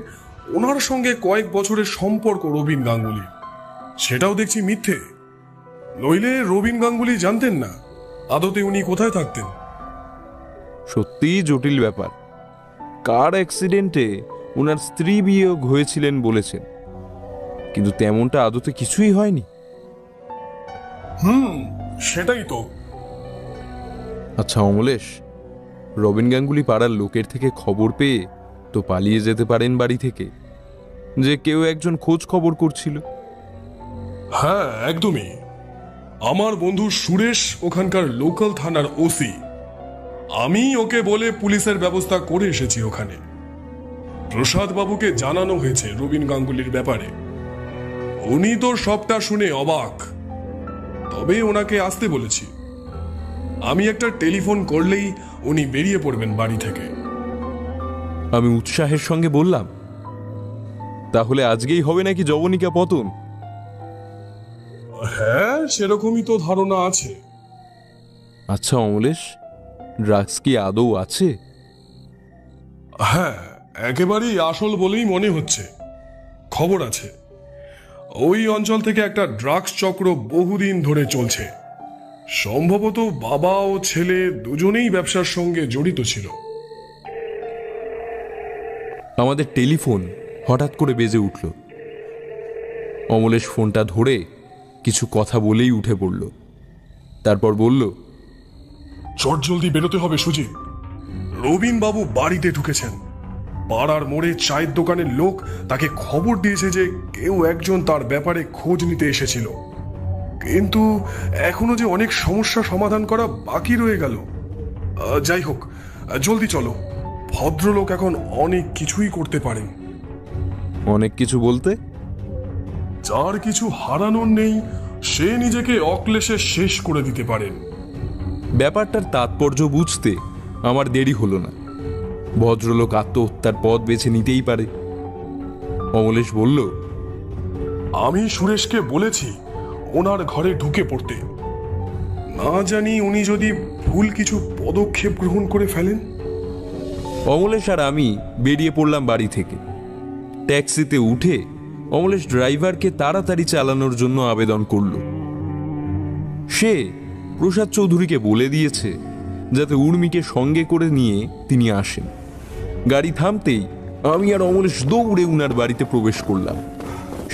ওনার সঙ্গে কয়েক বছরের সম্পর্ক রবীন গাঙ্গুলি। সেটাও দেখছি মিথ্যে। নইলে রবীন গাঙ্গুলি জানতেন না আদতে উনি কোথায় থাকতেন। সত্যিই জটিল ব্যাপার। কার অ্যাক্সিডেন্টে ওনার স্ত্রী বিয়োগ হয়েছিলেন বলেছেন, কিন্তু তেমনটা আদতে কিছুই হয়নি। সেটাই তো। আচ্ছা অমলেশ, রবিন গাঙ্গুলি পাড়ার লোকের থেকে খবর পেয়ে তো পালিয়ে যেতে পারেন বাড়ি থেকে, যে কেউ একজন খোঁজ খবর করছিল। হ্যাঁ, একদমই। আমার বন্ধু সুরেশ ওখানকার লোকাল থানার ওসি। আমি ওকে বলে পুলিশের ব্যবস্থা করে এসেছি ওখানে। প্রসাদ বাবুকে জানানো হয়েছে রবিন গাঙ্গুলির ব্যাপারে। উনি তো সবটা শুনে অবাক, তবে ওনাকে আসতে বলেছি। আমি একটা টেলিফোন করলেই উনি বেরিয়ে পড়বেন বাড়ি থেকে। আমি উৎসাহের সঙ্গে বললাম, তাহলে আজকেই হবে নাকি যবনিকা পতন? হ্যাঁ, সেরকমই তো ধারণা আছে। আচ্ছা অমলেশ, ড্রাগস কি আদৌ আছে? হ্যাঁ, একেবারেই আসল বলেই মনে হচ্ছে। খবর আছে, ওই অঞ্চল থেকে একটা ড্রাগস চক্র বহুদিন ধরে চলছে। সম্ভবত বাবা ও ছেলে দুজনেই ব্যবসার সঙ্গে জড়িত ছিল। আমাদের টেলিফোন হঠাৎ করে বেজে উঠল। অমলেশ ফোনটা ধরে কিছু কথা বলেই উঠে পড়ল। তারপর বলল, চট জলদি বেরোতে হবে সুজিত। রবিন বাবু বাড়িতে ঢুকেছেন। পাড়ার মোড়ে চায়ের দোকানের লোক তাকে খবর দিয়েছে যে কেউ একজন তার ব্যাপারে খোঁজ নিতে এসেছিল, কিন্তু এখনো যে অনেক সমস্যা সমাধান করা বাকি রয়ে গেল। যাই হোক, জলদি চলো। ভদ্রলোক এখন অনেক কিছুই করতে পারেন। অনেক কিছু বলতে? যার কিছু হারানোর নেই সে নিজেকে অক্লেশে শেষ করে দিতে পারেন। ব্যাপারটার তাৎপর্য বুঝতে আমার দেরি হলো না। ভদ্রলোক আত্মহত্যার পথ বেছে নিতেই পারে। অমলেশ বলল, আমি সুরেশকে বলেছি ওনার ঘরে ঢুকে পড়তে। না জানি উনি যদি ভুল কিছু পদক্ষেপ গ্রহণ করে ফেলেন। অমলেশ আর আমি বেরিয়ে পড়লাম বাড়ি থেকে। ট্যাক্সিতে উঠে অমলেশ ড্রাইভারকে তাড়াতাড়ি চালানোর জন্য আবেদন করল। সে প্রসাদ চৌধুরীকে বলে দিয়েছে যাতে উর্মিকে সঙ্গে করে নিয়ে তিনি আসেন। গাড়ি থামতেই আমি আর অমলেশ দৌড়ে উনার বাড়িতে প্রবেশ করলাম।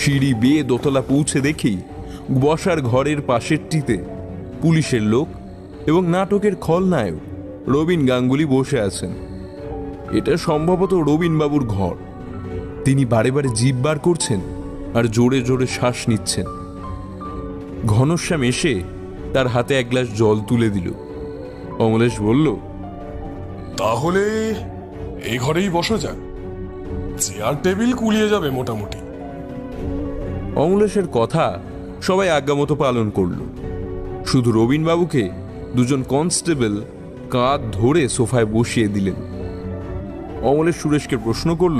সিঁড়ি বেয়ে দোতলা পৌঁছে দেখি বসার ঘরের পাশেরটিতে পুলিশের লোক এবং নাটকের খলনায়ক রবিন গাঙ্গুলি বসে আছেন। এটা সম্ভবত রবিন বাবুর ঘর। তিনি বারে বারে জিভ বার করছেন আর জোরে জোরে শ্বাস নিচ্ছেন। ঘনশ্যাম এসে তার হাতে এক গ্লাস জল তুলে দিল। অমলেশ বলল, তাহলে এই ঘরেই বসা যাক, চেয়ার টেবিল কুলিয়ে যাবে মোটামুটি। অমলেশের কথা সবাই আজ্ঞামতো পালন করল। শুধু রবিন বাবুকে দুজন কনস্টেবল কাঁধ ধরে সোফায় বসিয়ে দিলেন। অমলেশ সুরেশকে প্রশ্ন করল,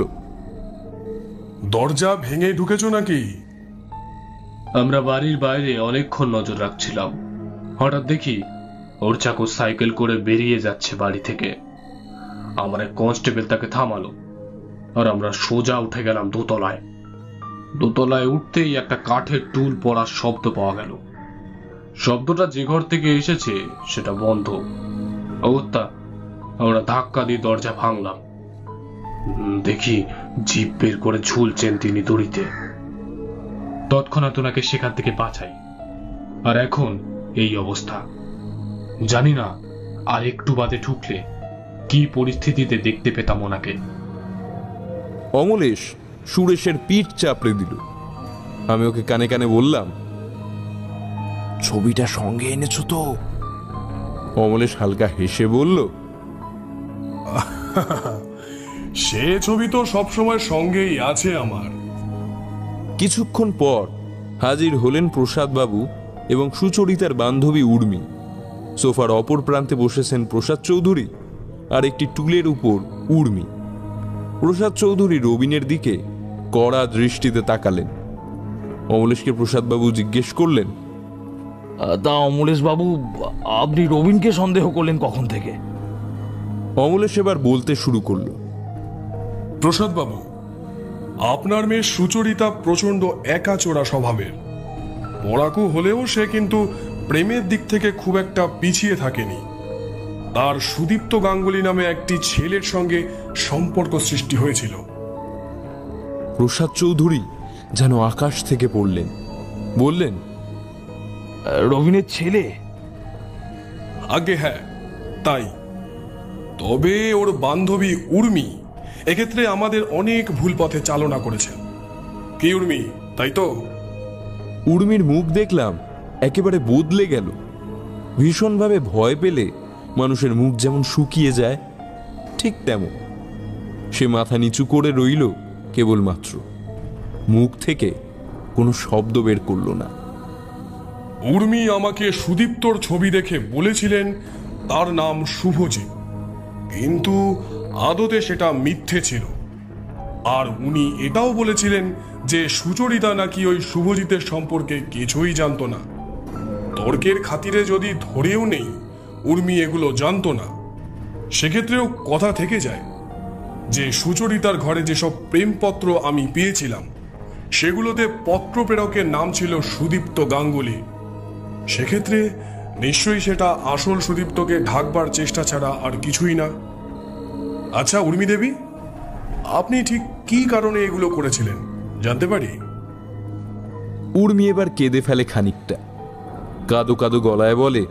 দরজা ভেঙে ঢুকেছো নাকি? আমরা বাড়ির বাইরে অনেকক্ষণ নজর রাখছিলাম। হঠাৎ দেখি ওর চাকর সাইকেল করে বেরিয়ে যাচ্ছে বাড়ি থেকে। আমার এক কনস্টেবল তাকে থামালো আর আমরা সোজা উঠে গেলাম দোতলায়। দোতলায় উঠতেই একটা কাঠের টুল পড়ার শব্দ পাওয়া গেল। শব্দটা যে ঘর থেকে এসেছে সেটা বন্ধ। অগত্যা আমরা ধাক্কা দিয়ে দরজা ভাঙলাম। দেখি জিভ বের করে ঝুলছেন তিনি দড়িতে। তৎক্ষণাৎ ওনাকে সেখান থেকে বাঁচাই, আর এখন এই অবস্থা। জানি না আর একটু বাদে ঢুকলে কি পরিস্থিতিতে দেখতে পেতাম ওনাকে। অমলেশ সুরেশের পিঠ চাপড়ে দিল। আমি ওকে কানে কানে বললাম, ছবিটা সঙ্গে এনেছো তো? অমলেশ হালকা হেসে বলল, সে ছবি তো সবসময় সঙ্গেই আছে আমার। কিছুক্ষণ পর হাজির হলেন প্রসাদ বাবু এবং সুচরিতার বান্ধবী উর্মি। সোফার অপর প্রান্তে বসেছেন প্রসাদ চৌধুরী আর একটি টুলের উপর উর্মি। প্রসাদ চৌধুরী রবিনের দিকে কড়া দৃষ্টিতে তাকালেন। অমলেশকে প্রসাদবাবু জিজ্ঞেস করলেন, তা অমলেশ বাবু, আপনি রবিনকে সন্দেহ করলেন কখন থেকে? অমলেশ এবার বলতে শুরু করলো। প্রসাদ বাবু, আপনার মেয়ে সুচরিতা প্রচন্ড একাচোরা স্বভাবের। পড়াকু হলেও সে কিন্তু প্রেমের দিক থেকে খুব একটা পিছিয়ে থাকেনি। তার সুদীপ্ত গাঙ্গুলি নামে একটি ছেলের সঙ্গে সম্পর্ক সৃষ্টি হয়েছিল। প্রসাদ চৌধুরী যেন আকাশ থেকে পড়লেন, বললেন, রবিনের ছেলে? আগে হ্যাঁ, তাই। তবে ওর বান্ধবী উর্মি এক্ষেত্রে আমাদের অনেক ভুল পথে চালনা করেছেন। কি উর্মি, তাই তো? উর্মির মুখ দেখলাম একেবারে বদলে গেল। ভীষণভাবে ভয় পেলে মানুষের মুখ যেমন শুকিয়ে যায়, ঠিক তেমন। সে মাথা নিচু করে রইল কেবলমাত্র, মুখ থেকে কোনো শব্দ বের করল না। উর্মি আমাকে সুদীপ্তর ছবি দেখে বলেছিলেন তার নাম শুভজিৎ, কিন্তু আদতে সেটা মিথ্যে ছিল। আর উনি এটাও বলেছিলেন যে সুচরিতা নাকি ওই শুভজিতের সম্পর্কে কিছুই জানতো না। তর্কের খাতিরে যদি ধরেও নেই উর্মি এগুলো জানতো না, সেক্ষেত্রেও কথা থেকে যায় যে সুচরিতার ঘরে যেসব প্রেমপত্র আমি পেয়েছিলাম সেগুলোতে পত্র প্রেরকের নাম ছিল সুদীপ্ত গাঙ্গুলি। সেক্ষেত্রে নিশ্চয়ই সেটা আসল সুদীপ্তকে ঢাকবার চেষ্টা ছাড়া আর কিছুই না। আচ্ছা উর্মি দেবী, আপনি ঠিক কি কারণে এগুলো করেছিলেন জানতে পারি? উর্মি এবার কেঁদে ফেলে খানিকটা, কাদো কাদো গলায় বলে,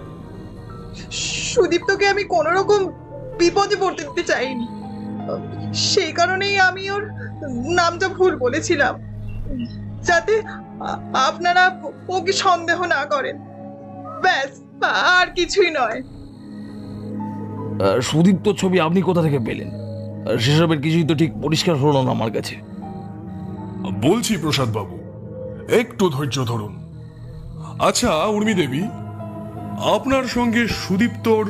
সুদীপ্তকে আমি কোনো রকম বিপদে পড়তে দিতে চাইনি। সেই কারণেই আমি ওর নামটা ভুল বলেছিলাম, যাতে আপনারা ওকে সন্দেহ না করেন। ব্যাস, আর কিছুই নয়। সুদীপ্ত ছবি আপনি কোথা থেকে পেলেন? সেসবের কিছুই তো ঠিক পরিষ্কার হলো না আমার কাছে। বলছি প্রসাদ বাবু, একটু ধৈর্য ধরুন। আচ্ছা উর্মি দেবী, আপনার সঙ্গে সুদীপ্তর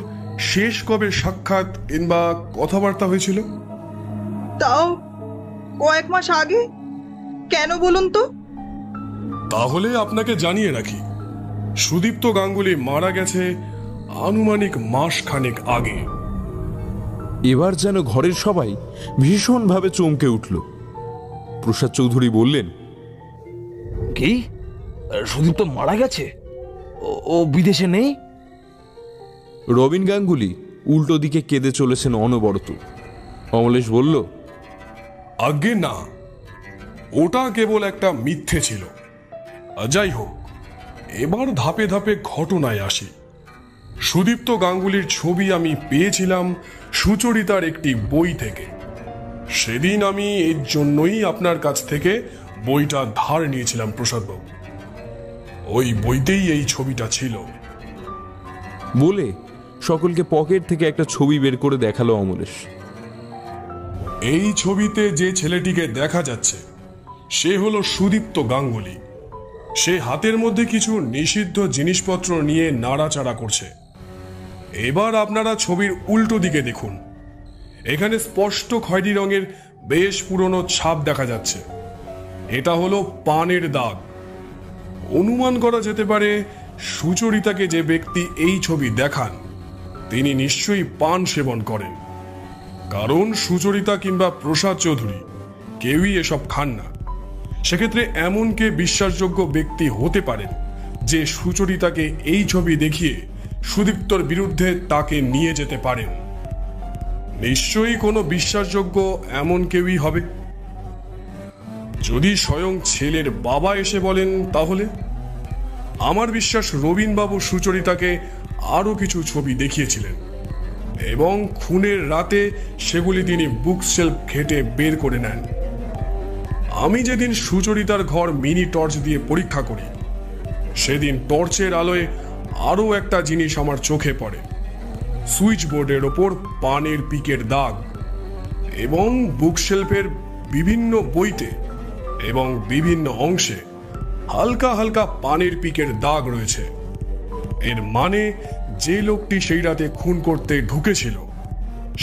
শেষ কবে সাক্ষাৎ কিংবা কথাবার্তা হয়েছিল? তাও কয়েক মাস আগে। কেন বলুন তো? তাহলে আপনাকে জানিয়ে রাখি, সুদীপ্ত গাঙ্গুলি মারা গেছে আনুমানিক মাস খানেক আগে। এবার যেন ঘরের সবাই ভীষণভাবে চমকে উঠল। প্রসাদ চৌধুরী বললেন, কি? সুদীপ্ত মারা গেছে? ও বিদেশে নেই? রবিন গাঙ্গুলি উল্টো দিকে কেঁদে চলেছেন অনবরত। অমলেশ বলল, আজ্ঞে না, ওটা কেবল একটা মিথ্যে ছিল। যাই হোক, এবার ধাপে ধাপে ঘটনায় আসি। সুদীপ্ত গাঙ্গুলির ছবি আমি পেয়েছিলাম সুচরিতার একটি বই থেকে। সেদিন আমি এর জন্যই আপনার কাছ থেকে বইটা ধার নিয়েছিলাম প্রসাদবাবু। ওই বইতেই এই ছবিটা ছিল। বলে সকলকে পকেট থেকে একটা ছবি বের করে দেখালো অমলেশ। এই ছবিতে যে ছেলেটিকে দেখা যাচ্ছে সে হলো সুদীপ্ত গাঙ্গুলি। সে হাতের মধ্যে কিছু নিষিদ্ধ জিনিসপত্র নিয়ে নাড়াচাড়া করছে। এবার আপনারা ছবির উল্টো দিকে দেখুন, এখানে স্পষ্ট খয়েরি রঙের বেশ পুরনো ছাপ দেখা যাচ্ছে। এটা হলো পানের দাগ। অনুমান করা যেতে পারে সুচরিতাকে যে ব্যক্তি এই ছবি দেখান তিনি নিশ্চয়ই পান সেবন করেন, কারণ সুচরিতা কিংবা প্রসাদ চৌধুরী কেউই এসব খান না। সেক্ষেত্রে এমন কে বিশ্বাসযোগ্য ব্যক্তি হতে পারেন যে সুচরিতাকে এই ছবি দেখিয়ে সুদীপ্তর বিরুদ্ধে তাকে নিয়ে যেতে পারেন? নিশ্চয়ই কোনো বিশ্বাসযোগ্য এমন কেউই হবে। যদি স্বয়ং ছেলের বাবা এসে বলেন তাহলে আমার বিশ্বাস রবীনবাবু সুচরিতাকে আরো কিছু ছবি দেখিয়েছিলেন এবং খুনের রাতে সেগুলি তিনি বুক শেলফ ঘেটে বের করে নেন। আমি যেদিন সুচরিতার ঘর মিনি টর্চ দিয়ে পরীক্ষা করি সেদিন টর্চের আলোয় আরো একটা জিনিস আমার চোখে পড়ে। সুইচ বোর্ডের ওপর পানের পিকের দাগ এবং বুকশেলফের বিভিন্ন বইতে এবং বিভিন্ন অংশে হালকা হালকা পানের পিকের দাগ রয়েছে। এর মানে যে লোকটি সেই রাতে খুন করতে ঢুকেছিল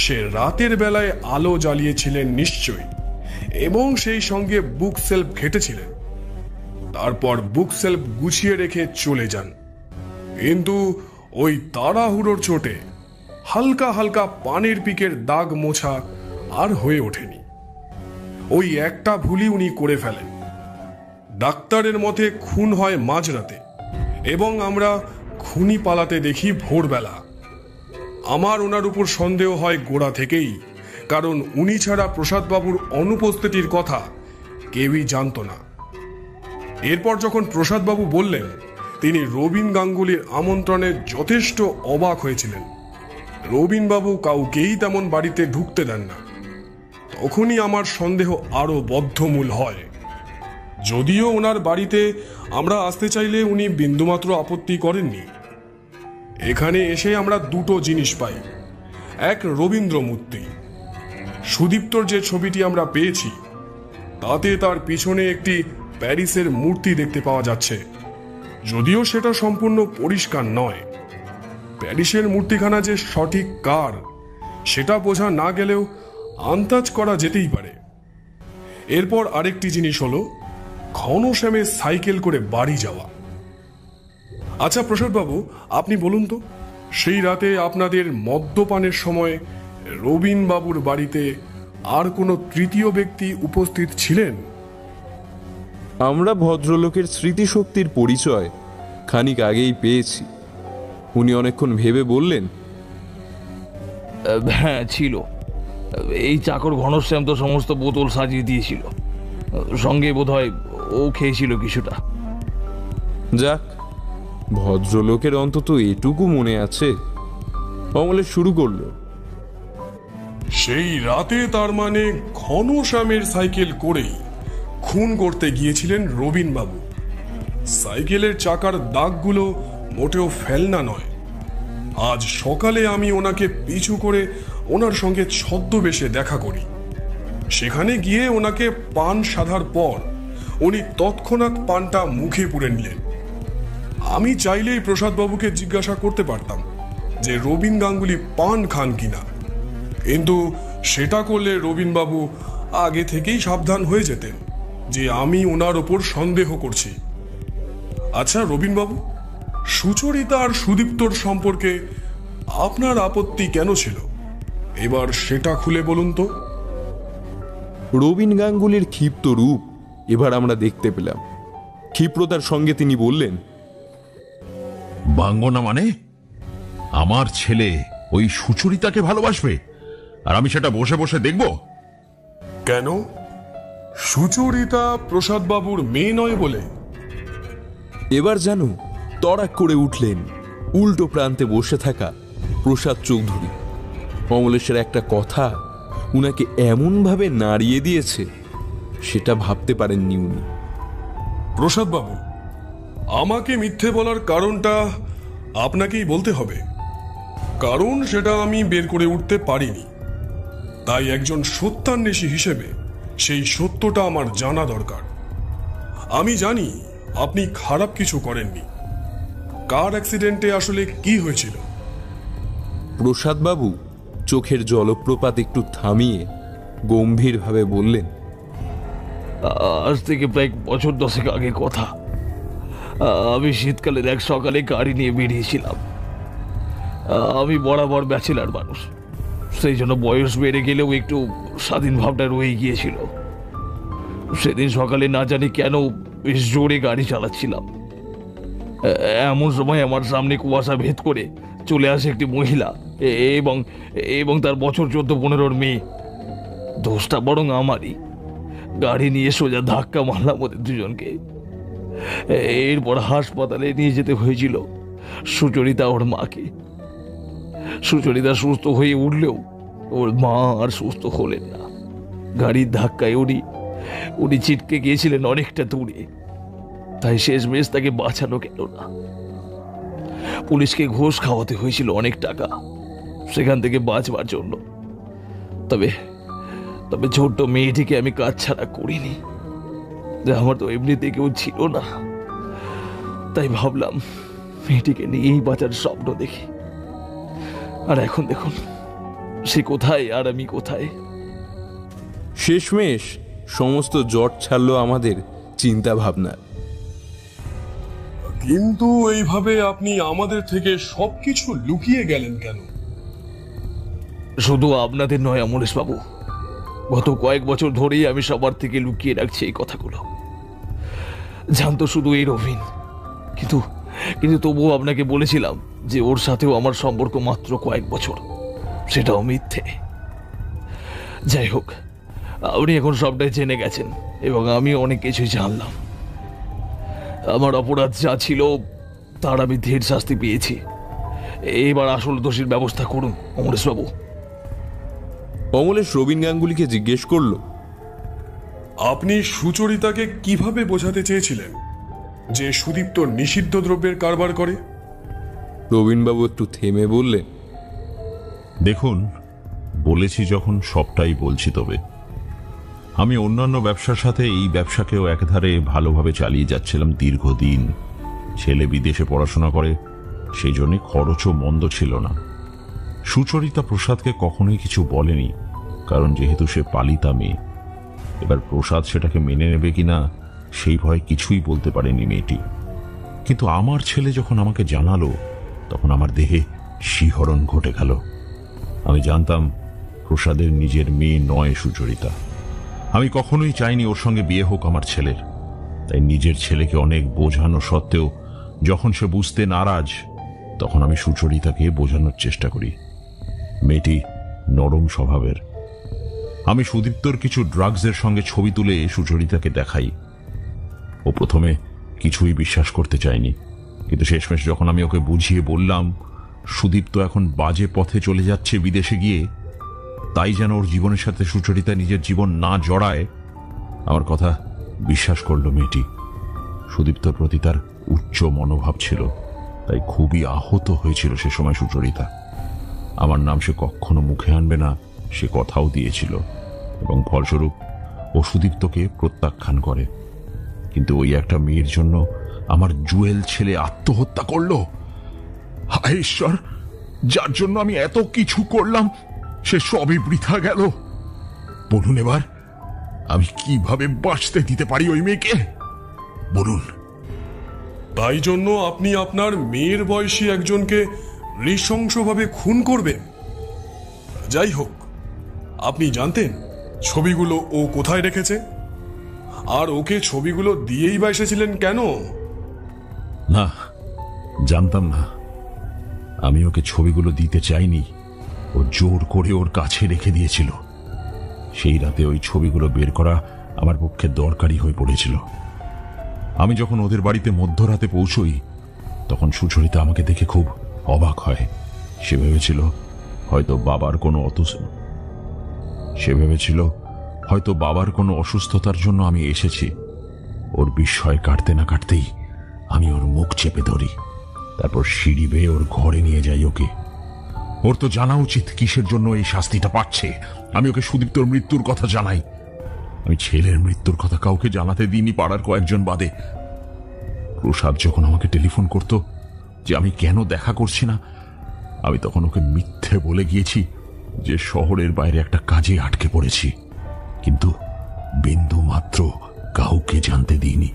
সে রাতের বেলায় আলো জ্বালিয়েছিলেন নিশ্চয়ই, এবং সেই সঙ্গে বুক সেলফ ঘেটেছিলেন। তারপর বুক সেলফ গুছিয়ে রেখে চলে যান। কিন্তু ওই তাড়াহুড়োর চোটে হালকা হালকা পানের পিকের দাগ মোছা আর হয়ে ওঠেনি। ওই একটা ভুলই উনি করে ফেলেন। ডাক্তারের মতে খুন হয় মাঝরাতে এবং আমরা খুনি পালাতে দেখি ভোরবেলা। আমার ওনার উপর সন্দেহ হয় গোড়া থেকেই, কারণ উনি ছাড়া প্রসাদবাবুর অনুপস্থিতির কথা কেউই জানত না। এরপর যখন প্রসাদবাবু বললেন তিনি রবীন গাঙ্গুলির আমন্ত্রণে যথেষ্ট অবাক হয়েছিলেন। রবীনবাবু কাউকেই তেমন বাড়িতে ঢুকতে দেন না। তখনই আমার সন্দেহ আরো বদ্ধমূল হয়। যদিও ওনার বাড়িতে আমরা আসতে চাইলে উনি বিন্দুমাত্র আপত্তি করেননি। এখানে এসে আমরা দুটো জিনিস পাই। এক, রবীন্দ্র মূর্তি। সুদীপ্তর যে ছবিটি আমরা পেয়েছি তাতে তার পিছনে একটি প্যারিসের মূর্তি দেখতে পাওয়া যাচ্ছে, যদিও সেটা সম্পূর্ণ পরিষ্কার নয়। প্যারিসের মূর্তিখানা যে সঠিক কার সেটা বোঝা না গেলেও আন্দাজ করা যেতেই পারে। এরপর আরেকটি জিনিস হলো ঘনশ্যামে সাইকেল করে বাড়ি যাওয়া। আচ্ছা প্রসাদবাবু, আপনি বলুন তো, সেই রাতে আপনাদের মদ্যপানের সময় রবীনবাবুর বাড়িতে আর কোনো তৃতীয় ব্যক্তি উপস্থিত ছিলেন? আমরা ভদ্রলোকের স্মৃতিশক্তির পরিচয় খানিক আগেই পেয়েছি। উনি অনেকক্ষণ ভেবে বললেন, হ্যাঁ ছিল। এই চাকর ঘনশ্যাম তো সমস্ত বোতল সাজিয়ে দিয়েছিল, সঙ্গে বোধহয় ও খেয়েছিল কিছুটা। যাক, ভদ্রলোকের অন্তত এটুকু মনে আছে। অমলেশ শুরু করলো, সেই রাতে তার মানে ঘনশ্যামের সাইকেল করেই খুন করতে গিয়েছিলেন রবীনবাবু। সাইকেলের চাকার দাগগুলো মোটেও ফেলনা নয়। আজ সকালে আমি ওনাকে পিছু করে ওনার সঙ্গে ছদ্মবেশে দেখা করি। সেখানে গিয়ে ওনাকে পান সাধার পর উনি তৎক্ষণাৎ পানটা মুখে পুরে নিলেন। আমি চাইলেই প্রসাদবাবুকে জিজ্ঞাসা করতে পারতাম যে রবীন গাঙ্গুলি পান খান কিনা, কিন্তু সেটা করলে রবীনবাবু আগে থেকেই সাবধান হয়ে যেতেন যে আমি ওনার ওপর সন্দেহ করছি। আচ্ছা রবীনবাবু, সুচরিতা আর সুদীপ্তর সম্পর্কে আপনার আপত্তি কেন ছিল? এবার সেটা খুলে বলুন তো। রবীন গাঙ্গুলির ক্ষিপ্ত রূপ এবার আমরা দেখতে পেলাম। ক্ষিপ্রতার সঙ্গে তিনি বললেন, ভাঙ্গো না মানে? আমার ছেলে ওই সুচরিতাকে ভালোবাসবে আর আমি সেটা বসে বসে দেখব? কেন? সুচরিতা প্রসাদবাবুর মেয়ে নয় বলে? এবার যেন তড়াক করে উঠলেন উল্টো প্রান্তে বসে থাকা প্রসাদ চৌধুরী। অমলেশের একটা কথা উনাকে এমনভাবে নাড়িয়ে দিয়েছে সেটা ভাবতে পারেননি উনি। প্রসাদবাবু, আমাকে মিথ্যে বলার কারণটা আপনাকেই বলতে হবে, কারণ সেটা আমি বের করে উঠতে পারিনি। তাই একজন সত্যান্বেষী হিসেবে সেই সত্যটা আমার জানা দরকার। আমি জানি আপনি খারাপ কিছু করেননি। কার অ্যাক্সিডেন্টে আসলে কি হয়েছিল? প্রসাদবাবু চোখের জলপ্রপাত একটু থামিয়ে গম্ভীরভাবে বললেন, আজ থেকে প্রায় বছর 10 আগে কথা। আমি শীতকালের এক সকালে গাড়ি নিয়ে বেরিয়েছিলাম। আমি বরাবর ব্যাচেলার মানুষ, সেই জন্য বয়স বেড়ে গেলেও একটু স্বাধীন ভাবটা রয়ে গিয়েছিল। সেদিন সকালে না জানি কেন বেশ জোরে গাড়ি চালাচ্ছিলাম। এমন সময় আমার সামনে কুয়াশা ভেদ করে চলে আসে একটি মহিলা এবং এবং তার বছর 14-15 মেয়ে। দোষটা বরং আমারই। গাড়ি নিয়ে সোজা ধাক্কা মারলাম ওদের দুজনকে। এরপর হাসপাতালে নিয়ে যেতে হয়েছিল সুচরিতা ওর মাকে। সুচরিতা সুস্থ হয়ে উঠলেও ওর মা আর সুস্থ হলেন না। গাড়ির ধাক্কায় উনি ছিটকে গিয়েছিলেন অনেকটা দূরে। তাই শেষমেশ তাকে বাঁচানো গেল না। পুলিশকে ঘুষ খাওয়াতে হয়েছিল অনেক টাকা সেখান থেকে বাঁচবার জন্য। তবে তবে ছোট্ট মেয়েটিকে আমি কাজ ছাড়া করিনি। আমার তো এমনিতে কেউ ছিল না, তাই ভাবলাম মেয়েটিকে নিয়েই বাঁচার স্বপ্ন দেখি। আর এখন দেখুন সে কোথায় আর আমি কোথায়। শেষমেশ সমস্ত জট ছাড়লো আমাদের চিন্তা ভাবনার। কিন্তু এইভাবে আপনি আমাদের থেকে সবকিছু লুকিয়ে গেলেন কেন? শুধু আপনাদের নয় অমরেশ বাবু, গত কয়েক বছর ধরেই আমি সবার থেকে লুকিয়ে রাখছি এই কথাগুলো। জানতো শুধু এই রবিন, কিন্তু কিন্তু তবুও আপনাকে বলেছিলাম যে ওর সাথেও আমার সম্পর্ক মাত্র কয়েক বছর, সেটাও মিথ্যে। যাই হোক, আপনি এখন সবটাই জেনে গেছেন এবং আমি অনেক কিছুই জানলাম। আমার অপরাধ যা ছিল তার আমি ধীর শাস্তি পেয়েছি। এবার আসল দোষীর ব্যবস্থা করুন অমরেশ বাবু। অমলেশ রবীন গাঙ্গুলিকে জিজ্ঞেস করলো, আপনি সুচরিতাকে কিভাবে বোঝাতে চেয়েছিলেন যে সুদীপ্ত নিষিদ্ধ দ্রব্যের কারবার করে? রবীনবাবু একটু থেমে বললেন, দেখুন, বলেছি যখন সবটাই বলছি। তবে আমি অন্যান্য ব্যবসার সাথে এই ব্যবসাকেও একধারে ভালোভাবে চালিয়ে যাচ্ছিলাম দীর্ঘদিন। ছেলে বিদেশে পড়াশোনা করে, সেই জন্য খরচও মন্দ ছিল না। সুচরিতা প্রসাদকে কখনোই কিছু বলেনি, কারণ যেহেতু সে পালিতা মেয়ে। এবার প্রসাদ সেটাকে মেনে নেবে কিনা সেই ভয়ে কিছুই বলতে পারেনি মেয়েটি। কিন্তু আমার ছেলে যখন আমাকে জানালো, তখন আমার দেহে শিহরণ ঘটে গেল। আমি জানতাম প্রসাদের নিজের মেয়ে নয় সুচরিতা। আমি কখনোই চাইনি ওর সঙ্গে বিয়ে হোক আমার ছেলের। তাই নিজের ছেলেকে অনেক বোঝানো সত্ত্বেও যখন সে বুঝতে নারাজ, তখন আমি সুচরিতাকে বোঝানোর চেষ্টা করি। মেয়েটি নরম স্বভাবের। আমি সুদীপ্তর কিছু ড্রাগসের সঙ্গে ছবি তুলে সুচরিতাকে দেখাই। ও প্রথমে কিছুই বিশ্বাস করতে চায়নি, কিন্তু শেষমেশ যখন আমি ওকে বুঝিয়ে বললাম সুদীপ্ত এখন বাজে পথে চলে যাচ্ছে বিদেশে গিয়ে, তাই যেন ওর জীবনের সাথে সুচরিতা নিজের জীবন না জড়ায়, আমার কথা বিশ্বাস করল মেয়েটি। সুদীপ্তর প্রতি তার উচ্চ মনোভাব ছিল, তাই খুবই আহত হয়েছিল সে সময় সুচরিতা। আমার নাম সে কখনো মুখে আনবে না সে কথাও দিয়েছিল, এবং ফলস্বরূপ ও সুদীপ্তকে প্রত্যাখ্যান করে। কিন্তু ওই একটা মেয়ের জন্য আমার জুয়েল ছেলে আত্মহত্যা করলো। হায় ঈশ্বর, যার জন্য আমি এত কিছু করলাম সে সবই বৃথা গেল। বলুন এবার আমি কিভাবে বাঁচতে দিতে পারি ওই মেয়েকে, বলুন। তাই জন্য আপনি আপনার মেয়ের বয়সী একজনকে নৃশংসভাবে খুন করবেন? যাই হোক, আপনি জানতেন ছবিগুলো ও কোথায় রেখেছে? আর ওকে ছবিগুলো দিয়েই বা এসেছিলেন কেন? না, জানতাম না। আমি ওকে ছবিগুলো দিতে চাইনি, ও জোর করে ওর কাছে রেখে দিয়েছিল। সেই রাতে ওই ছবিগুলো বের করা আমার পক্ষে দরকারি হয়ে পড়েছিল। আমি যখন ওদের বাড়িতে মধ্যরাতে পৌঁছই, তখন সুচরিতা আমাকে দেখে খুব অবাক হয়। সে ভেবেছিল হয়তো বাবার কোনো অসুস্থতার জন্য আমি এসেছি। ওর বিস্ময় কাটতে না কাটতেই আমি ওর মুখ চেপে ধরি, তারপর সিঁড়ি বেয়ে ওর ঘরে নিয়ে যাই ওকে। ওর তো জানা উচিত কিসের জন্য এই শাস্তিটা পাচ্ছে। আমি ওকে সুদীপ্তর মৃত্যুর কথা জানাই। আমি ছেলের মৃত্যুর কথা কাউকে জানাতে দিইনি, পাড়ার কয়েকজন বাদে। প্রসাদ যখন আমাকে টেলিফোন করত যে আমি কেন দেখা করছি না, আমি তখন ওকে মিথ্যে বলে গিয়েছি যে শহরের বাইরে একটা কাজে আটকে পড়েছি, কিন্তু বিন্দু মাত্র কাউকে জানতে দিইনি।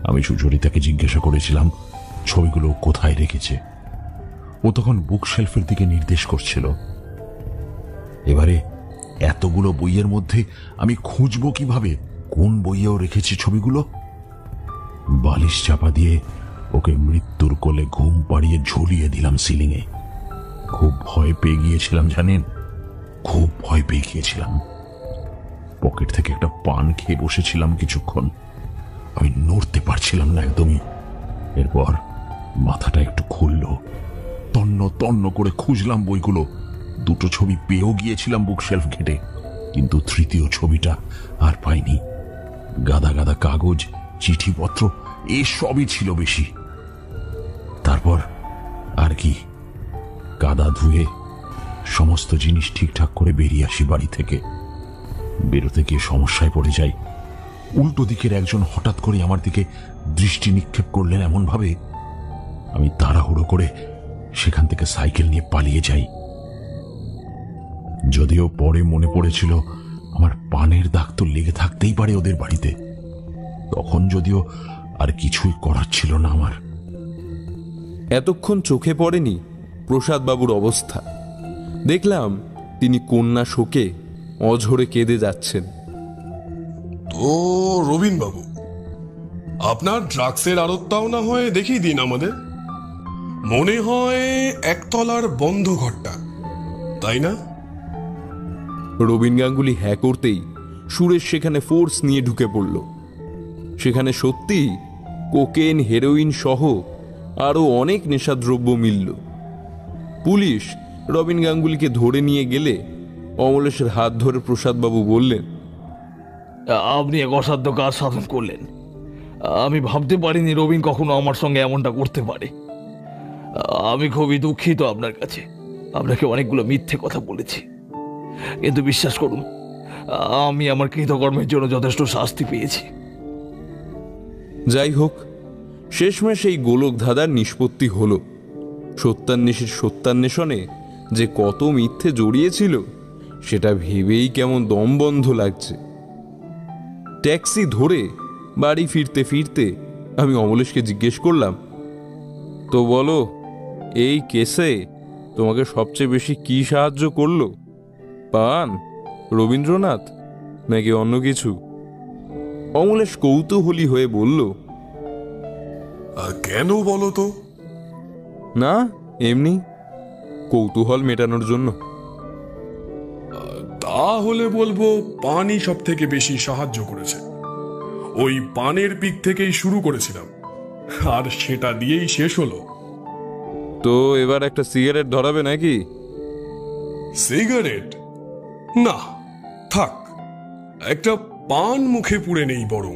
আমি সুচরিতাকে জিজ্ঞাসা করেছিলাম ছবিগুলো কোথায় রেখেছে। ও তখন বুকশেলফের দিকে নির্দেশ করছিল। এবারে এতগুলো বইয়ের মধ্যে আমি খুঁজবো কিভাবে কোন বইয়েও রেখেছি ছবিগুলো? বালিশ চাপা দিয়ে ওকে মৃত্যুর কোলে ঘুম পাড়িয়ে ঝুলিয়ে দিলাম সিলিংয়ে। খুব ভয় পেয়ে গিয়েছিলাম জানেন, খুব ভয় পেয়ে গিয়েছিলাম। পকেট থেকে একটা পান খেয়ে বসেছিলাম কিছুক্ষণ। আমি নড়তে পারছিলাম না একদমই। এরপর মাথাটা একটু খুলল। তন্ন তন্ন করে খুঁজলাম বইগুলো। দুটো ছবি পেয়েও গিয়েছিলাম বুকশেলফ ঘেটে, কিন্তু তৃতীয় ছবিটা আর পাইনি। গাদা গাদা কাগজ, চিঠিপত্র এসবই ছিল বেশি। তারপর আর কি, কাদা ধুয়ে সমস্ত জিনিস ঠিকঠাক করে বেরিয়ে আসি বাড়ি থেকে। বেরোতে গিয়ে সমস্যায় পড়ে যাই। উল্টো দিকের একজন হঠাৎ করে আমার দিকে দৃষ্টি নিক্ষেপ করলেন এমন ভাবে, আমি তাড়াহুড়ো করে সেখান থেকে সাইকেল নিয়ে পালিয়ে যাই। যদিও পরে মনে পড়েছিল আমার পানের দাগ তো লেগে থাকতেই পারে ওদের বাড়িতে। তখন যদিও আর কিছুই করার ছিল না আমার। এতক্ষণ চোখে পড়েনি প্রসাদবাবুর অবস্থা। দেখলাম তিনি কন্যা শোকে অঝরে কেঁদে যাচ্ছেন। তো রবিন বাবু, আপনার ড্রাগসের আড়তটাও না হয় দেখিয়ে দিন আমাদের। মনে হয় একতলার বন্ধ ঘরটা, তাই না? রবীন গাঙ্গুলি হ্যাঁ করতেই সুরেশ সেখানে ফোর্স নিয়ে ঢুকে পড়ল। সেখানে সত্যি কোকেন, হেরোইন সহ আরো অনেক নেশাদ্রব্য মিলল। পুলিশ রবীন গাঙ্গুলিকে ধরে নিয়ে গেলে অমলেশের হাত ধরে প্রসাদবাবু বললেন, আপনি এক অসাধ্য কাজ সাধন করলেন। আমি ভাবতে পারিনি রবিন কখনো আমার সঙ্গে এমনটা করতে পারে। আমি খুবই দুঃখিত আপনার কাছে। আপনাকে অনেকগুলো মিথ্যে কথা বলেছি, কিন্তু বিশ্বাস করুন, আমি আমার কৃতকর্মের জন্য যথেষ্ট শাস্তি পেয়েছি। যাই হোক, শেষমেশ এই গোলক ধাঁধার নিষ্পত্তি হলো। সত্যান্বেষীর সত্যান্বেষণে যে কত মিথ্যে জড়িয়েছিল সেটা ভেবেই কেমন দম বন্ধ লাগছে। ট্যাক্সি ধরে বাড়ি ফিরতে ফিরতে আমি অমলেশকে জিজ্ঞেস করলাম, তো বলো, এই কেসে তোমাকে সবচেয়ে বেশি কি সাহায্য করলো? পান, রবীন্দ্রনাথ, নাকি অন্য কিছু? অমলেশ কৌতূহলী হয়ে বলল, কেন বলো তো? না, এমনি কৌতূহল মেটানোর জন্য। তাহলে বলবো পানই সব থেকে বেশি সাহায্য করেছে। ওই পানের পিক থেকেই শুরু করেছিলাম, আর সেটা দিয়েই শেষ হলো। তো এবার একটা সিগারেট ধরাবে নাকি? সিগারেট না, থাক, একটা পান মুখে পুড়ে নেই বরং।